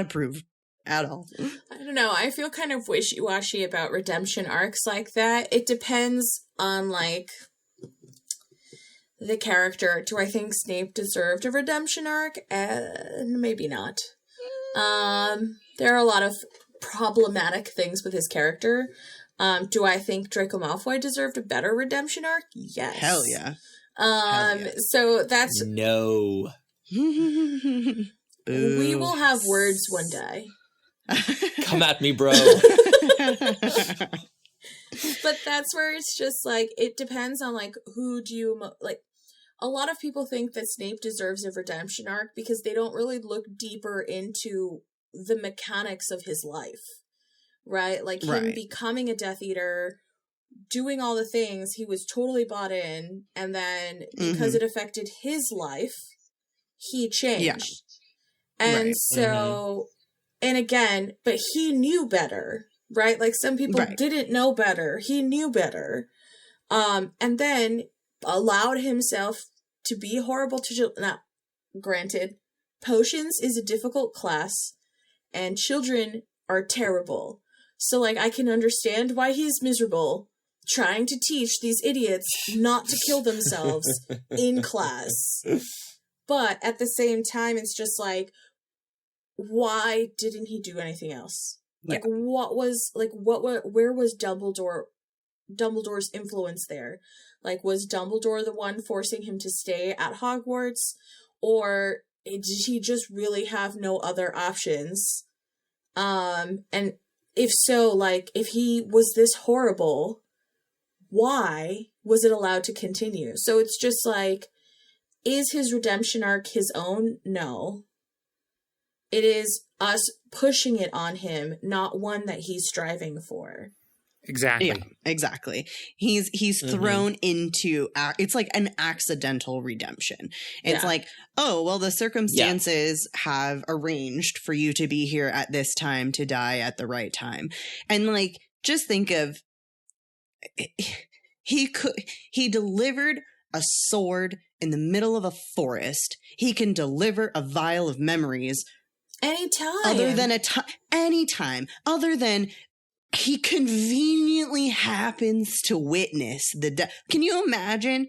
approve at all. I don't know. I feel kind of wishy-washy about redemption arcs like that. It depends on, like, the character. Do I think Snape deserved a redemption arc? Maybe not. There are a lot of problematic things with his character. Do I think Draco Malfoy deserved a better redemption arc? Yes. Hell yeah. So that's... No. We will have words one day. Come at me, bro. But that's where it's just like, it depends on like who do you like. A lot of people think that Snape deserves a redemption arc because they don't really look deeper into the mechanics of his life, right? Like him becoming a Death Eater, doing all the things, he was totally bought in, and then because it affected his life, he changed. Yeah. And so, and again, but he knew better, right? Like some people didn't know better. He knew better. And then allowed himself to be horrible to children. Now, granted, potions is a difficult class and children are terrible. So like, I can understand why he's miserable trying to teach these idiots not to kill themselves in class. But at the same time, it's just like, why didn't he do anything else? Like, where was Dumbledore's influence there? Like, was Dumbledore the one forcing him to stay at Hogwarts? Or did he just really have no other options? And if so, like, if he was this horrible, why was it allowed to continue? So it's just like, is his redemption arc his own? No. It is us pushing it on him, not one that he's striving for. Exactly. Yeah, exactly. He's thrown into, it's like an accidental redemption. It's like, oh, well, the circumstances have arranged for you to be here at this time to die at the right time. And like, just think of, he delivered a sword in the middle of a forest. He can deliver a vial of memories anytime. Anytime. Other than he conveniently happens to witness the death. Can you imagine?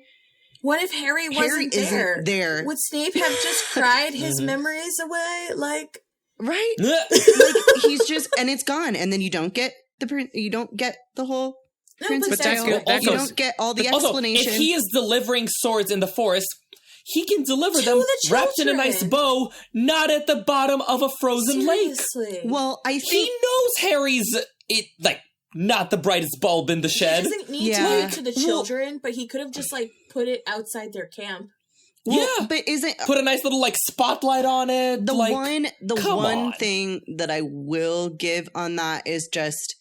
What if Harry wasn't there? Would Snape have just cried his memories away? Like, right? Like, he's just, and it's gone, and then you don't get the whole. But that's good. You don't get all the explanation. If he is delivering swords in the forest, he can deliver them wrapped in a nice bow, not at the bottom of a frozen lake. Well, I think he knows Harry's not the brightest bulb in the shed. He doesn't need to give it to the children, but he could have just like put it outside their camp. Well, but put a nice little like spotlight on it? The one thing that I will give on that is just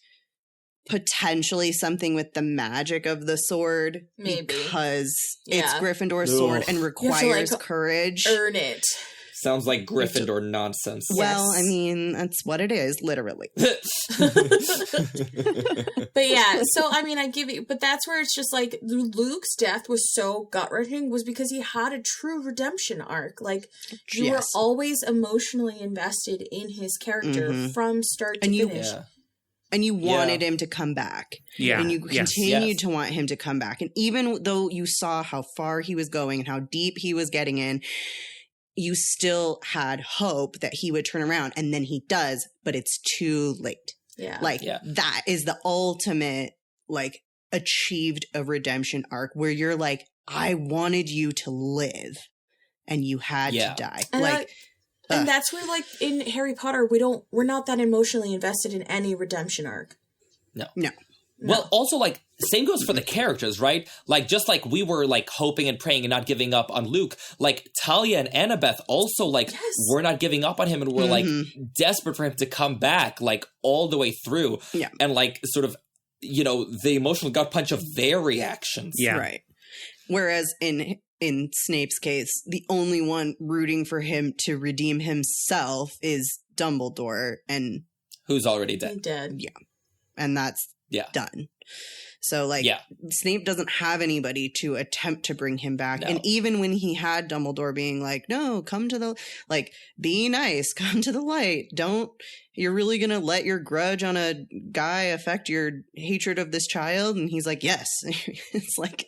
potentially something with the magic of the sword. Maybe. Because it's Gryffindor's sword and requires courage. Earn it. Sounds like Gryffindor nonsense. Well, I mean, that's what it is, literally. But yeah, so I mean, I give you, but that's where it's just like Luke's death was so gut-wrenching was because he had a true redemption arc. Like, you were always emotionally invested in his character from start to finish. And you wanted him to come back. Yeah. And you continued to want him to come back. And even though you saw how far he was going and how deep he was getting in, you still had hope that he would turn around. And then he does, but it's too late. Yeah. That is the ultimate, like, achieved a redemption arc where you're like, I wanted you to live. and you had to die. And like, and that's where, like, in Harry Potter, we're not that emotionally invested in any redemption arc. No. No. Well, also, like, same goes for the characters, right? Like, just like we were, like, hoping and praying and not giving up on Luke, like, Talia and Annabeth also, like, we're not giving up on him, and we're, like, desperate for him to come back, like, all the way through. Yeah. And, like, sort of, you know, the emotional gut punch of their reactions. Yeah. Right. Whereas in Snape's case, the only one rooting for him to redeem himself is Dumbledore, and Who's already dead. Dead. and that's done. So, like, Snape doesn't have anybody to attempt to bring him back. No. And even when he had Dumbledore being like, no, come to the, like, be nice, come to the light. You're really going to let your grudge on a guy affect your hatred of this child? And he's like, yes. It's like,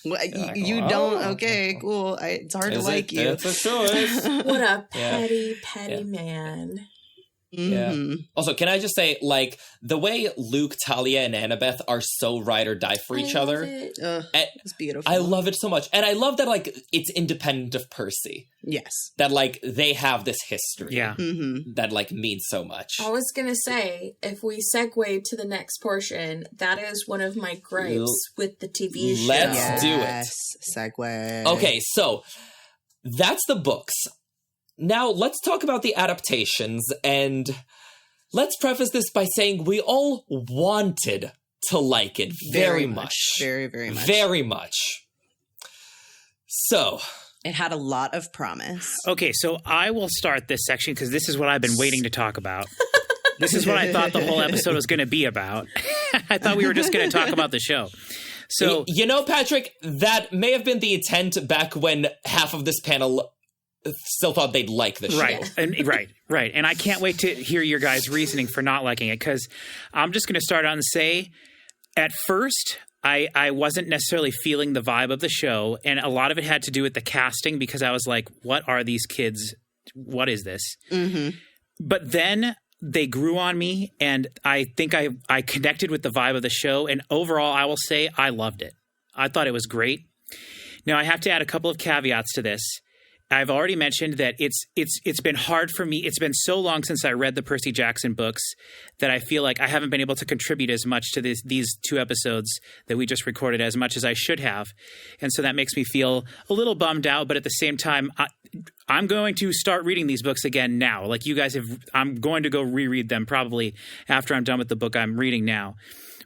you don't, okay, cool. It's hard to like you. It's a choice. What a petty man. Yeah. Also, can I just say, like, the way Luke, Talia, and Annabeth are so ride or die for each other. It's beautiful. I love it so much. And I love that, like, it's independent of Percy. Yes. That, like, they have this history. Yeah. That, like, means so much. I was going to say, if we segue to the next portion, that is one of my gripes with the TV show. Let's do it. Yes. Segue. Okay, so that's the books. Now, let's talk about the adaptations, and let's preface this by saying we all wanted to like it very much. Very, very much. Very much. So. It had a lot of promise. Okay, so I will start this section because this is what I've been waiting to talk about. This is what I thought the whole episode was going to be about. I thought we were just going to talk about the show. So, you know, Patrick, that may have been the intent back when half of this panel still thought they'd like the show. Right. And I can't wait to hear your guys' reasoning for not liking it, because I'm just going to start out and say, at first, I wasn't necessarily feeling the vibe of the show, and a lot of it had to do with the casting, because I was like, what are these kids? What is this? But then they grew on me, and I think I connected with the vibe of the show, and overall, I will say I loved it. I thought it was great. Now, I have to add a couple of caveats to this. I've already mentioned that it's been hard for me. It's been so long since I read the Percy Jackson books that I feel like I haven't been able to contribute as much to these two episodes that we just recorded as much as I should have. And so that makes me feel a little bummed out. But at the same time, I'm going to start reading these books again now. Like you guys have, I'm going to go reread them probably after I'm done with the book I'm reading now.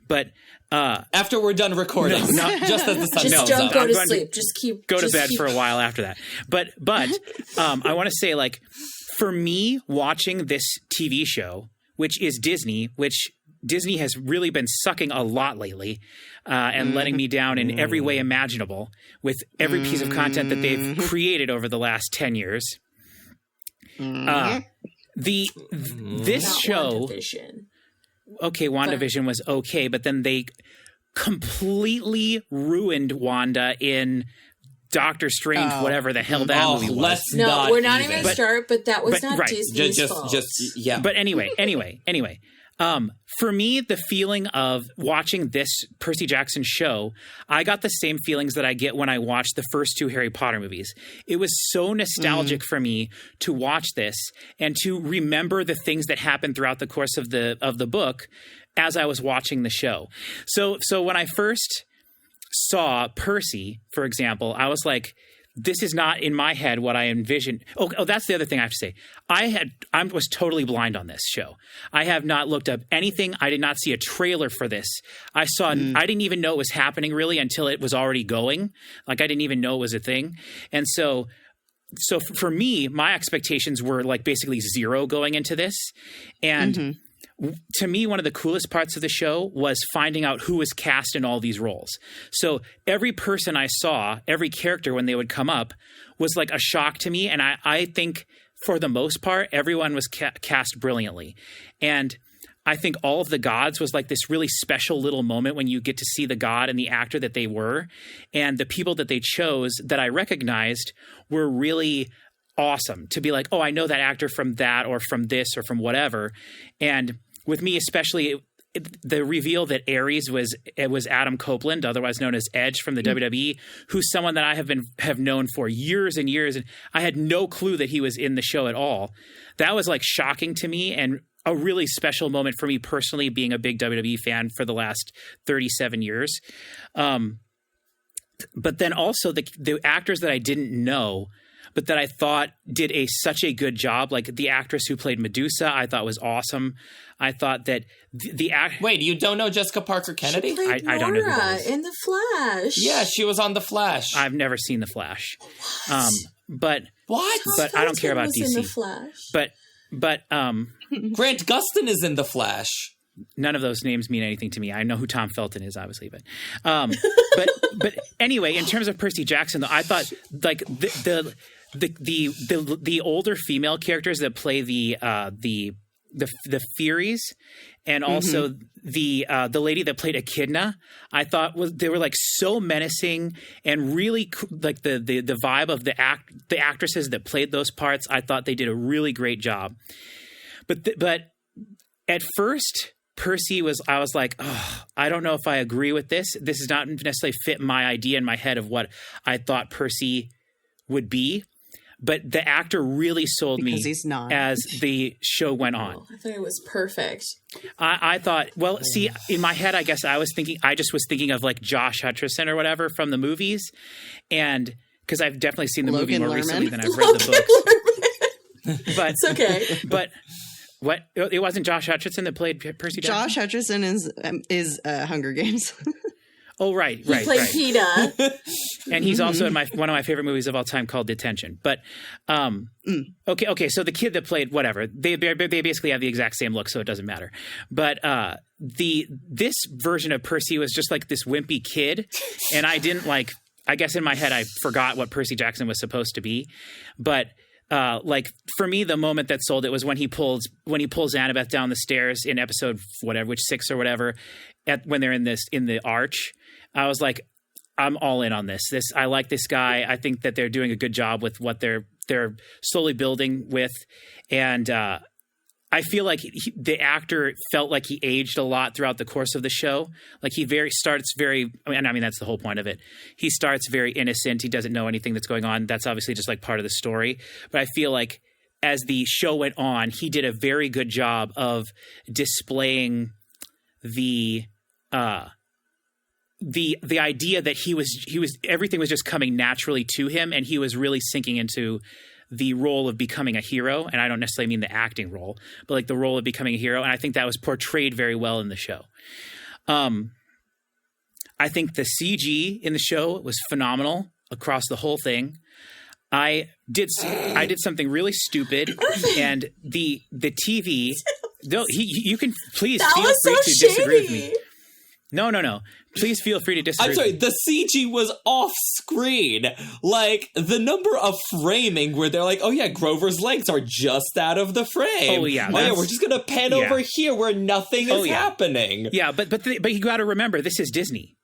But after we're done recording, not just as the sun just comes don't up. go to sleep. Just go to bed for a while after that. But I want to say, like, for me, watching this TV show, which is Disney, which Disney has really been sucking a lot lately, and letting me down in every way imaginable with every piece of content that they've created over the last 10 years. This show. WandaVision. Okay, WandaVision was okay, but then they completely ruined Wanda in Doctor Strange, whatever the hell that movie was. We're not even start, but that was not Disney's fault. But anyway. For me, the feeling of watching this Percy Jackson show, I got the same feelings that I get when I watch the first two Harry Potter movies. It was so nostalgic for me to watch this and to remember the things that happened throughout the course of the book as I was watching the show. So when I first saw Percy, for example, I was like, this is not in my head what I envisioned. Oh, that's the other thing I have to say. I was totally blind on this show. I have not looked up anything. I did not see a trailer for this. I didn't even know it was happening really until it was already going. Like I didn't even know it was a thing. And so for me, my expectations were like basically zero going into this. And to me, one of the coolest parts of the show was finding out who was cast in all these roles. So every person I saw, every character when they would come up was like a shock to me. And I think for the most part, everyone was cast brilliantly. And I think All of the Gods was like this really special little moment when you get to see the god and the actor that they were. And the people that they chose that I recognized were really awesome to be like, oh, I know that actor from that or from this or from whatever. And with me especially, the reveal that Ares was Adam Copeland, otherwise known as Edge from the WWE, who's someone that I have known for years and years, and I had no clue that he was in the show at all. That was like shocking to me and a really special moment for me personally, being a big WWE fan for the last 37 years. But then also the actors that I didn't know, but that I thought did such a good job, like the actress who played Medusa, I thought was awesome. I thought that Wait, you don't know Jessica Parker Kennedy? She played I don't know who that Nora is. in The Flash. Yeah, she was on The Flash. I've never seen The Flash. But What? But I don't care about was DC. in The Flash. But Grant Gustin is in The Flash. none of those names mean anything to me. I know who Tom Felton is, obviously, but anyway, in terms of Percy Jackson, though, I thought like the older female characters that play the Furies, and also the lady that played Echidna, I thought they were like so menacing and really like the vibe of the actresses that played those parts. I thought they did a really great job. But at first, Percy I was like, oh, I don't know if I agree with this. This does not necessarily fit my idea in my head of what I thought Percy would be. But the actor really sold me he's not. As the show went on. I thought it was perfect. I thought, well, see, in my head, I guess I just was thinking of like Josh Hutcherson or whatever from the movies. And because I've definitely seen the movie more recently than I've read the books. But It's okay. But what? It wasn't Josh Hutcherson that played Percy Jackson? Josh Hutcherson is Hunger Games. Oh, right. He played PETA. And he's also in one of my favorite movies of all time called Detention. But okay. So the kid that played whatever, they basically have the exact same look, so it doesn't matter. But this version of Percy was just like this wimpy kid, and I didn't like. I guess in my head I forgot what Percy Jackson was supposed to be, but. Like for me, the moment that sold it was when he pulls Annabeth down the stairs in episode whatever, 6 or whatever, when they're in the arch. I was like, I'm all in on this. I like this guy. I think that they're doing a good job with what they're slowly building with, and I feel like the actor felt like he aged a lot throughout the course of the show. Like he starts very, I mean, that's the whole point of it. He starts very innocent. He doesn't know anything that's going on. That's obviously just like part of the story. But I feel like as the show went on, he did a very good job of displaying the idea that he was everything was just coming naturally to him, and he was really sinking into the role of becoming a hero. And I don't necessarily mean the acting role, but like the role of becoming a hero. And I think that was portrayed very well in the show. I think the CG in the show was phenomenal across the whole thing. I did something really stupid, and the TV. No, you can please feel free to disagree with me. No. Please feel free to disagree. I'm sorry, the CG was off screen. Like, the number of framing where they're like, oh yeah, Grover's legs are just out of the frame. Oh yeah, we're just going to pan over here where nothing is happening. Yeah, but you got to remember, this is Disney.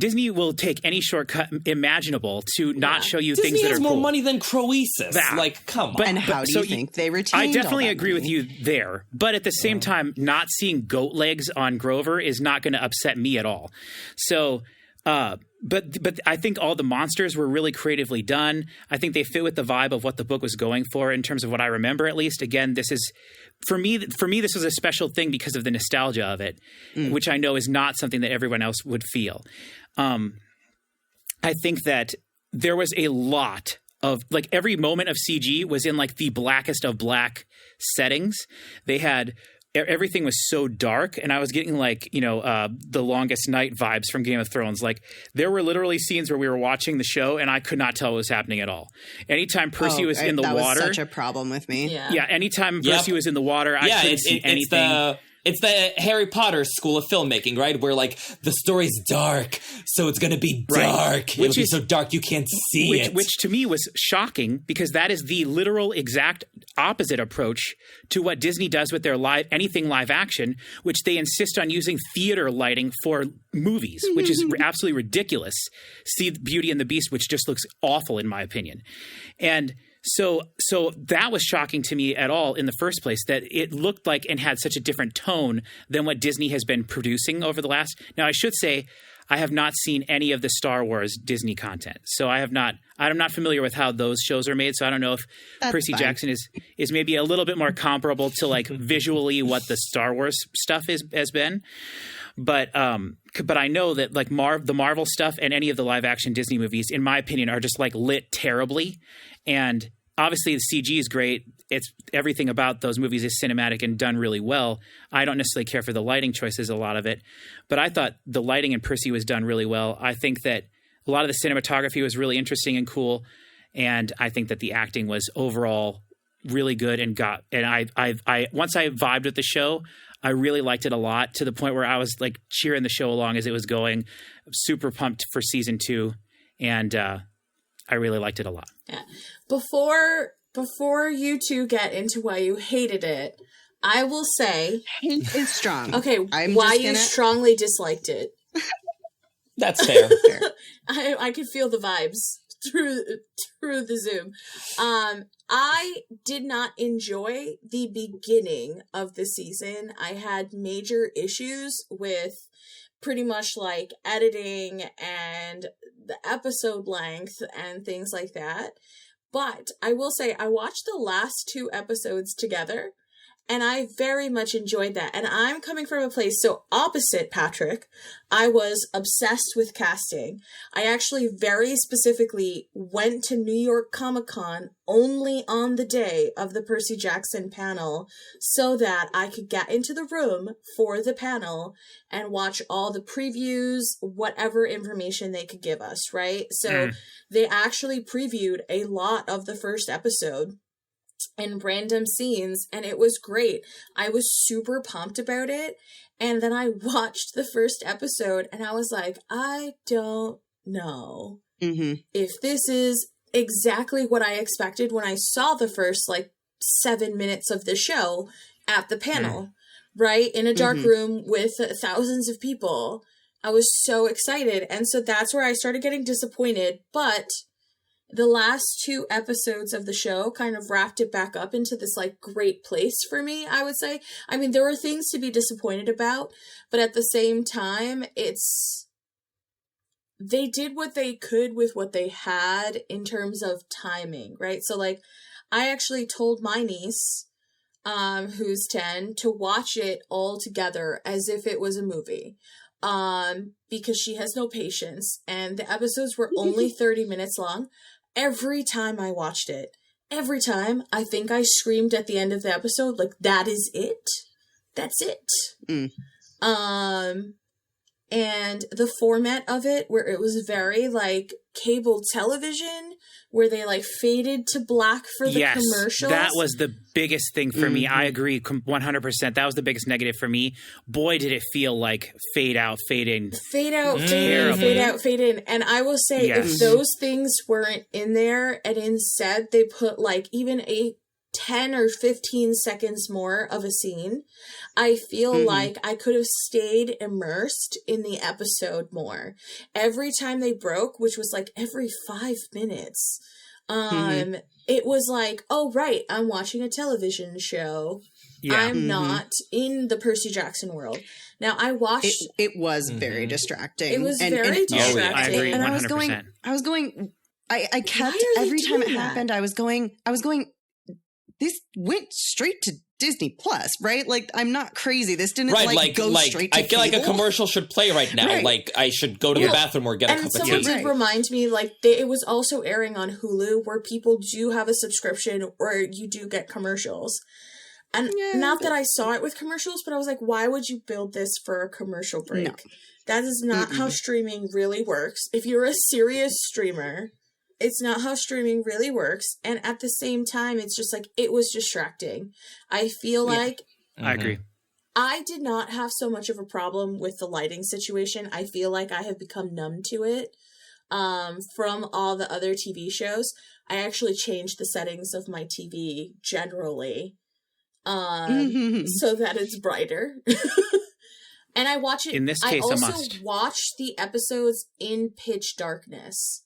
Disney will take any shortcut imaginable to not show you Disney things that are has more money than Croesus. Like, come on. And how do you think they retained I definitely all that agree money? with you there. But at the same time, not seeing goat legs on Grover is not going to upset me at all. So, but I think all the monsters were really creatively done. I think they fit with the vibe of what the book was going for in terms of what I remember, at least. Again, this is for me, this was a special thing because of the nostalgia of it, which I know is not something that everyone else would feel. I think that there was a lot of like every moment of CG was in like the blackest of black settings. They had everything was so dark, and I was getting like, the Longest Night vibes from Game of Thrones. Like there were literally scenes where we were watching the show and I could not tell what was happening at all. Anytime Percy was in the water. That was such a problem with me. Yeah. Anytime Percy was in the water, I couldn't see anything. It's the Harry Potter school of filmmaking, right? Where like the story's dark, so it's going to be dark. Right. It'll be so dark you can't see it. Which to me was shocking because that is the literal exact opposite approach to what Disney does with their anything live action, which they insist on using theater lighting for movies, which is absolutely ridiculous. See Beauty and the Beast, which just looks awful in my opinion. And So that was shocking to me at all in the first place, that it looked like and had such a different tone than what Disney has been producing over the last. Now, I should say I have not seen any of the Star Wars Disney content. So I'm not familiar with how those shows are made. So I don't know if Percy Jackson is maybe a little bit more comparable to like visually what the Star Wars stuff has been. But I know that like the Marvel stuff and any of the live action Disney movies, in my opinion, are just like lit terribly. And obviously the CG is great. It's everything about those movies is cinematic and done really well. I don't necessarily care for the lighting choices, a lot of it, but I thought the lighting in Percy was done really well. I think that a lot of the cinematography was really interesting and cool. And I think that the acting was overall really good I once I vibed with the show, I really liked it a lot, to the point where I was like cheering the show along as it was going. Super pumped for season 2. And I really liked it a lot. Yeah. Before you two get into why you hated it, I will say hate is strong. Okay, why you strongly disliked it. That's fair. I could feel the vibes through the Zoom. I did not enjoy the beginning of the season. I had major issues with pretty much like editing and the episode length and things like that. But I will say I watched the last 2 episodes together, and I very much enjoyed that. And I'm coming from a place, so opposite Patrick, I was obsessed with casting. I actually very specifically went to New York Comic-Con only on the day of the Percy Jackson panel so that I could get into the room for the panel and watch all the previews, whatever information they could give us, right? So they actually previewed a lot of the first episode and random scenes, and it was great. I was super pumped about it, and then I watched the first episode and I was like, I don't know if this is exactly what I expected when I saw the first like 7 minutes of the show at the panel, right? In a dark room with thousands of people. I was so excited, and so that's where I started getting disappointed, but the last 2 episodes of the show kind of wrapped it back up into this like great place for me, I would say. I mean, there were things to be disappointed about, but at the same time, they did what they could with what they had in terms of timing, right? So like, I actually told my niece, who's 10, to watch it all together as if it was a movie. Because she has no patience, and the episodes were only 30 minutes long. Every time I watched it, I think I screamed at the end of the episode, like, that is it? That's it. And the format of it, where it was very, like, cable television, where they, like, faded to black for the commercials. That was the biggest thing for me. I agree 100%. That was the biggest negative for me. Boy, did it feel like fade out, fade in. Fade out, fade in, fade out, fade in. And I will say, if those things weren't in there, and instead they put, like, even a 10 or 15 seconds more of a scene, I feel like I could have stayed immersed in the episode more. Every time they broke, which was like every 5 minutes, it was like, oh, right, I'm watching a television show. I'm not in the Percy Jackson world. Now, I watched... It was very distracting. It was very distracting. I agree 100%. And I was going, I kept, every time it happened, I was going, this went straight to Disney Plus, right? Like, I'm not crazy. This didn't go straight to I feel cable. like a commercial should play right now. Right. Like, I should go to the bathroom or get a cup of tea. And someone did remind me, like, it was also airing on Hulu, where people do have a subscription, or you do get commercials. And not that I saw it with commercials, but I was like, why would you build this for a commercial break? No. That is not how streaming really works. If you're a serious streamer, it's not how streaming really works. And at the same time, it's just like, it was distracting. I feel like... I agree. I did not have so much of a problem with the lighting situation. I feel like I have become numb to it from all the other TV shows. I actually changed the settings of my TV generally so that it's brighter. And I watch it... In this case, I also a must. watch the episodes in pitch darkness.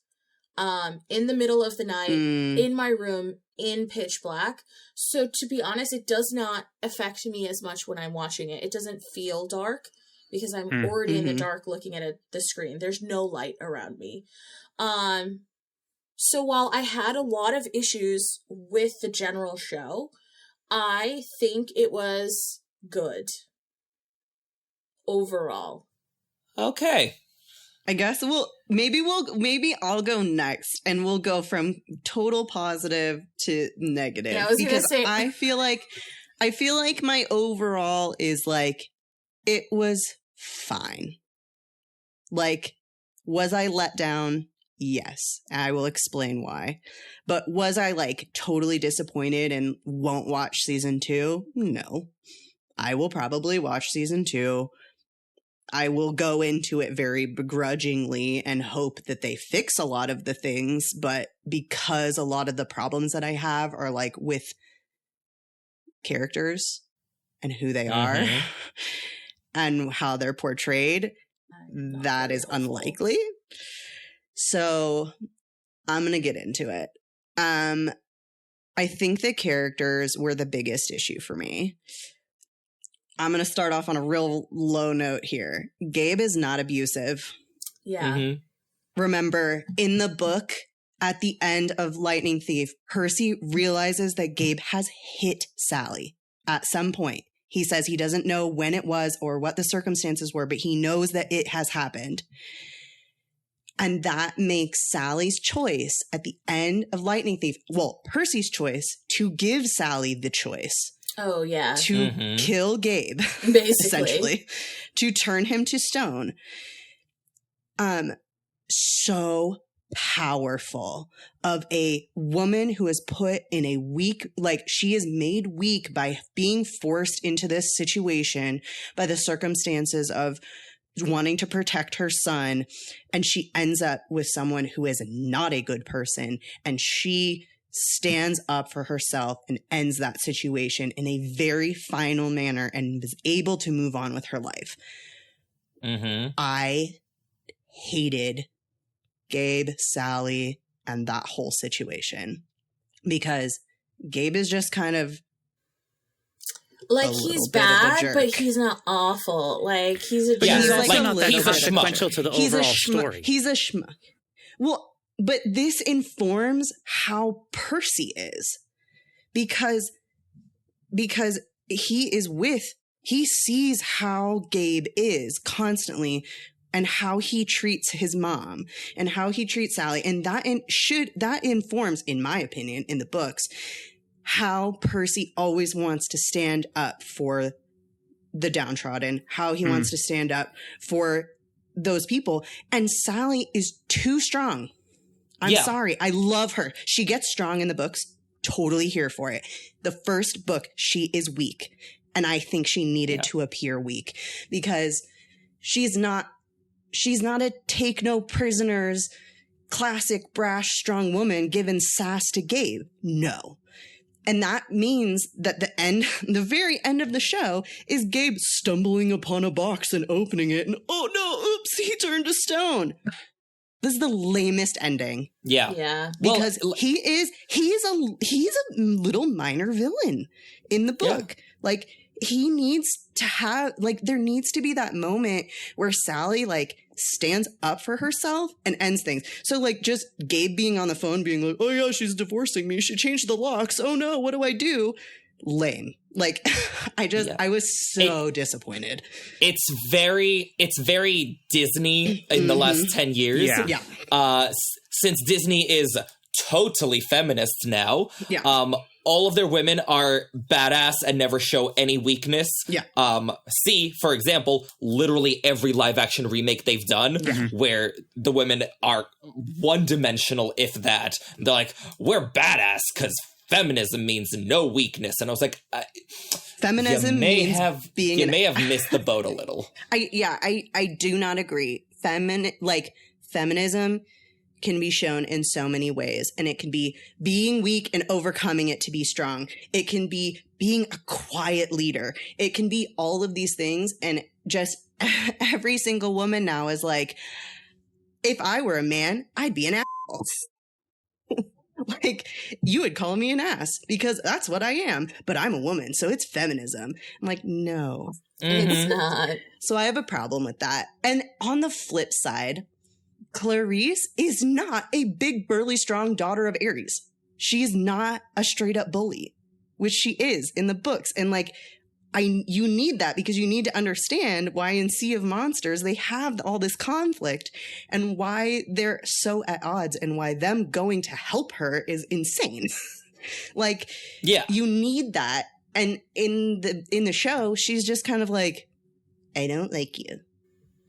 In the middle of the night, in my room, in pitch black. So to be honest, it does not affect me as much when I'm watching it. It doesn't feel dark because I'm already in the dark looking at the screen. There's no light around me. So while I had a lot of issues with the general show, I think it was good overall. Okay. I guess maybe I'll go next, and we'll go from total positive to negative. Yeah, I was because gonna say, I feel like my overall is like, it was fine. Like, was I let down? Yes. I will explain why. But was I like totally disappointed and won't watch season 2? No. I will probably watch season 2. I will go into it very begrudgingly and hope that they fix a lot of the things, but because a lot of the problems that I have are like with characters and who they are and how they're portrayed, that is unlikely. So I'm going to get into it. I think the characters were the biggest issue for me. I'm going to start off on a real low note here. Gabe is not abusive. Yeah. Remember, in the book, at the end of Lightning Thief, Percy realizes that Gabe has hit Sally at some point. He says he doesn't know when it was or what the circumstances were, but he knows that it has happened. And that makes Sally's choice at the end of Lightning Thief, well, Percy's choice to give Sally the choice. Oh, yeah. To kill Gabe, basically. Essentially. To turn him to stone. So powerful of a woman who is put in a weak, like she is made weak by being forced into this situation by the circumstances of wanting to protect her son. And she ends up with someone who is not a good person. And she stands up for herself and ends that situation in a very final manner and is able to move on with her life. I hated Gabe, Sally, and that whole situation because Gabe is just kind of like he's bad, but he's not awful. Like he's a he's like not that consequential to the overall story. He's a schmuck. Well, but this informs how Percy is because he sees how Gabe is constantly and how he treats his mom and how he treats Sally. And that informs, in my opinion, in the books, how Percy always wants to stand up for the downtrodden, how he wants to stand up for those people. And Sally is too strong. I'm sorry. I love her. She gets strong in the books. Totally here for it. The first book, she is weak. And I think she needed to appear weak because she's not a take no prisoners, classic brash, strong woman giving sass to Gabe. No. And that means that the very end of the show is Gabe stumbling upon a box and opening it and, oh no, oops, he turned to stone. This is the lamest ending. Yeah. Yeah. Because he's a little minor villain in the book. Yeah. Like he needs to have, like, there needs to be that moment where Sally, like, stands up for herself and ends things. So, like, just Gabe being on the phone being like, oh, yeah, she's divorcing me. She changed the locks. Oh, no, what do I do? Lame. Like, I was so disappointed. It's very Disney in the last 10 years. Yeah. Since Disney is totally feminist now. Yeah. All of their women are badass and never show any weakness. Yeah. See, for example, literally every live-action remake they've done where the women are one-dimensional, if that. They're like, we're badass because feminism means no weakness. And I was like, feminism means being you may have missed the boat a little. I do not agree. Feminism can be shown in so many ways, and it can be being weak and overcoming it to be strong. It can be being a quiet leader. It can be all of these things, and just every single woman now is like, if I were a man, I'd be an asshole. Like, you would call me an ass because that's what I am, but I'm a woman, so it's feminism. I'm like, no. It's not. So I have a problem with that. And on the flip side, Clarice is not a big, burly, strong daughter of Ares. She is not a straight up bully, which she is in the books. And like, you need that because you need to understand why in Sea of Monsters they have all this conflict and why they're so at odds and why them going to help her is insane. Like, yeah, you need that. And in the show, she's just kind of like, I don't like you.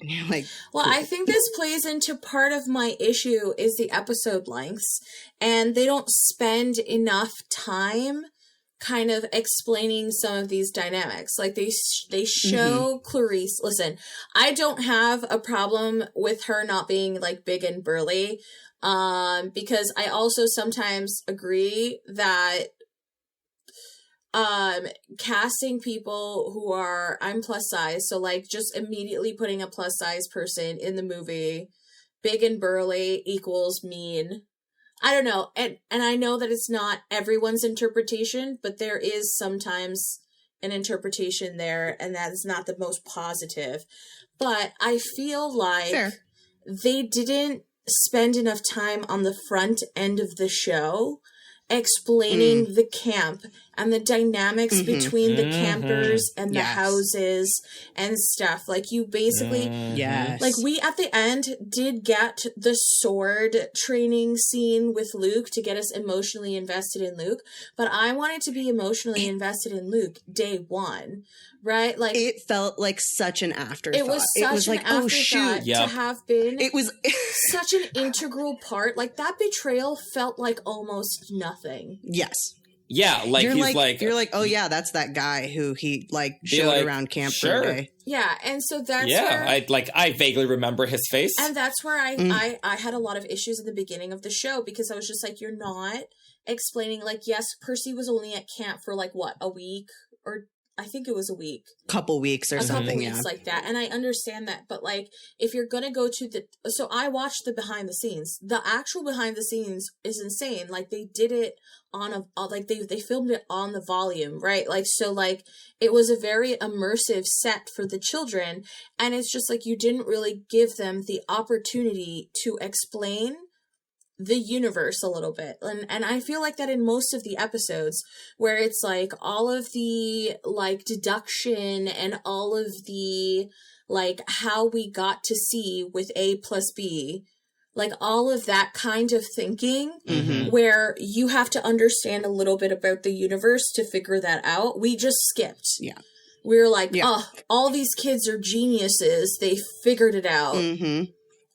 And you're like, well, I think this plays into part of my issue is the episode lengths, and they don't spend enough time kind of explaining some of these dynamics. Like they show Clarice, listen, I don't have a problem with her not being like big and burly, because I also sometimes agree that casting people who are, I'm plus size, so like just immediately putting a plus size person in the movie, big and burly equals mean. I don't know. And I know that it's not everyone's interpretation, but there is sometimes an interpretation there, and that is not the most positive. But I feel like they didn't spend enough time on the front end of the show explaining the camp and the dynamics between the campers and the houses and stuff. Like, you basically, like, we at the end did get the sword training scene with Luke to get us emotionally invested in Luke, but I wanted to be emotionally invested in Luke day one, right? Like, it felt like such an afterthought. It was such an like, afterthought oh shoot, to have been. It was such an integral part. Like, that betrayal felt like almost nothing. Yes. Yeah, like you're he's like, you're like, oh yeah, that's that guy who he like showed around camp for a day. Yeah, and so that's where, I vaguely remember his face, and that's where I had a lot of issues in the beginning of the show, because I was just like, you're not explaining, like, yes, Percy was only at camp for like what, a week, or I think it was a week, couple weeks or something, couple weeks like that, and I understand that, but like, if you're gonna go to so I watched the behind the scenes. The actual behind the scenes is insane. Like, they did it on like they filmed it on the volume, right? Like, so like it was a very immersive set for the children, and it's just like you didn't really give them the opportunity to explain the universe a little bit. And I feel like that in most of the episodes, where it's like all of the like deduction and all of the like how we got to C with A plus B, like all of that kind of thinking, where you have to understand a little bit about the universe to figure that out, we just skipped. Yeah. We were like, oh, all these kids are geniuses. They figured it out.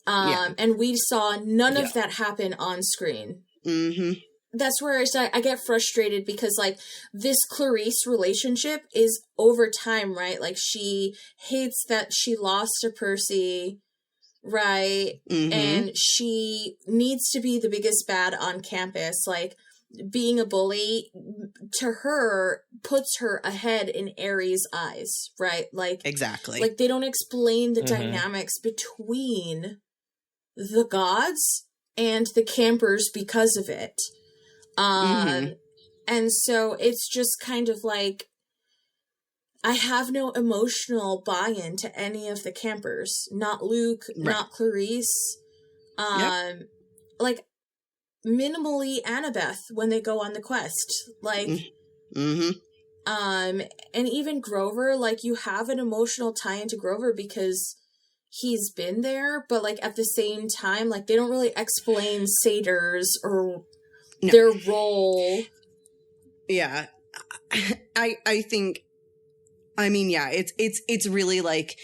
And we saw none of that happen on screen. That's where I get frustrated, because like this Clarice relationship is over time, right? Like, she hates that she lost to Percy, right? And she needs to be the biggest bad on campus. Like, being a bully to her puts her ahead in Ares' eyes, right? Like, exactly. Like, they don't explain the dynamics between the gods and the campers because of it. And so it's just kind of like, I have no emotional buy-in to any of the campers. Not Luke, not Clarice. Like, minimally Annabeth when they go on the quest. Like, and even Grover, like, you have an emotional tie into Grover because he's been there, but like at the same time, like, they don't really explain satyrs or their role. Yeah. I think, I mean, yeah, it's really like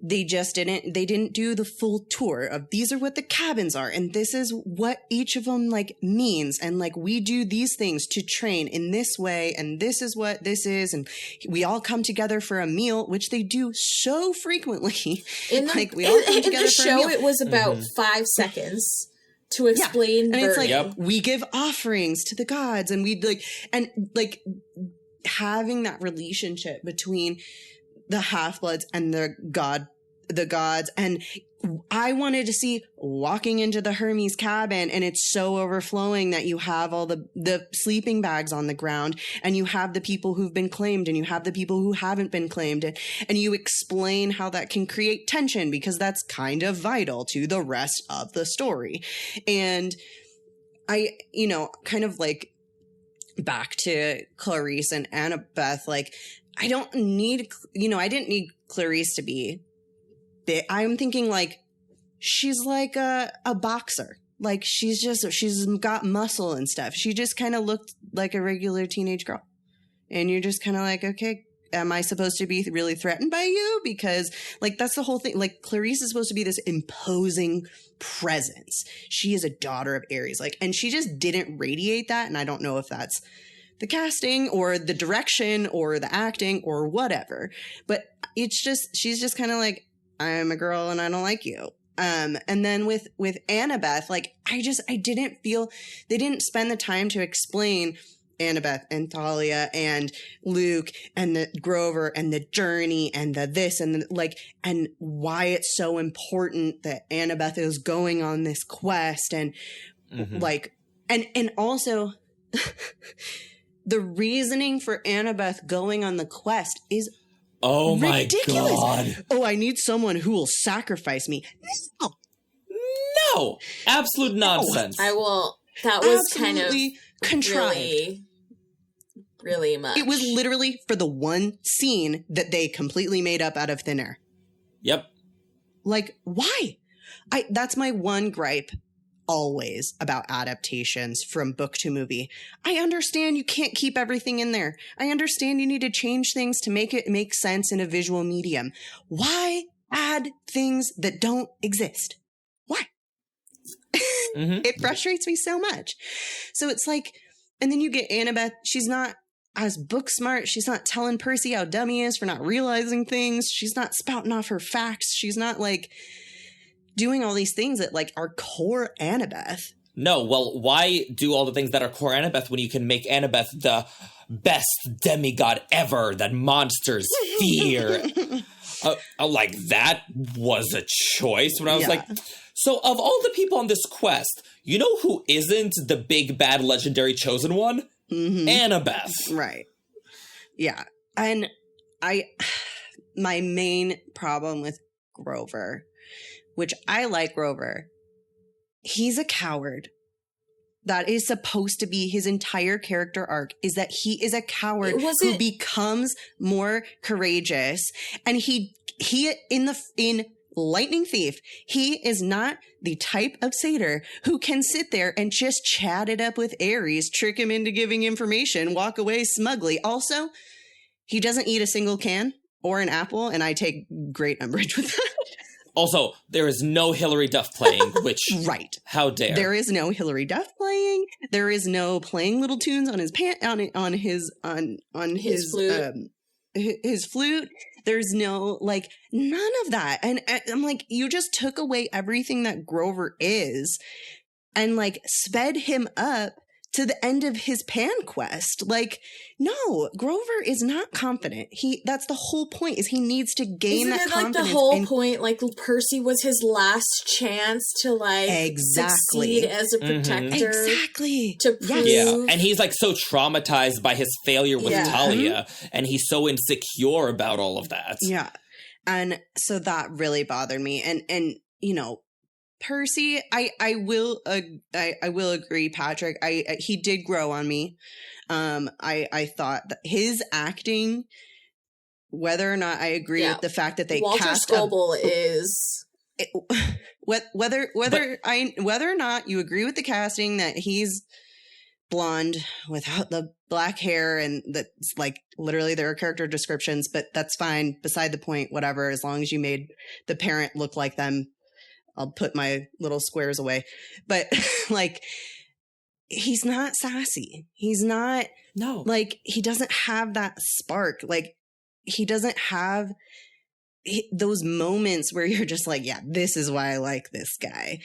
they didn't do the full tour of these are what the cabins are, and this is what each of them like means, and like we do these things to train in this way, and this is what this is, and we all come together for a meal, which they do so frequently. In the show, it was about 5 seconds to explain. And it's like we give offerings to the gods, and we like having that relationship between the Half-Bloods and the god the gods. And I wanted to see walking into the Hermes cabin, and it's so overflowing that you have all the sleeping bags on the ground, and you have the people who've been claimed, and you have the people who haven't been claimed, and you explain how that can create tension, because that's kind of vital to the rest of the story. And I, kind of like back to Clarice and Annabeth, like, I don't need, I didn't need Clarice to be big. I'm thinking like, she's like a boxer. Like she's got muscle and stuff. She just kind of looked like a regular teenage girl. And you're just kind of like, okay, am I supposed to be really threatened by you? Because like, that's the whole thing. Like Clarice is supposed to be this imposing presence. She is a daughter of Ares. Like, and she just didn't radiate that. And I don't know if that's the casting or the direction or the acting or whatever, but it's just, she's just kind of like, I'm a girl and I don't like you. And then with Annabeth, like, I didn't feel, they didn't spend the time to explain Annabeth and Thalia and Luke and the Grover and the journey and the this and the, like, and why it's so important that Annabeth is going on this quest and like, and also the reasoning for Annabeth going on the quest is ridiculous. My God. Oh, I need someone who will sacrifice me. No, absolute nonsense. That was absolutely kind of contrived. Really much. It was literally for the one scene that they completely made up out of thin air. Yep. Like, why? That's my one gripe always about adaptations from book to movie. I understand you can't keep everything in there. I understand you need to change things to make it make sense in a visual medium. Why add things that don't exist? Why? It frustrates me so much. So it's like, and then you get Annabeth. She's not as book smart. She's not telling Percy how dumb he is for not realizing things. She's not spouting off her facts. She's not like doing all these things that like are core Annabeth. No, well, why do all the things that are core Annabeth when you can make Annabeth the best demigod ever that monsters fear? Like, that was a choice when I was like, so of all the people on this quest, you know who isn't the big bad legendary chosen one? Annabeth. Right. Yeah. And my main problem with Grover, which I like Grover, he's a coward. That is supposed to be his entire character arc, is that he is a coward who becomes more courageous. And he in Lightning Thief, he is not the type of satyr who can sit there and just chat it up with Ares, trick him into giving information, walk away smugly. Also, he doesn't eat a single can or an apple, and I take great umbrage with that. Also, there is no Hilary Duff playing, which right. How dare. There is no Hilary Duff playing. There is no playing little tunes on his his flute. His flute. There's no, like, none of that. And I'm like, you just took away everything that Grover is and, like, sped him up to the end of his Pan quest. Like, no, Grover is not confident. That's the whole point, is he needs to gain that confidence. Like the whole point, like Percy was his last chance to like succeed as a protector. Exactly. To prove. Yeah. And he's like so traumatized by his failure with Talia, and he's so insecure about all of that. Yeah. And so that really bothered me. And you know, Percy, I will agree, Patrick. He did grow on me. I thought that his acting, whether or not I agree with the fact that they Walter cast Scoble is whether or not you agree with the casting that he's blonde without the black hair, and that's like literally there are character descriptions, but that's fine. Beside the point, whatever. As long as you made the parent look like them, I'll put my little squares away. But like, he's not sassy. He's not, like, he doesn't have that spark. Like, he doesn't have those moments where you're just like, yeah, this is why I like this guy.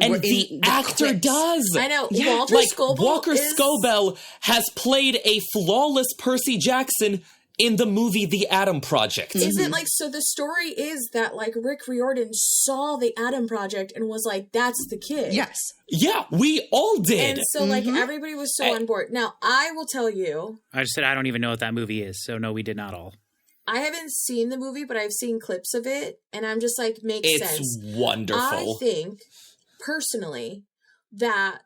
And the actor does. I know. Yeah. Walker Scobell has played a flawless Percy Jackson in the movie The Atom Project. Is it like, so the story is that like Rick Riordan saw the Atom Project and was like, that's the kid. Yes. Yeah, we all did. And so like everybody was so on board. Now I will tell you. I just said I don't even know what that movie is, so no, we did not all. I haven't seen the movie, but I've seen clips of it, and I'm just like, makes sense. It's wonderful. I think, personally, that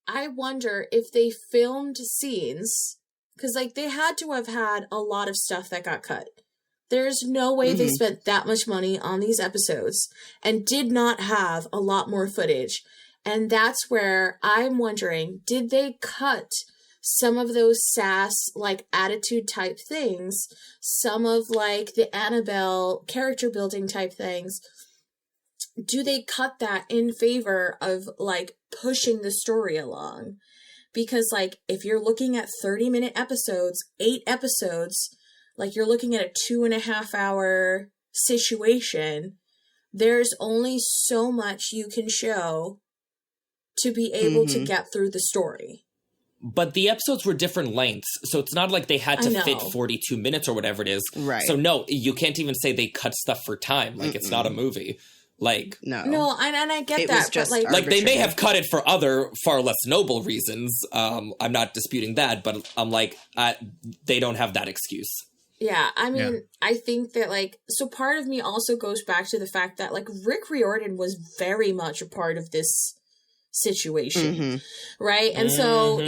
I wonder if they filmed scenes, because like they had to have had a lot of stuff that got cut. There's no way they spent that much money on these episodes and did not have a lot more footage. And that's where I'm wondering, did they cut some of those sass, like, attitude type things, some of, like, the Annabelle character building type things? Do they cut that in favor of, like, pushing the story along? Because, like, if you're looking at 30-minute episodes, 8 episodes, like, you're looking at a 2.5 hour situation, there's only so much you can show to be able to get through the story. But the episodes were different lengths, so it's not like they had to fit 42 minutes or whatever it is. Right. So no, you can't even say they cut stuff for time. Like, it's not a movie. Like, no, and I get it that, was just but like they may have cut it for other far less noble reasons. I'm not disputing that, but I'm like, they don't have that excuse. Yeah, I mean, I think that, like, so part of me also goes back to the fact that, like, Rick Riordan was very much a part of this situation, right? And so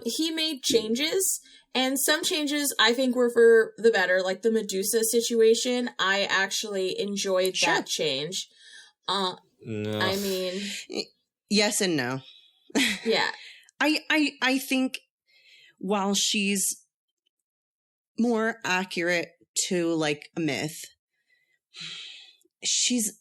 he made changes, and some changes I think were for the better, like the Medusa situation. I actually enjoyed that change. No. I mean, yes and no. Yeah. I think while she's more accurate to like a myth, she's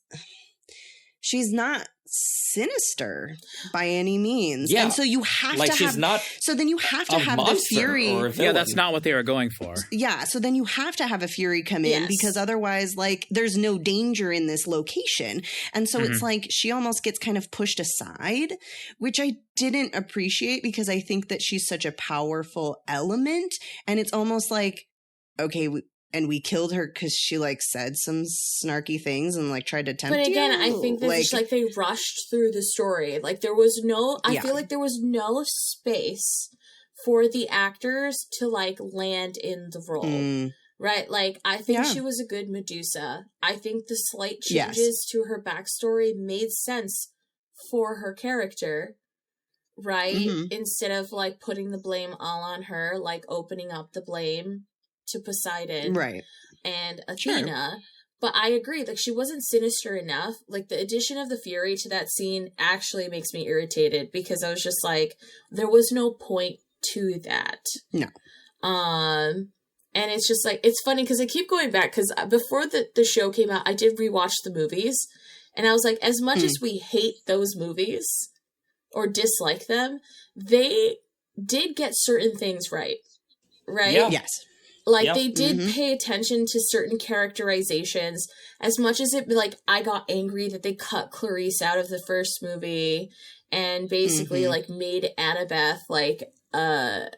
not sinister by any means. Yeah. And so you have like to she's have not so then you have to have the Fury. Yeah, that's not what they were going for. Yeah, so then you have to have a Fury come in because otherwise, like, there's no danger in this location. And so it's like she almost gets kind of pushed aside, which I didn't appreciate because I think that she's such a powerful element. And it's almost like, okay, we killed her because she, like, said some snarky things and, like, tried to tempt you. But again, I think this is, like, they rushed through the story. Like, there was no... I feel like there was no space for the actors to, like, land in the role. Right? Like, I think she was a good Medusa. I think the slight changes to her backstory made sense for her character. Right? Instead of, like, putting the blame all on her, like, opening up the blame to Poseidon and Athena. Sure. But I agree, like, she wasn't sinister enough. Like, the addition of the Fury to that scene actually makes me irritated because I was just like, there was no point to that. No. And it's just like, it's funny because I keep going back because before the show came out, I did rewatch the movies and I was like, as much as we hate those movies or dislike them, they did get certain things right. Right? Yeah. Yes. Like, they did pay attention to certain characterizations. As much as it, like, I got angry that they cut Clarice out of the first movie and basically, like, made Annabeth, like the...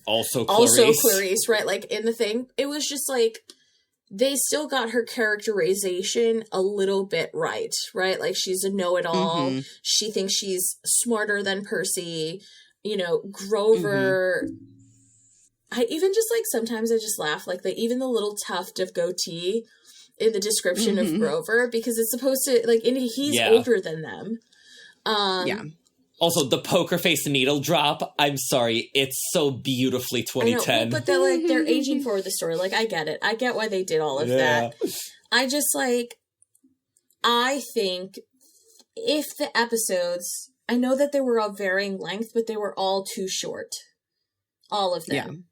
Also Clarice, right? Like, in the thing. It was just, like, they still got her characterization a little bit right? Like, she's a know-it-all. She thinks she's smarter than Percy. You know, Grover... I even just, like, sometimes I just laugh, like, even the little tuft of goatee in the description of Grover, because it's supposed to, like, and he's older than them. Also, the poker face needle drop, I'm sorry, it's so beautifully 2010. I know, well, but they're, like, they're aging forward the story. Like, I get it. I get why they did all of that. I just, like, I think if the episodes, I know that they were of varying length, but they were all too short. All of them.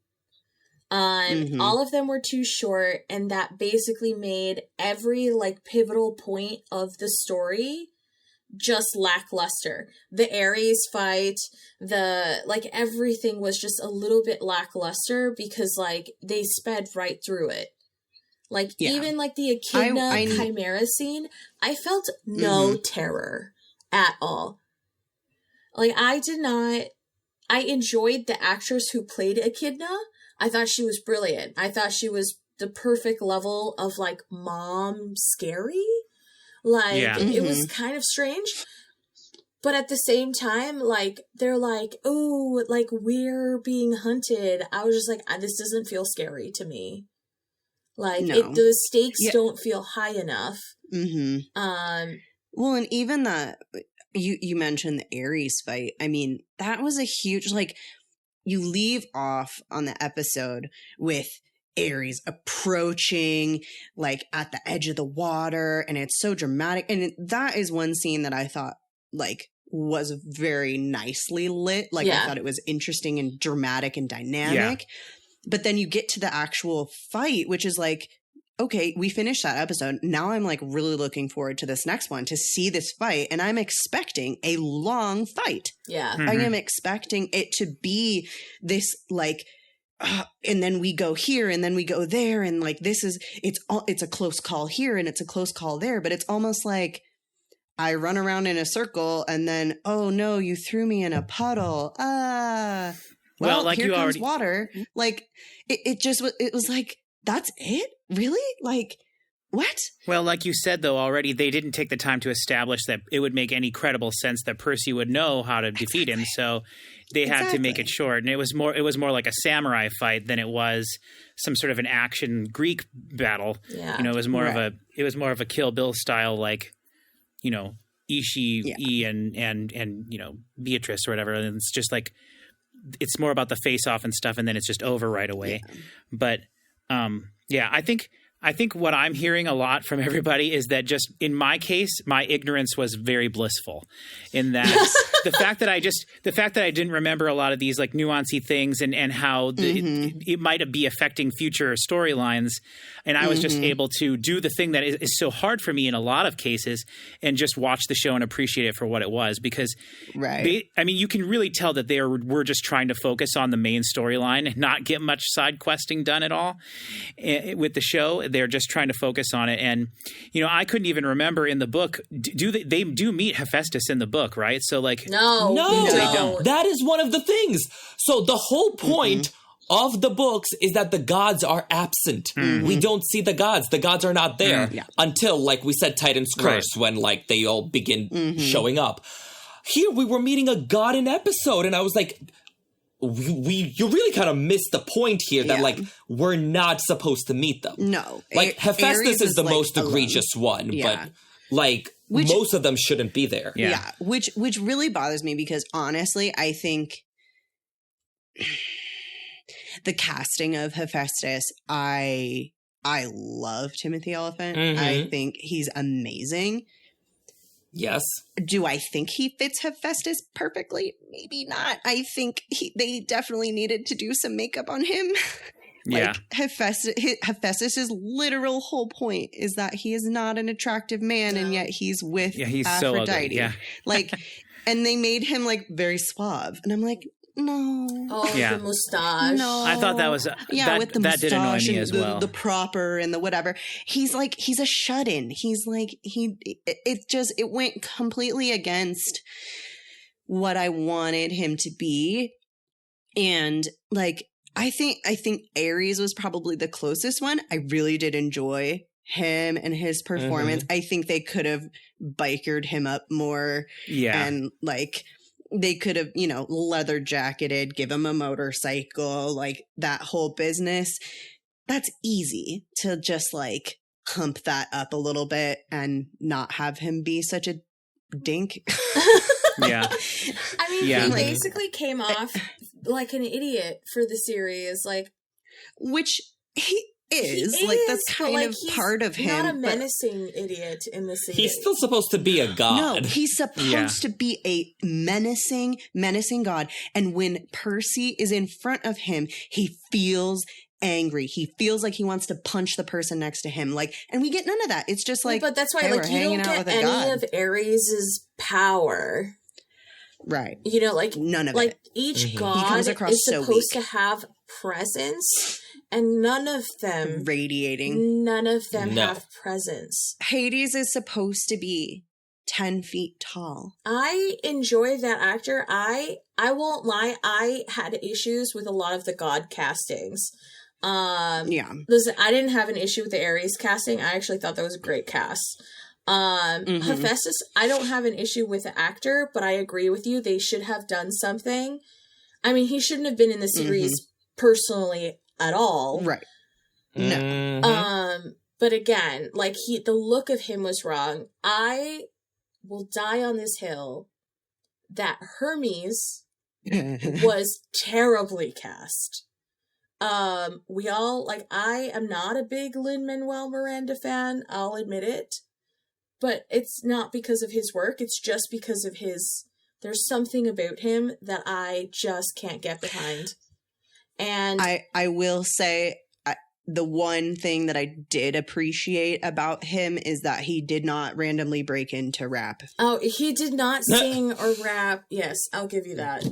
All of them were too short, and that basically made every, like, pivotal point of the story just lackluster. The Ares fight, like, everything was just a little bit lackluster because, like, they sped right through it. Like, even, like, the Echidna Chimera scene, I felt no terror at all. Like, I did not... I enjoyed the actress who played Echidna. I thought she was brilliant. I thought she was the perfect level of like mom scary. Like it was kind of strange. But at the same time, like, they're like, oh, like, we're being hunted. I was just like, this doesn't feel scary to me. Like, the stakes don't feel high enough. Mm-hmm. Well, and even that, you mentioned the Ares fight. I mean, that was a huge, like, you leave off on the episode with Ares approaching, like, at the edge of the water, and it's so dramatic. And that is one scene that I thought, like, was very nicely lit. Like, I thought it was interesting and dramatic and dynamic. Yeah. But then you get to the actual fight, which is like, okay, we finished that episode. Now I'm like really looking forward to this next one to see this fight. And I'm expecting a long fight. Yeah. Mm-hmm. I am expecting it to be this like, and then we go here and then we go there. And like, it's a close call here and it's a close call there. But it's almost like, I run around in a circle and then, oh no, you threw me in a puddle. Well, like here comes water. Like it was like, that's it? Really? Like, what? Well, like you said, though, already, they didn't take the time to establish that it would make any credible sense that Percy would know how to defeat him. So they had to make it short. And it was more like a samurai fight than it was some sort of an action Greek battle. Yeah. You know, it was more of a Kill Bill style, like, you know, Ishii and you know, Beatrice or whatever. And it's just like, it's more about the face off and stuff, and then it's just over right away. Yeah. But I think what I'm hearing a lot from everybody is that just in my case, my ignorance was very blissful in that the fact that I didn't remember a lot of these like nuancy things and how it might be affecting future storylines. And I was just able to do the thing that is so hard for me in a lot of cases and just watch the show and appreciate it for what it was. Because I mean, you can really tell that we're just trying to focus on the main storyline and not get much side questing done at all with the show. They're just trying to focus on it. And, you know, I couldn't even remember in the book, they do meet Hephaestus in the book, right? So like, no, they don't. That is one of the things. So the whole point of the books is that the gods are absent. We don't see the gods. The gods are not there until, like we said, Titan's Curse, when like they all begin showing up. Here we were meeting a god in episode, and I was like, you really kind of missed the point here that like we're not supposed to meet them. No, like Hephaestus is the like most egregious one, but like most of them shouldn't be there. Yeah, which really bothers me because honestly, I think the casting of Hephaestus, I love Timothy Oliphant. I think he's amazing. Yes. Do I think he fits Hephaestus perfectly? Maybe not. I think they definitely needed to do some makeup on him. Like Hephaestus' literal whole point is that he is not an attractive man, and yet he's with he's Aphrodite. So ugly. Like, and they made him like very suave, and I'm like, no. Oh, the mustache. No. I thought that was with the that did annoy me as well. The proper and the whatever. He's a shut-in. He's like it went completely against what I wanted him to be. And like I think Ares was probably the closest one. I really did enjoy him and his performance. I think they could have bikered him up more. Yeah. And like they could have, you know, leather jacketed, give him a motorcycle, like that whole business. That's easy to just like hump that up a little bit and not have him be such a dink. Yeah. I mean, he basically came off like an idiot for the series, like, which he is like that's kind of part of him. Not a menacing idiot in the series. He's still supposed to be a god. No, he's supposed to be a menacing god. And when Percy is in front of him, he feels angry. He feels like he wants to punch the person next to him. Like, and we get none of that. It's just like, but that's why, hey, like, you don't get any of Ares's power. Right. You know, like none of like it. Each god is supposed to have presence, and none of them radiating. None of them have presence. Hades is supposed to be 10 feet tall. I enjoy that actor. I won't lie, I had issues with a lot of the God castings. Yeah. Listen, I didn't have an issue with the Ares casting. I actually thought that was a great cast. Hephaestus, I don't have an issue with the actor, but I agree with you. They should have done something. I mean, he shouldn't have been in the series personally at all. Right. No. But again, like the look of him was wrong. I will die on this hill that Hermes was terribly cast. We all, like, I am not a big Lin-Manuel Miranda fan, I'll admit it. But it's not because of his work, it's just because of there's something about him that I just can't get behind. And I will say, the one thing that I did appreciate about him is that he did not randomly break into rap. Oh, he did not sing or rap. Yes, I'll give you that.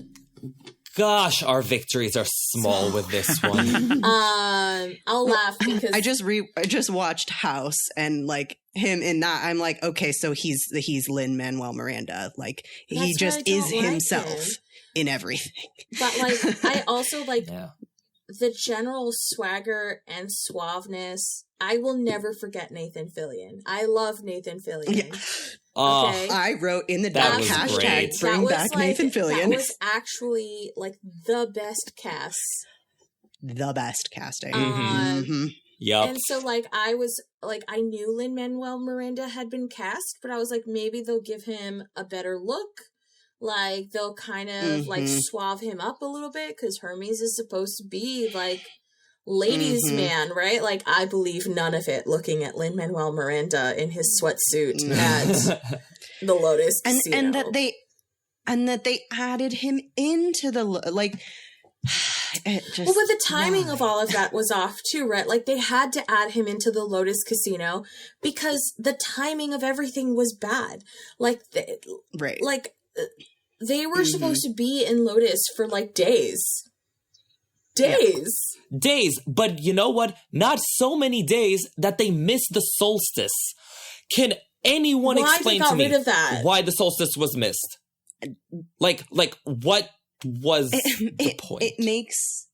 Gosh, our victories are small with this one. I'll laugh because I just watched House, and like him in that, I'm like, okay, so he's Lin-Manuel Miranda. Like he just is himself in everything. But like, I also like the general swagger and suaveness. I will never forget Nathan Fillion. I love Nathan Fillion. Yeah. Okay. I wrote in the doc hashtag bring back Nathan Fillion. That was actually like the best cast. The best casting. Yep. And so like I was like, I knew Lin-Manuel Miranda had been cast, but I was like, maybe they'll give him a better look. Like they'll kind of like suave him up a little bit, because Hermes is supposed to be like ladies' man, right? Like I believe none of it looking at Lin-Manuel Miranda in his sweatsuit at the Lotus Casino. and that they added him into the like. It just, well, but the timing of all of that was off too, right? Like they had to add him into the Lotus Casino because the timing of everything was bad. Like, they were supposed to be in Lotus for like days. Days, but you know what? Not so many days that they missed the solstice. Can anyone explain to me why the solstice was missed? Like what was the point? It makes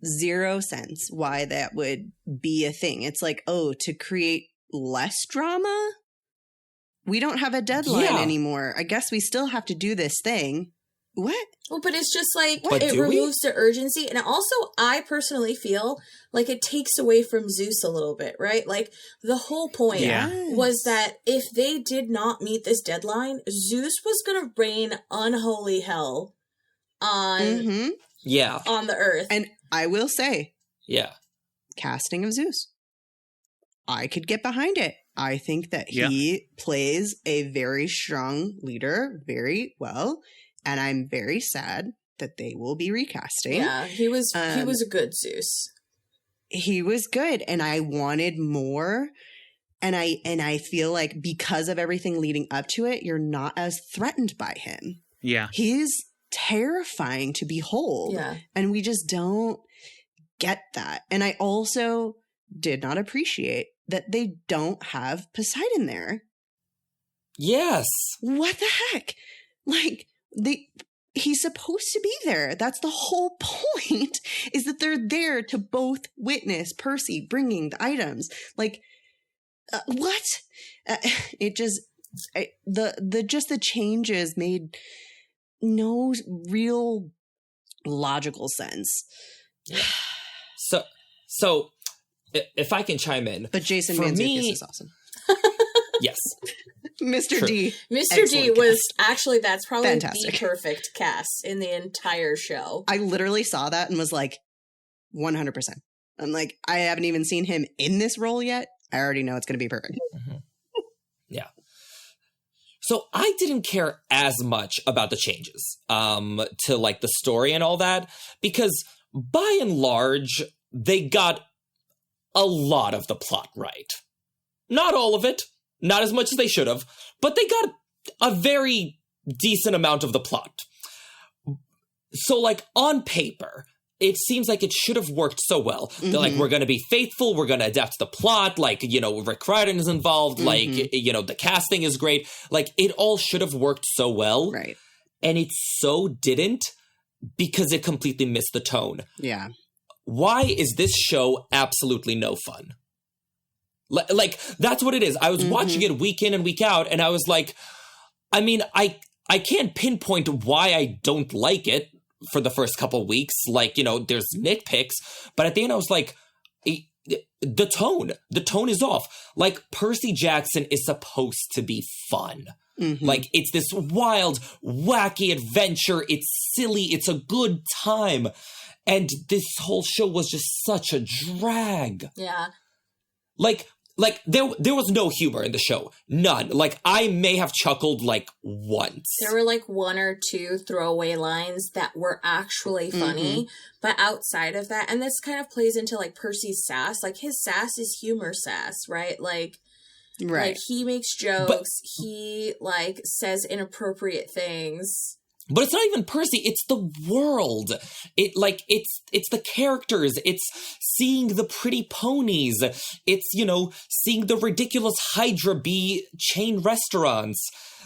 zero sense why that would be a thing. It's like, to create less drama? We don't have a deadline anymore. I guess we still have to do this thing. What? Well, but it's just like, it removes the urgency. And also, I personally feel like it takes away from Zeus a little bit, right? Like, the whole point was that if they did not meet this deadline, Zeus was going to rain unholy hell on the earth. And I will say, casting of Zeus, I could get behind it. I think that he plays a very strong leader very well. And I'm very sad that they will be recasting. Yeah, he was a good Zeus. He was good, and I wanted more. And I feel like because of everything leading up to it, you're not as threatened by him. Yeah. He's terrifying to behold. Yeah. And we just don't get that. And I also did not appreciate that they don't have Poseidon there. Yes. What the heck? Like, he's supposed to be there. That's the whole point, is that they're there to both witness Percy bringing the items. Like, what? It just, the changes made no real logical sense. So if I can chime in. But Jason Mantzoukas is awesome. Yes. Mr. True. D. Mr. D was actually, that's probably fantastic. the perfect cast in the entire show. I literally saw that and was like, 100%. I'm like, I haven't even seen him in this role yet. I already know it's going to be perfect. Yeah. So I didn't care as much about the changes to like the story and all that, because by and large, they got a lot of the plot right. Not all of it. Not as much as they should have, but they got a very decent amount of the plot. So, like, on paper, it seems like it should have worked so well. They're like, we're going to be faithful. We're going to adapt the plot. Like, you know, Rick Riordan is involved. Like, you know, the casting is great. Like, it all should have worked so well. Right. And it so didn't because it completely missed the tone. Yeah. Why is this show absolutely no fun? Like, that's what it is. I was watching it week in and week out, and I was like, I mean, I can't pinpoint why I don't like it for the first couple weeks. Like, you know, there's nitpicks, but at the end I was like, the tone is off. Like, Percy Jackson is supposed to be fun. Like, it's this wild, wacky adventure. It's silly. It's a good time. And this whole show was just such a drag. Yeah. Like there was no humor in the show. None. Like, I may have chuckled like once. There were like one or two throwaway lines that were actually funny, but outside of that, and this kind of plays into like Percy's sass. Like, his sass is humor sass, right? Like, Right. like, he makes jokes. He like says inappropriate things. But it's not even Percy, it's the world. It's the characters. It's seeing the pretty ponies. It's, you know, seeing the ridiculous Hydra Bee chain restaurants.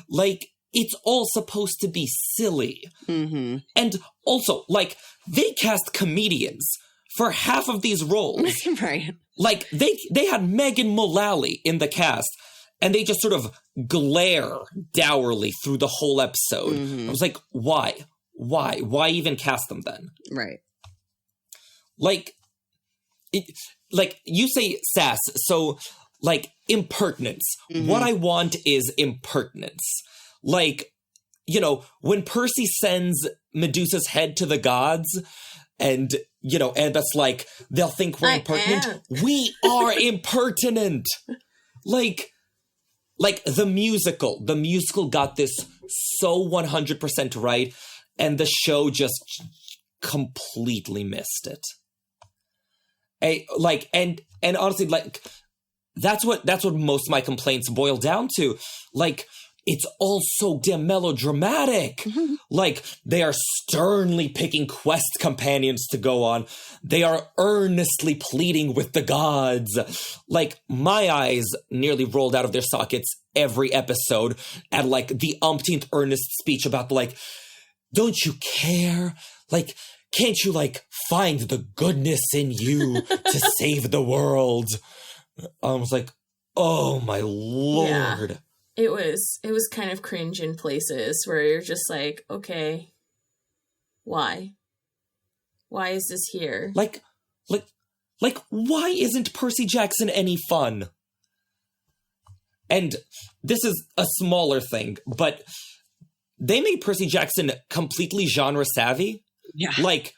Like, it's all supposed to be silly. And also, like, they cast comedians for half of these roles. Right. Like, they had Megan Mullally in the cast, and they just sort of glare dourly through the whole episode. I was like, why? Why even cast them then? Right. Like, like, you say sass, so, like, impertinence. What I want is impertinence. Like, you know, when Percy sends Medusa's head to the gods, and, you know, Annabeth's like, they'll think we're impertinent. We are impertinent! Like, the musical got this so 100% right, and the show just completely missed it. And honestly, like, that's what most of my complaints boil down to. Like, it's all so damn melodramatic. Like, they are sternly picking quest companions to go on. They are earnestly pleading with the gods. Like, my eyes nearly rolled out of their sockets every episode at, like, the umpteenth earnest speech about, like, don't you care? Like, can't you, like, find the goodness in you to save the world? I was like, oh my lord. Yeah. It was kind of cringe in places where you're just like, okay, why? Why is this here? Like, why isn't Percy Jackson any fun? And this is a smaller thing, but they made Percy Jackson completely genre savvy. Yeah. Like,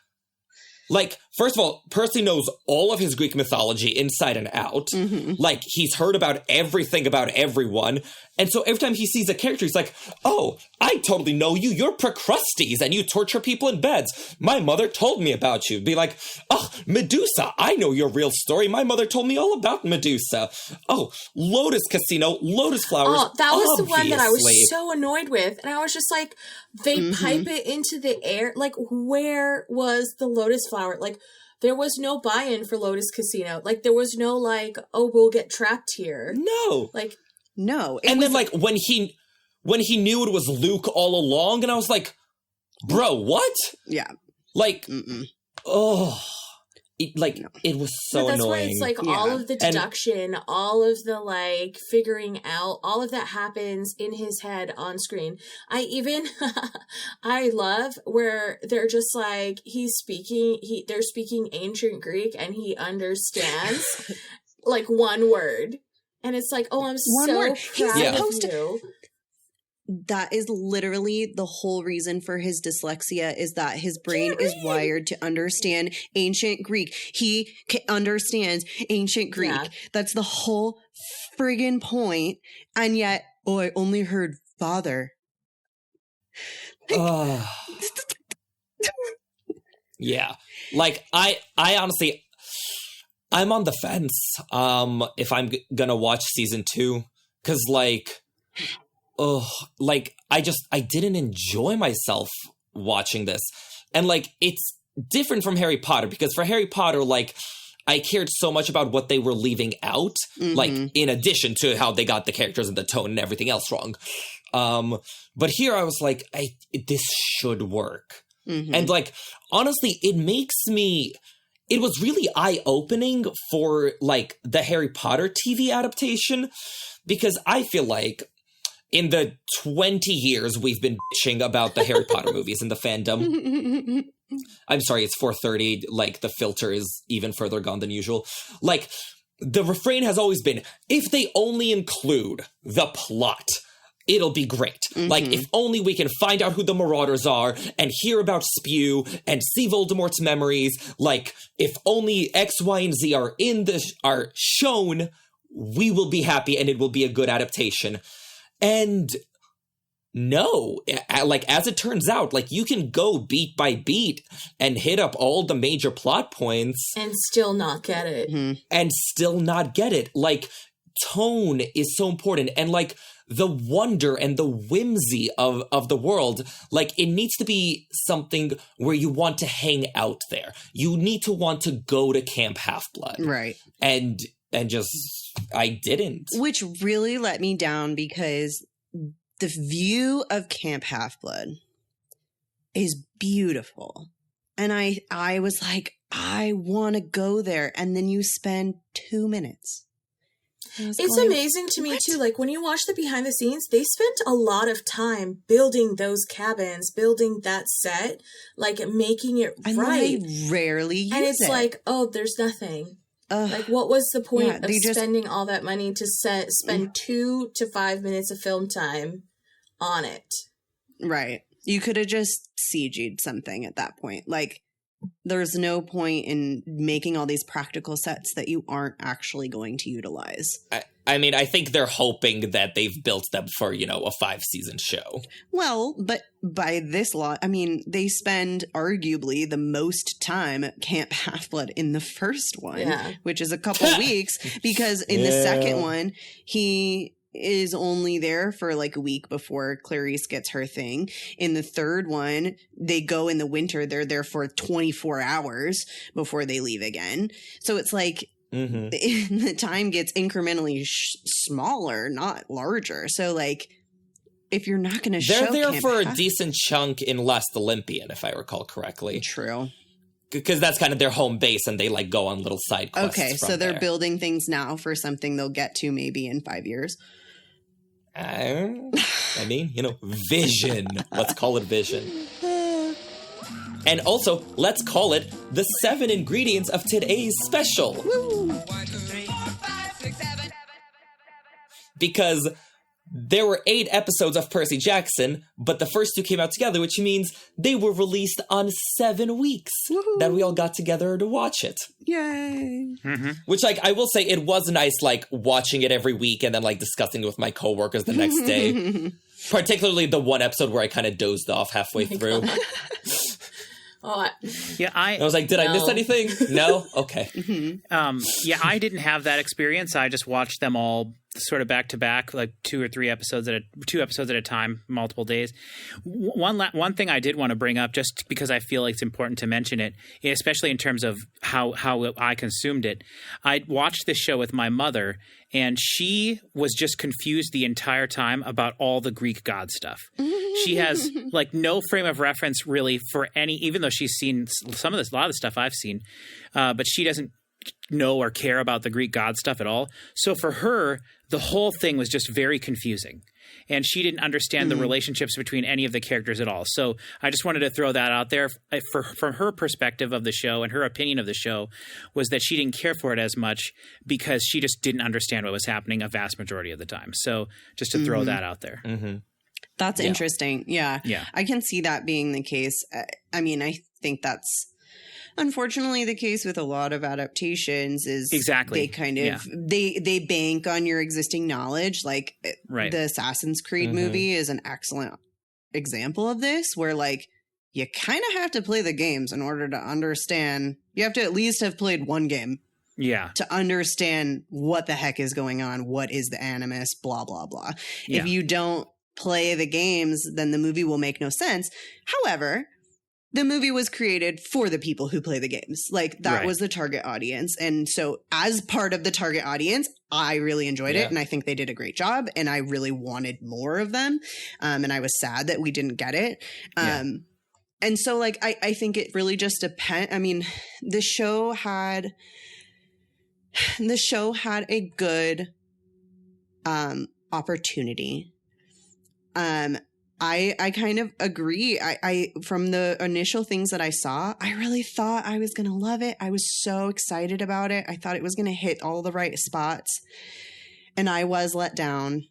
first of all, Percy knows all of his Greek mythology inside and out. Like, he's heard about everything about everyone. And so every time he sees a character, he's like, oh, I totally know you. You're Procrustes, and you torture people in beds. My mother told me about you. Be like, oh, Medusa, I know your real story. My mother told me all about Medusa. Oh, Lotus Casino, Lotus Flowers. Oh, that was the one that I was obviously. so annoyed with. And I was just like, they pipe it into the air. Like, where was the Lotus Flower? Like, there was no buy-in for Lotus Casino. Like, there was no, like, oh, we'll get trapped here. No. Like, No. And then, like, when he knew it was Luke all along, and I was like, bro, what? Yeah. Like, oh, it was so but that's annoying. why it's like all of the deduction, all of the like figuring out, all of that happens in his head on screen. I love where they're just like, they're speaking ancient Greek and he understands like one word. And it's like, oh, I'm so proud of you. That is literally the whole reason for his dyslexia, is that his brain is wired to understand ancient Greek. He understands ancient Greek. Yeah. That's the whole friggin' point. And yet, oh, I only heard father. Yeah. Like, I honestly, I'm on the fence if I'm gonna watch season 2. Because, like, I didn't enjoy myself watching this. And, like, it's different from Harry Potter, because for Harry Potter, like, I cared so much about what they were leaving out, like, in addition to how they got the characters and the tone and everything else wrong. But here I was like, this should work. And, like, honestly, it was really eye-opening for, like, the Harry Potter TV adaptation, because I feel like in the 20 years we've been bitching about the Harry Potter movies in the fandom. I'm sorry, it's 4:30. Like, the filter is even further gone than usual. Like, the refrain has always been, if they only include the plot, it'll be great. Like, if only we can find out who the Marauders are and hear about Spew and see Voldemort's memories. Like, if only X, Y, and Z are shown, we will be happy and it will be a good adaptation. And no, like, as it turns out, like, you can go beat by beat and hit up all the major plot points. And still not get it. And still not get it. Like, tone is so important. And, like, the wonder and the whimsy of the world, like, it needs to be something where you want to hang out there. You need to want to go to Camp Half-Blood. Right. And just, I didn't. Which really let me down, because the view of Camp Half-Blood is beautiful. And I was like, I want to go there. And then you spend 2 minutes. It's amazing to me, too. Like, when you watch the behind the scenes, they spent a lot of time building those cabins, building that set, like, making it and right. They rarely use it. And it's like, oh, there's nothing. Like, what was the point of spending all that money to spend 2 to 5 minutes of film time on it? Right. You could have just CG'd something at that point. Like, there's no point in making all these practical sets that you aren't actually going to utilize. I mean, I think they're hoping that they've built them for, you know, a 5-season show. Well, but by this lot, I mean, they spend arguably the most time at Camp Half-Blood in the first one, which is a couple weeks, because in the second one, he is only there for like a week before Clarice gets her thing. In the third one, they go in the winter. They're there for 24 hours before they leave again. So it's like, the time gets incrementally smaller, not larger. So, like, if you're not going to show, they're there for a decent chunk in Last Olympian, if I recall correctly. True, because that's kind of their home base, and they like go on little side quests. Okay, so they're building things now for something they'll get to maybe in 5 years. I mean, you know, vision. Let's call it vision. And also, let's call it the 7 ingredients of today's special. Woo. 1, 2, 3, 4, 5, 6, 7. Because there were 8 episodes of Percy Jackson, but the first 2 came out together, which means they were released on 7 weeks. Woo-hoo. That we all got together to watch it. Yay. Which, like, I will say it was nice, like, watching it every week and then, like, discussing it with my coworkers the next day. Particularly the one episode where I kind of dozed off halfway through. Yeah, I was like, did I miss anything? No? Okay. Yeah, I didn't have that experience. I just watched them all sort of back to back, like 2 episodes at a time, multiple days. One thing I did want to bring up, just because I feel like it's important to mention it, especially in terms of how I consumed it. I watched this show with my mother, and she was just confused the entire time about all the Greek god stuff. She has like no frame of reference really for any, even though she's seen a lot of the stuff I've seen, but she doesn't know or care about the Greek god stuff at all. So for her, the whole thing was just very confusing. And she didn't understand the relationships between any of the characters at all. So I just wanted to throw that out there. From her perspective of the show and her opinion of the show was that she didn't care for it as much because she just didn't understand what was happening a vast majority of the time. So just to throw that out there. That's interesting. Yeah. I can see that being the case. I mean, I think that's unfortunately the case with a lot of adaptations is they kind of they bank on your existing knowledge. Like the Assassin's Creed movie is an excellent example of this, where like you kind of have to play the games in order to understand. You have to at least have played one game to understand what the heck is going on, what is the animus, blah blah blah. If you don't play the games, then the movie will make no sense. However, the movie was created for the people who play the games. Like, that Right. was the target audience. And so as part of the target audience, I really enjoyed it. And I think they did a great job. And I really wanted more of them. And I was sad that we didn't get it. And so, like, I think it really just depends. I mean, the show had a good opportunity. I kind of agree. I from the initial things that I saw, I really thought I was going to love it. I was so excited about it. I thought it was going to hit all the right spots, and I was let down.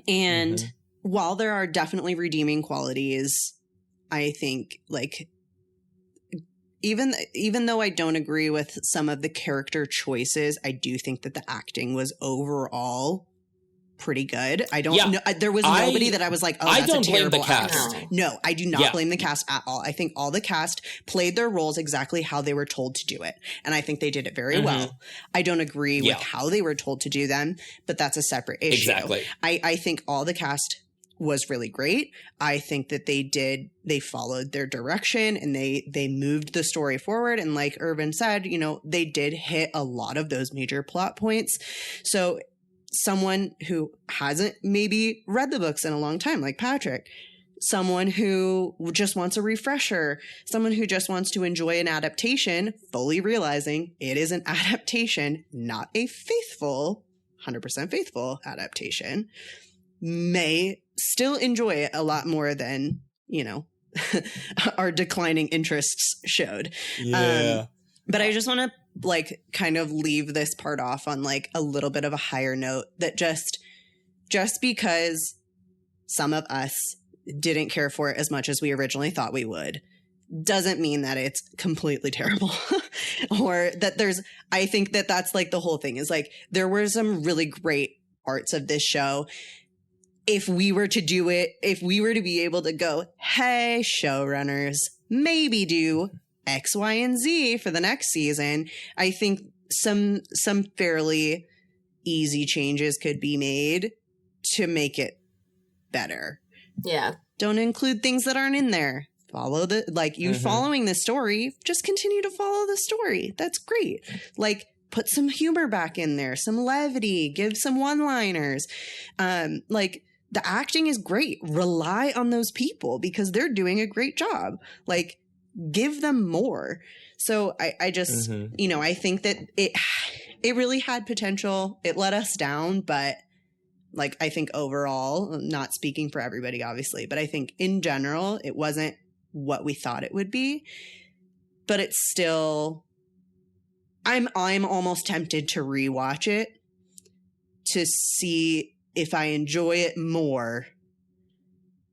And while there are definitely redeeming qualities, I think, like, even though I don't agree with some of the character choices, I do think that the acting was overall pretty good. I don't know. There was nobody that I was like, oh, that's I don't a blame the terrible cast. actor. No, I do not blame the cast at all. I think all the cast played their roles exactly how they were told to do it. And I think they did it very well. I don't agree with how they were told to do them, but that's a separate issue. Exactly. I think all the cast was really great. I think that they followed their direction and they moved the story forward. And like Irvin said, you know, they did hit a lot of those major plot points. So someone who hasn't maybe read the books in a long time, like Patrick, someone who just wants a refresher, someone who just wants to enjoy an adaptation, fully realizing it is an adaptation, not a 100% faithful adaptation, may still enjoy it a lot more than, you know, our declining interests showed. But I just want to like kind of leave this part off on like a little bit of a higher note, that just because some of us didn't care for it as much as we originally thought we would doesn't mean that it's completely terrible. Or that I think that that's like the whole thing is like, there were some really great parts of this show. If we were to do it, if we were to be able to go, hey, showrunners, maybe do X, Y, and Z for the next season, I think some fairly easy changes could be made to make it better. Yeah. Don't include things that aren't in there. Follow following the story, just continue to follow the story. That's great. Like, put some humor back in there, some levity, give some one-liners. Like, the acting is great. Rely on those people because they're doing a great job. Like, give them more. So I just, you know, I think that it really had potential. It let us down, but like, I think overall, not speaking for everybody, obviously, but I think in general, it wasn't what we thought it would be, but it's still, I'm almost tempted to rewatch it to see if I enjoy it more,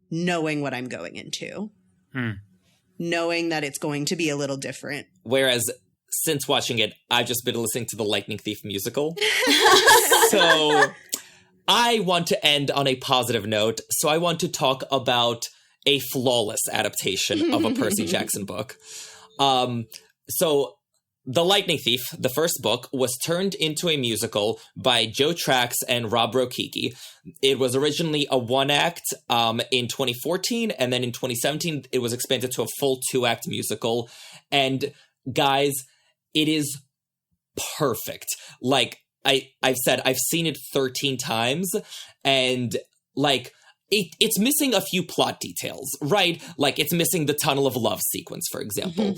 knowing what I'm going into. Knowing that it's going to be a little different. Whereas since watching it, I've just been listening to the Lightning Thief musical. So I want to end on a positive note. So I want to talk about a flawless adaptation of a Percy Jackson book. So The Lightning Thief, the first book, was turned into a musical by Joe Trax and Rob Rokicki. It was originally a one-act in 2014, and then in 2017, it was expanded to a full two-act musical. And guys, it is perfect. Like, I've said, I've seen it 13 times, and, like, it's missing a few plot details, right? Like, it's missing the Tunnel of Love sequence, for example.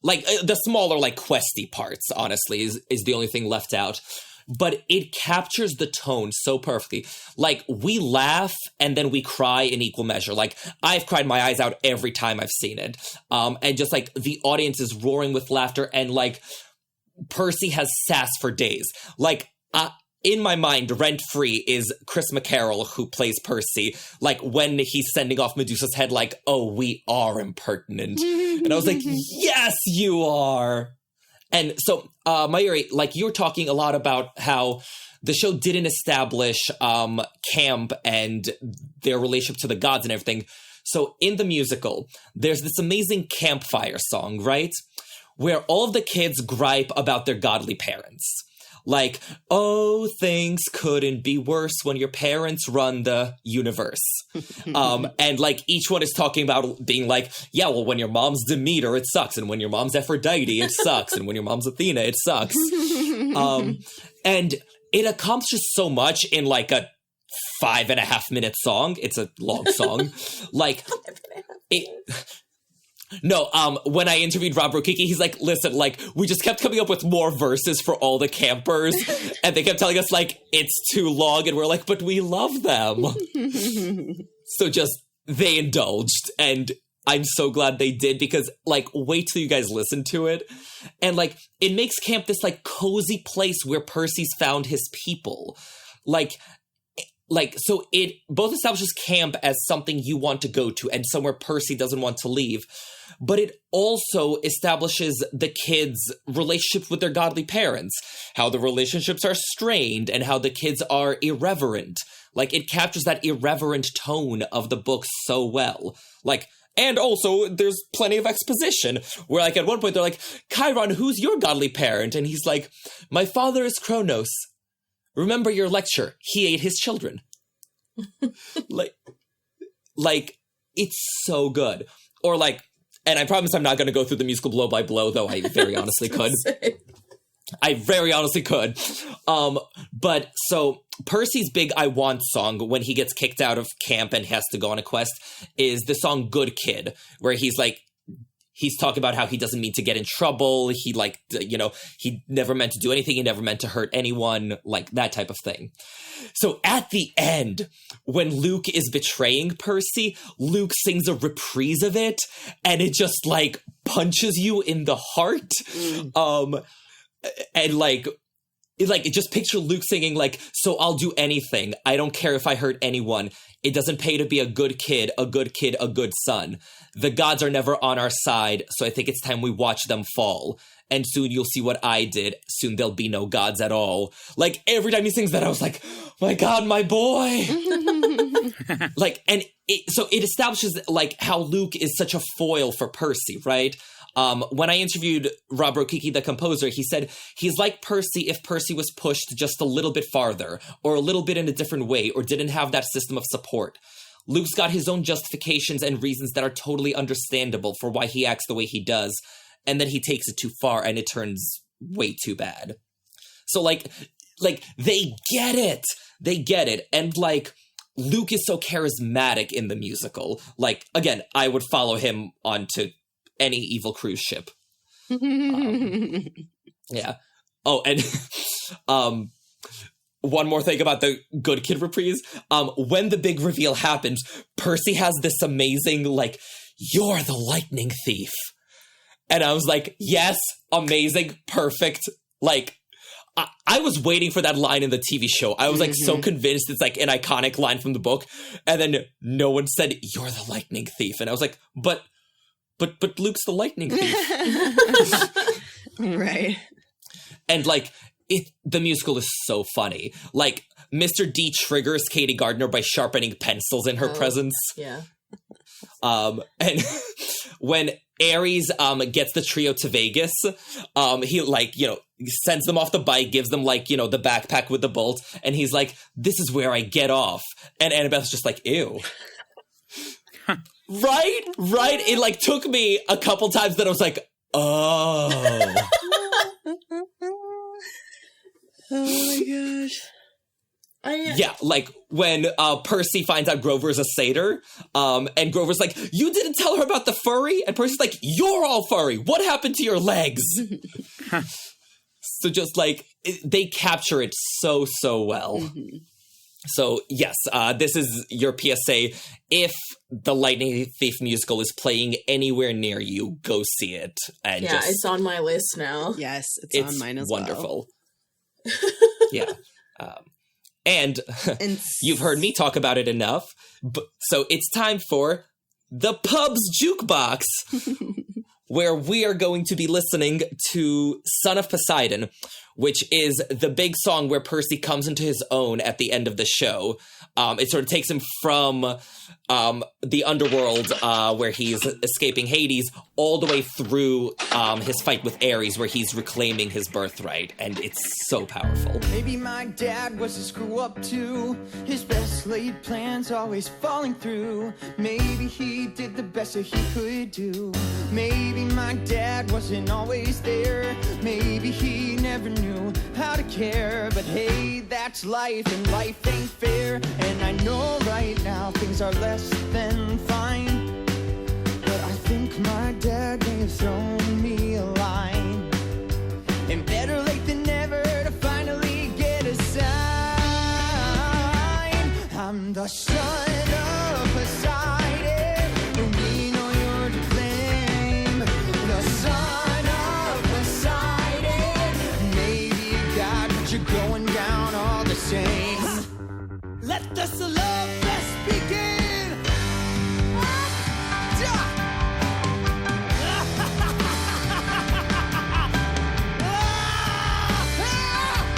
Like, the smaller, like, questy parts, honestly, is the only thing left out. But it captures the tone so perfectly. Like, we laugh and then we cry in equal measure. Like, I've cried my eyes out every time I've seen it. And just, like, the audience is roaring with laughter, and, like, Percy has sass for days. Like, in my mind, rent-free is Chris McCarroll, who plays Percy, like, when he's sending off Medusa's head, like, oh, we are impertinent. And I was like, yes, you are. And so, Mayuri, like, you were talking a lot about how the show didn't establish camp and their relationship to the gods and everything. So in the musical, there's this amazing campfire song, right? Where all of the kids gripe about their godly parents. Like, oh, things couldn't be worse when your parents run the universe. And like each one is talking about being like, yeah, well, when your mom's Demeter, it sucks. And when your mom's Aphrodite, it sucks. And when your mom's Athena, it sucks. And it accomplishes so much in like a 5.5-minute song. It's a long song. Like, when I interviewed Rob Rokicki, he's like, listen, like, we just kept coming up with more verses for all the campers, and they kept telling us, like, it's too long, and we're like, but we love them. So just, they indulged, and I'm so glad they did, because, like, wait till you guys listen to it, and, like, it makes camp this, like, cozy place where Percy's found his people. So it both establishes camp as something you want to go to and somewhere Percy doesn't want to leave, but it also establishes the kids' relationship with their godly parents, how the relationships are strained and how the kids are irreverent. Like, it captures that irreverent tone of the book so well. Like, and also, there's plenty of exposition, where, like, at one point they're like, Chiron, who's your godly parent? And he's like, my father is Kronos. Remember your lecture. He ate his children. like, it's so good. Or like, and I promise I'm not going to go through the musical blow by blow, though I very honestly could. I very honestly could. But so Percy's big I Want song when he gets kicked out of camp and has to go on a quest is the song Good Kid, where he's like, he's talking about how he doesn't mean to get in trouble. He, like, you know, he never meant to do anything. He never meant to hurt anyone, like that type of thing. So at the end, when Luke is betraying Percy, Luke sings a reprise of it, and it just, like, punches you in the heart. And, like, just picture Luke singing, like, so I'll do anything. I don't care if I hurt anyone. It doesn't pay to be a good kid, a good kid, a good son. The gods are never on our side, so I think it's time we watch them fall. And soon you'll see what I did. Soon there'll be no gods at all. Like, every time he sings that, I was like, my God, my boy. Like, and so it establishes, like, how Luke is such a foil for Percy, right? When I interviewed Rob Rokicki, the composer, he said he's like Percy if Percy was pushed just a little bit farther, or a little bit in a different way, or didn't have that system of support. Luke's got his own justifications and reasons that are totally understandable for why he acts the way he does, and then he takes it too far and it turns way too bad. So, like, they get it. They get it. And, like, Luke is so charismatic in the musical. Like, again, I would follow him onto any evil cruise ship. Yeah. Oh, and one more thing about the Good Kid reprise. When the big reveal happens, Percy has this amazing, like, you're the lightning thief. And I was like, yes, amazing, perfect. Like, I was waiting for that line in the TV show. I was, like, so convinced it's, like, an iconic line from the book. And then no one said, you're the lightning thief. And I was like, but Luke's the lightning thief. Right. And, like, the musical is so funny. Like, Mr. D triggers Katie Gardner by sharpening pencils in her presence. Yeah. And when Ares gets the trio to Vegas, he, like, you know, sends them off the bike, gives them, like, you know, the backpack with the bolt, and he's like, this is where I get off. And Annabeth's just like, ew. Right? It, like, took me a couple times that I was like, oh. Oh my gosh. Yeah, like, when Percy finds out Grover's a satyr, and Grover's like, you didn't tell her about the furry? And Percy's like, you're all furry. What happened to your legs? So just, like, they capture it so, so well. Mm-hmm. So, yes, this is your PSA. If the Lightning Thief musical is playing anywhere near you, go see it. And yeah, it's on my list now. Yes, it's on mine as wonderful. Yeah. And you've heard me talk about it enough. So it's time for the Pub's Jukebox, where we are going to be listening to Son of Poseidon, which is the big song where Percy comes into his own at the end of the show. It sort of takes him from the underworld where he's escaping Hades all the way through his fight with Ares, where he's reclaiming his birthright, and it's so powerful. Maybe my dad was a screw up too, his best laid plans always falling through. Maybe he did the best that he could do. Maybe my dad wasn't always there. Maybe he never knew how to care. But hey, that's life, and life ain't fair. And I know right now things are less than fine, but I think my dad may have thrown me a line. And better late than never to finally get a sign. I'm the son of Poseidon, we know you're to blame. The son of Poseidon, maybe God, but you're going down all the same. Let the love fest begin.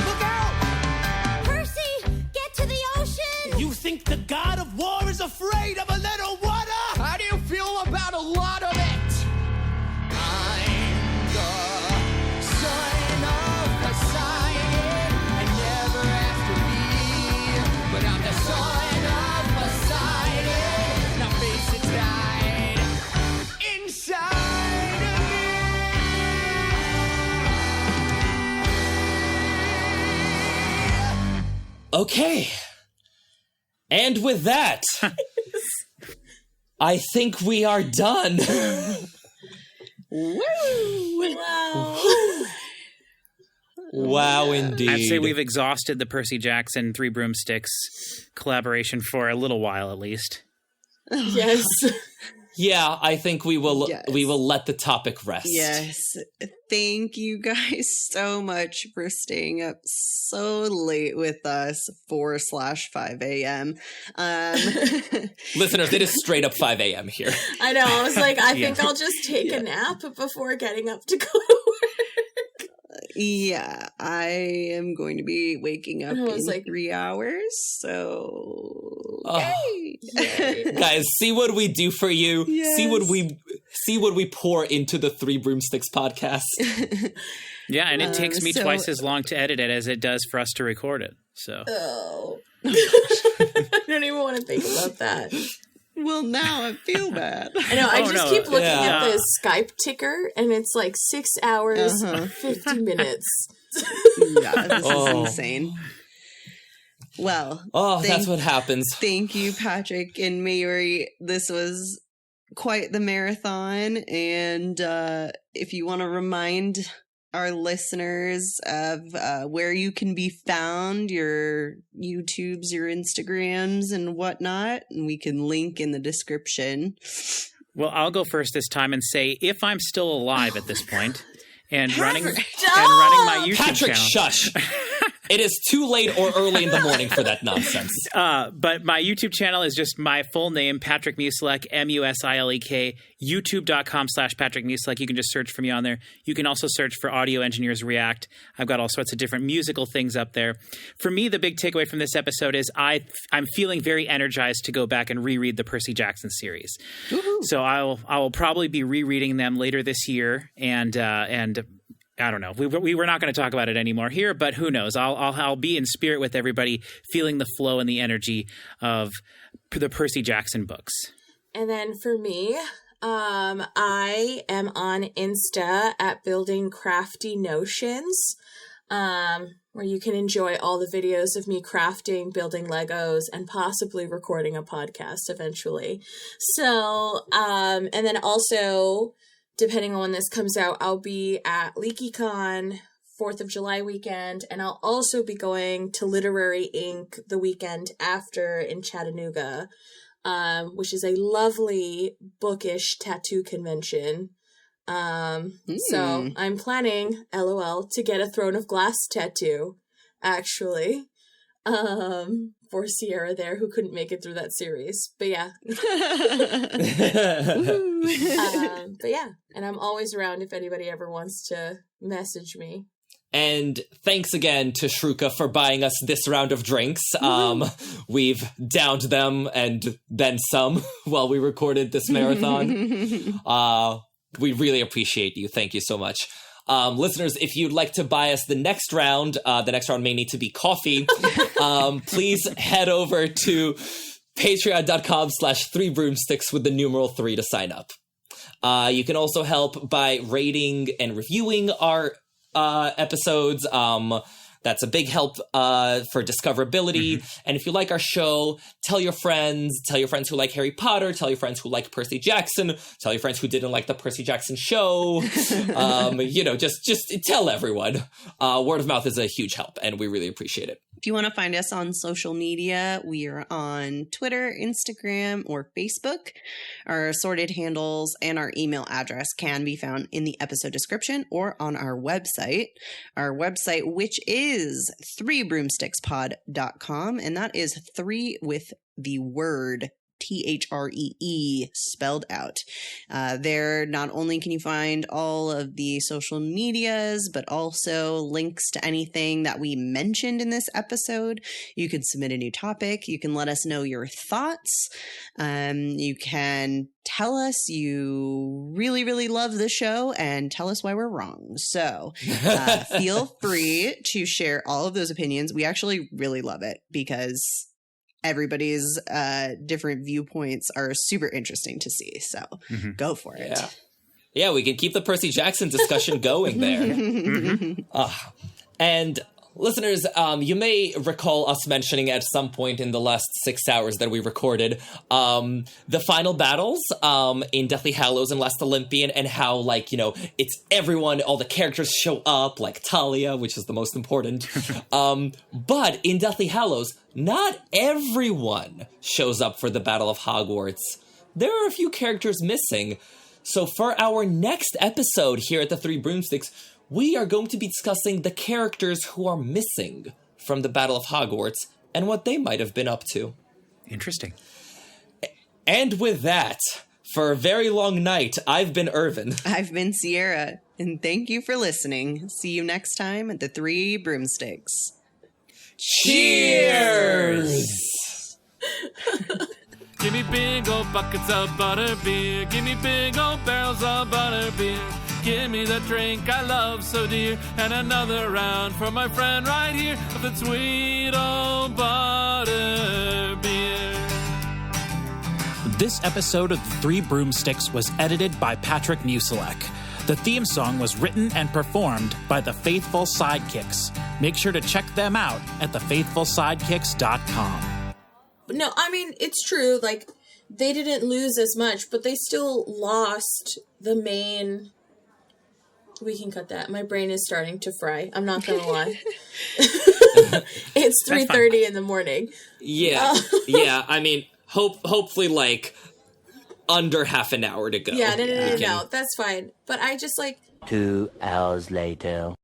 Look out! Percy, get to the ocean! You think the god of war is afraid of a little water? How do you feel about a lot of it? I'm the son of Poseidon. I never asked to be, but I'm the son of Poseidon. Now face it, died inside of me. Okay. And with that, I think we are done. Wow. Wow, indeed. I'd say we've exhausted the Percy Jackson Three Broomsticks collaboration for a little while, at least. Yes. Yeah, I think we will. Yes. We will let the topic rest. Yes. Thank you guys so much for staying up so late with us, 4/5 a.m. Listeners, it is straight up 5 a.m. here. I know. I was like, I Yeah. think I'll just take a nap before getting up to go to work. Yeah, I am going to be waking up I was in like- 3 hours, so Oh. yay! Yay. Guys, see what we do for you. Yes. See what we pour into the Three Broomsticks podcast. Yeah, and it takes me so- twice as long to edit it as it does for us to record it. So Oh. I don't even want to think about that. Well, now I feel bad. I know. I Oh, just no, keep looking yeah. at the Skype ticker, and it's like 6 hours, Uh-huh. 50 minutes. Yeah, this Oh. is insane. Well, Oh, thank- that's what happens. Thank you, Patrick and Mary. This was quite the marathon. And if you want to remind our listeners of where you can be found, your YouTubes, your Instagrams, and whatnot, and we can link in the description. well, I'll go first this time and say if I'm still alive at this point and running my YouTube Patrick, channel. shush. It is too late or early in the morning for that nonsense. But my YouTube channel is just my full name, Patrick Musilek, Musilek, youtube.com/Patrick Musilek. You can just search for me on there. You can also search for Audio Engineers React. I've got all sorts of different musical things up there. For me, the big takeaway from this episode is I'm feeling very energized to go back and reread the Percy Jackson series. Woohoo. So I will probably be rereading them later this year, and I don't know. We were not going to talk about it anymore here, but who knows? I'll be in spirit with everybody, feeling the flow and the energy of the Percy Jackson books. And then for me, I am on Insta at Building Crafty Notions, where you can enjoy all the videos of me crafting, building Legos, and possibly recording a podcast eventually. So, and then also, depending on when this comes out, I'll be at LeakyCon 4th of July weekend, and I'll also be going to Literary Inc. the weekend after in Chattanooga, which is a lovely bookish tattoo convention. So I'm planning, LOL, to get a Throne of Glass tattoo, actually, for Sierra there, who couldn't make it through that series. But yeah. But yeah, and I'm always around if anybody ever wants to message me. And thanks again to Shruka for buying us this round of drinks. We've downed them and then some while we recorded this marathon. We really appreciate you. Thank you so much. Listeners, if you'd like to buy us the next round may need to be coffee. Please head over to patreon.com/3broomsticks with the numeral 3 to sign up. You can also help by rating and reviewing our episodes. That's a big help for discoverability. And if you like our show, tell your friends who like Harry Potter, tell your friends who like Percy Jackson, tell your friends who didn't like the Percy Jackson show. Just tell everyone. Word of mouth is a huge help, and we really appreciate it. If you want to find us on social media, we are on Twitter, Instagram, or Facebook. Our assorted handles and our email address can be found in the episode description or on our website. Our website, which is 3broomstickspod.com, and that is 3 with the word THREE spelled out. There, not only can you find all of the social medias, but also links to anything that we mentioned in this episode. You can submit a new topic. You can let us know your thoughts. You can tell us you really, really love the show and tell us why we're wrong. So feel free to share all of those opinions. We actually really love it because everybody's different viewpoints are super interesting to see. So go for it. Yeah, we can keep the Percy Jackson discussion going there. And listeners, you may recall us mentioning at some point in the last 6 hours that we recorded the final battles in Deathly Hallows and Last Olympian, and how, it's everyone, all the characters show up, like Talia, which is the most important. But in Deathly Hallows, not everyone shows up for the Battle of Hogwarts. There are a few characters missing. So for our next episode here at the Three Broomsticks, we are going to be discussing the characters who are missing from the Battle of Hogwarts and what they might have been up to. Interesting. And with that, for a very long night, I've been Irvin. I've been Sierra, and thank you for listening. See you next time at the Three Broomsticks. Cheers! Give me big old buckets of butter beer. Give me big old barrels of butter beer. Give me the drink I love so dear. And another round for my friend right here of the sweet old butter beer. This episode of The Three Broomsticks was edited by Patrick Musilek. The theme song was written and performed by the Faithful Sidekicks. Make sure to check them out at thefaithfulsidekicks.com. No, I mean, it's true. Like, they didn't lose as much, but they still lost the main... We can cut that. My brain is starting to fry. I'm not going to lie. It's 3:30 in the morning. Yeah. Yeah, I mean, hopefully, under half an hour to go. Yeah, no. That's fine. But I just, 2 hours later.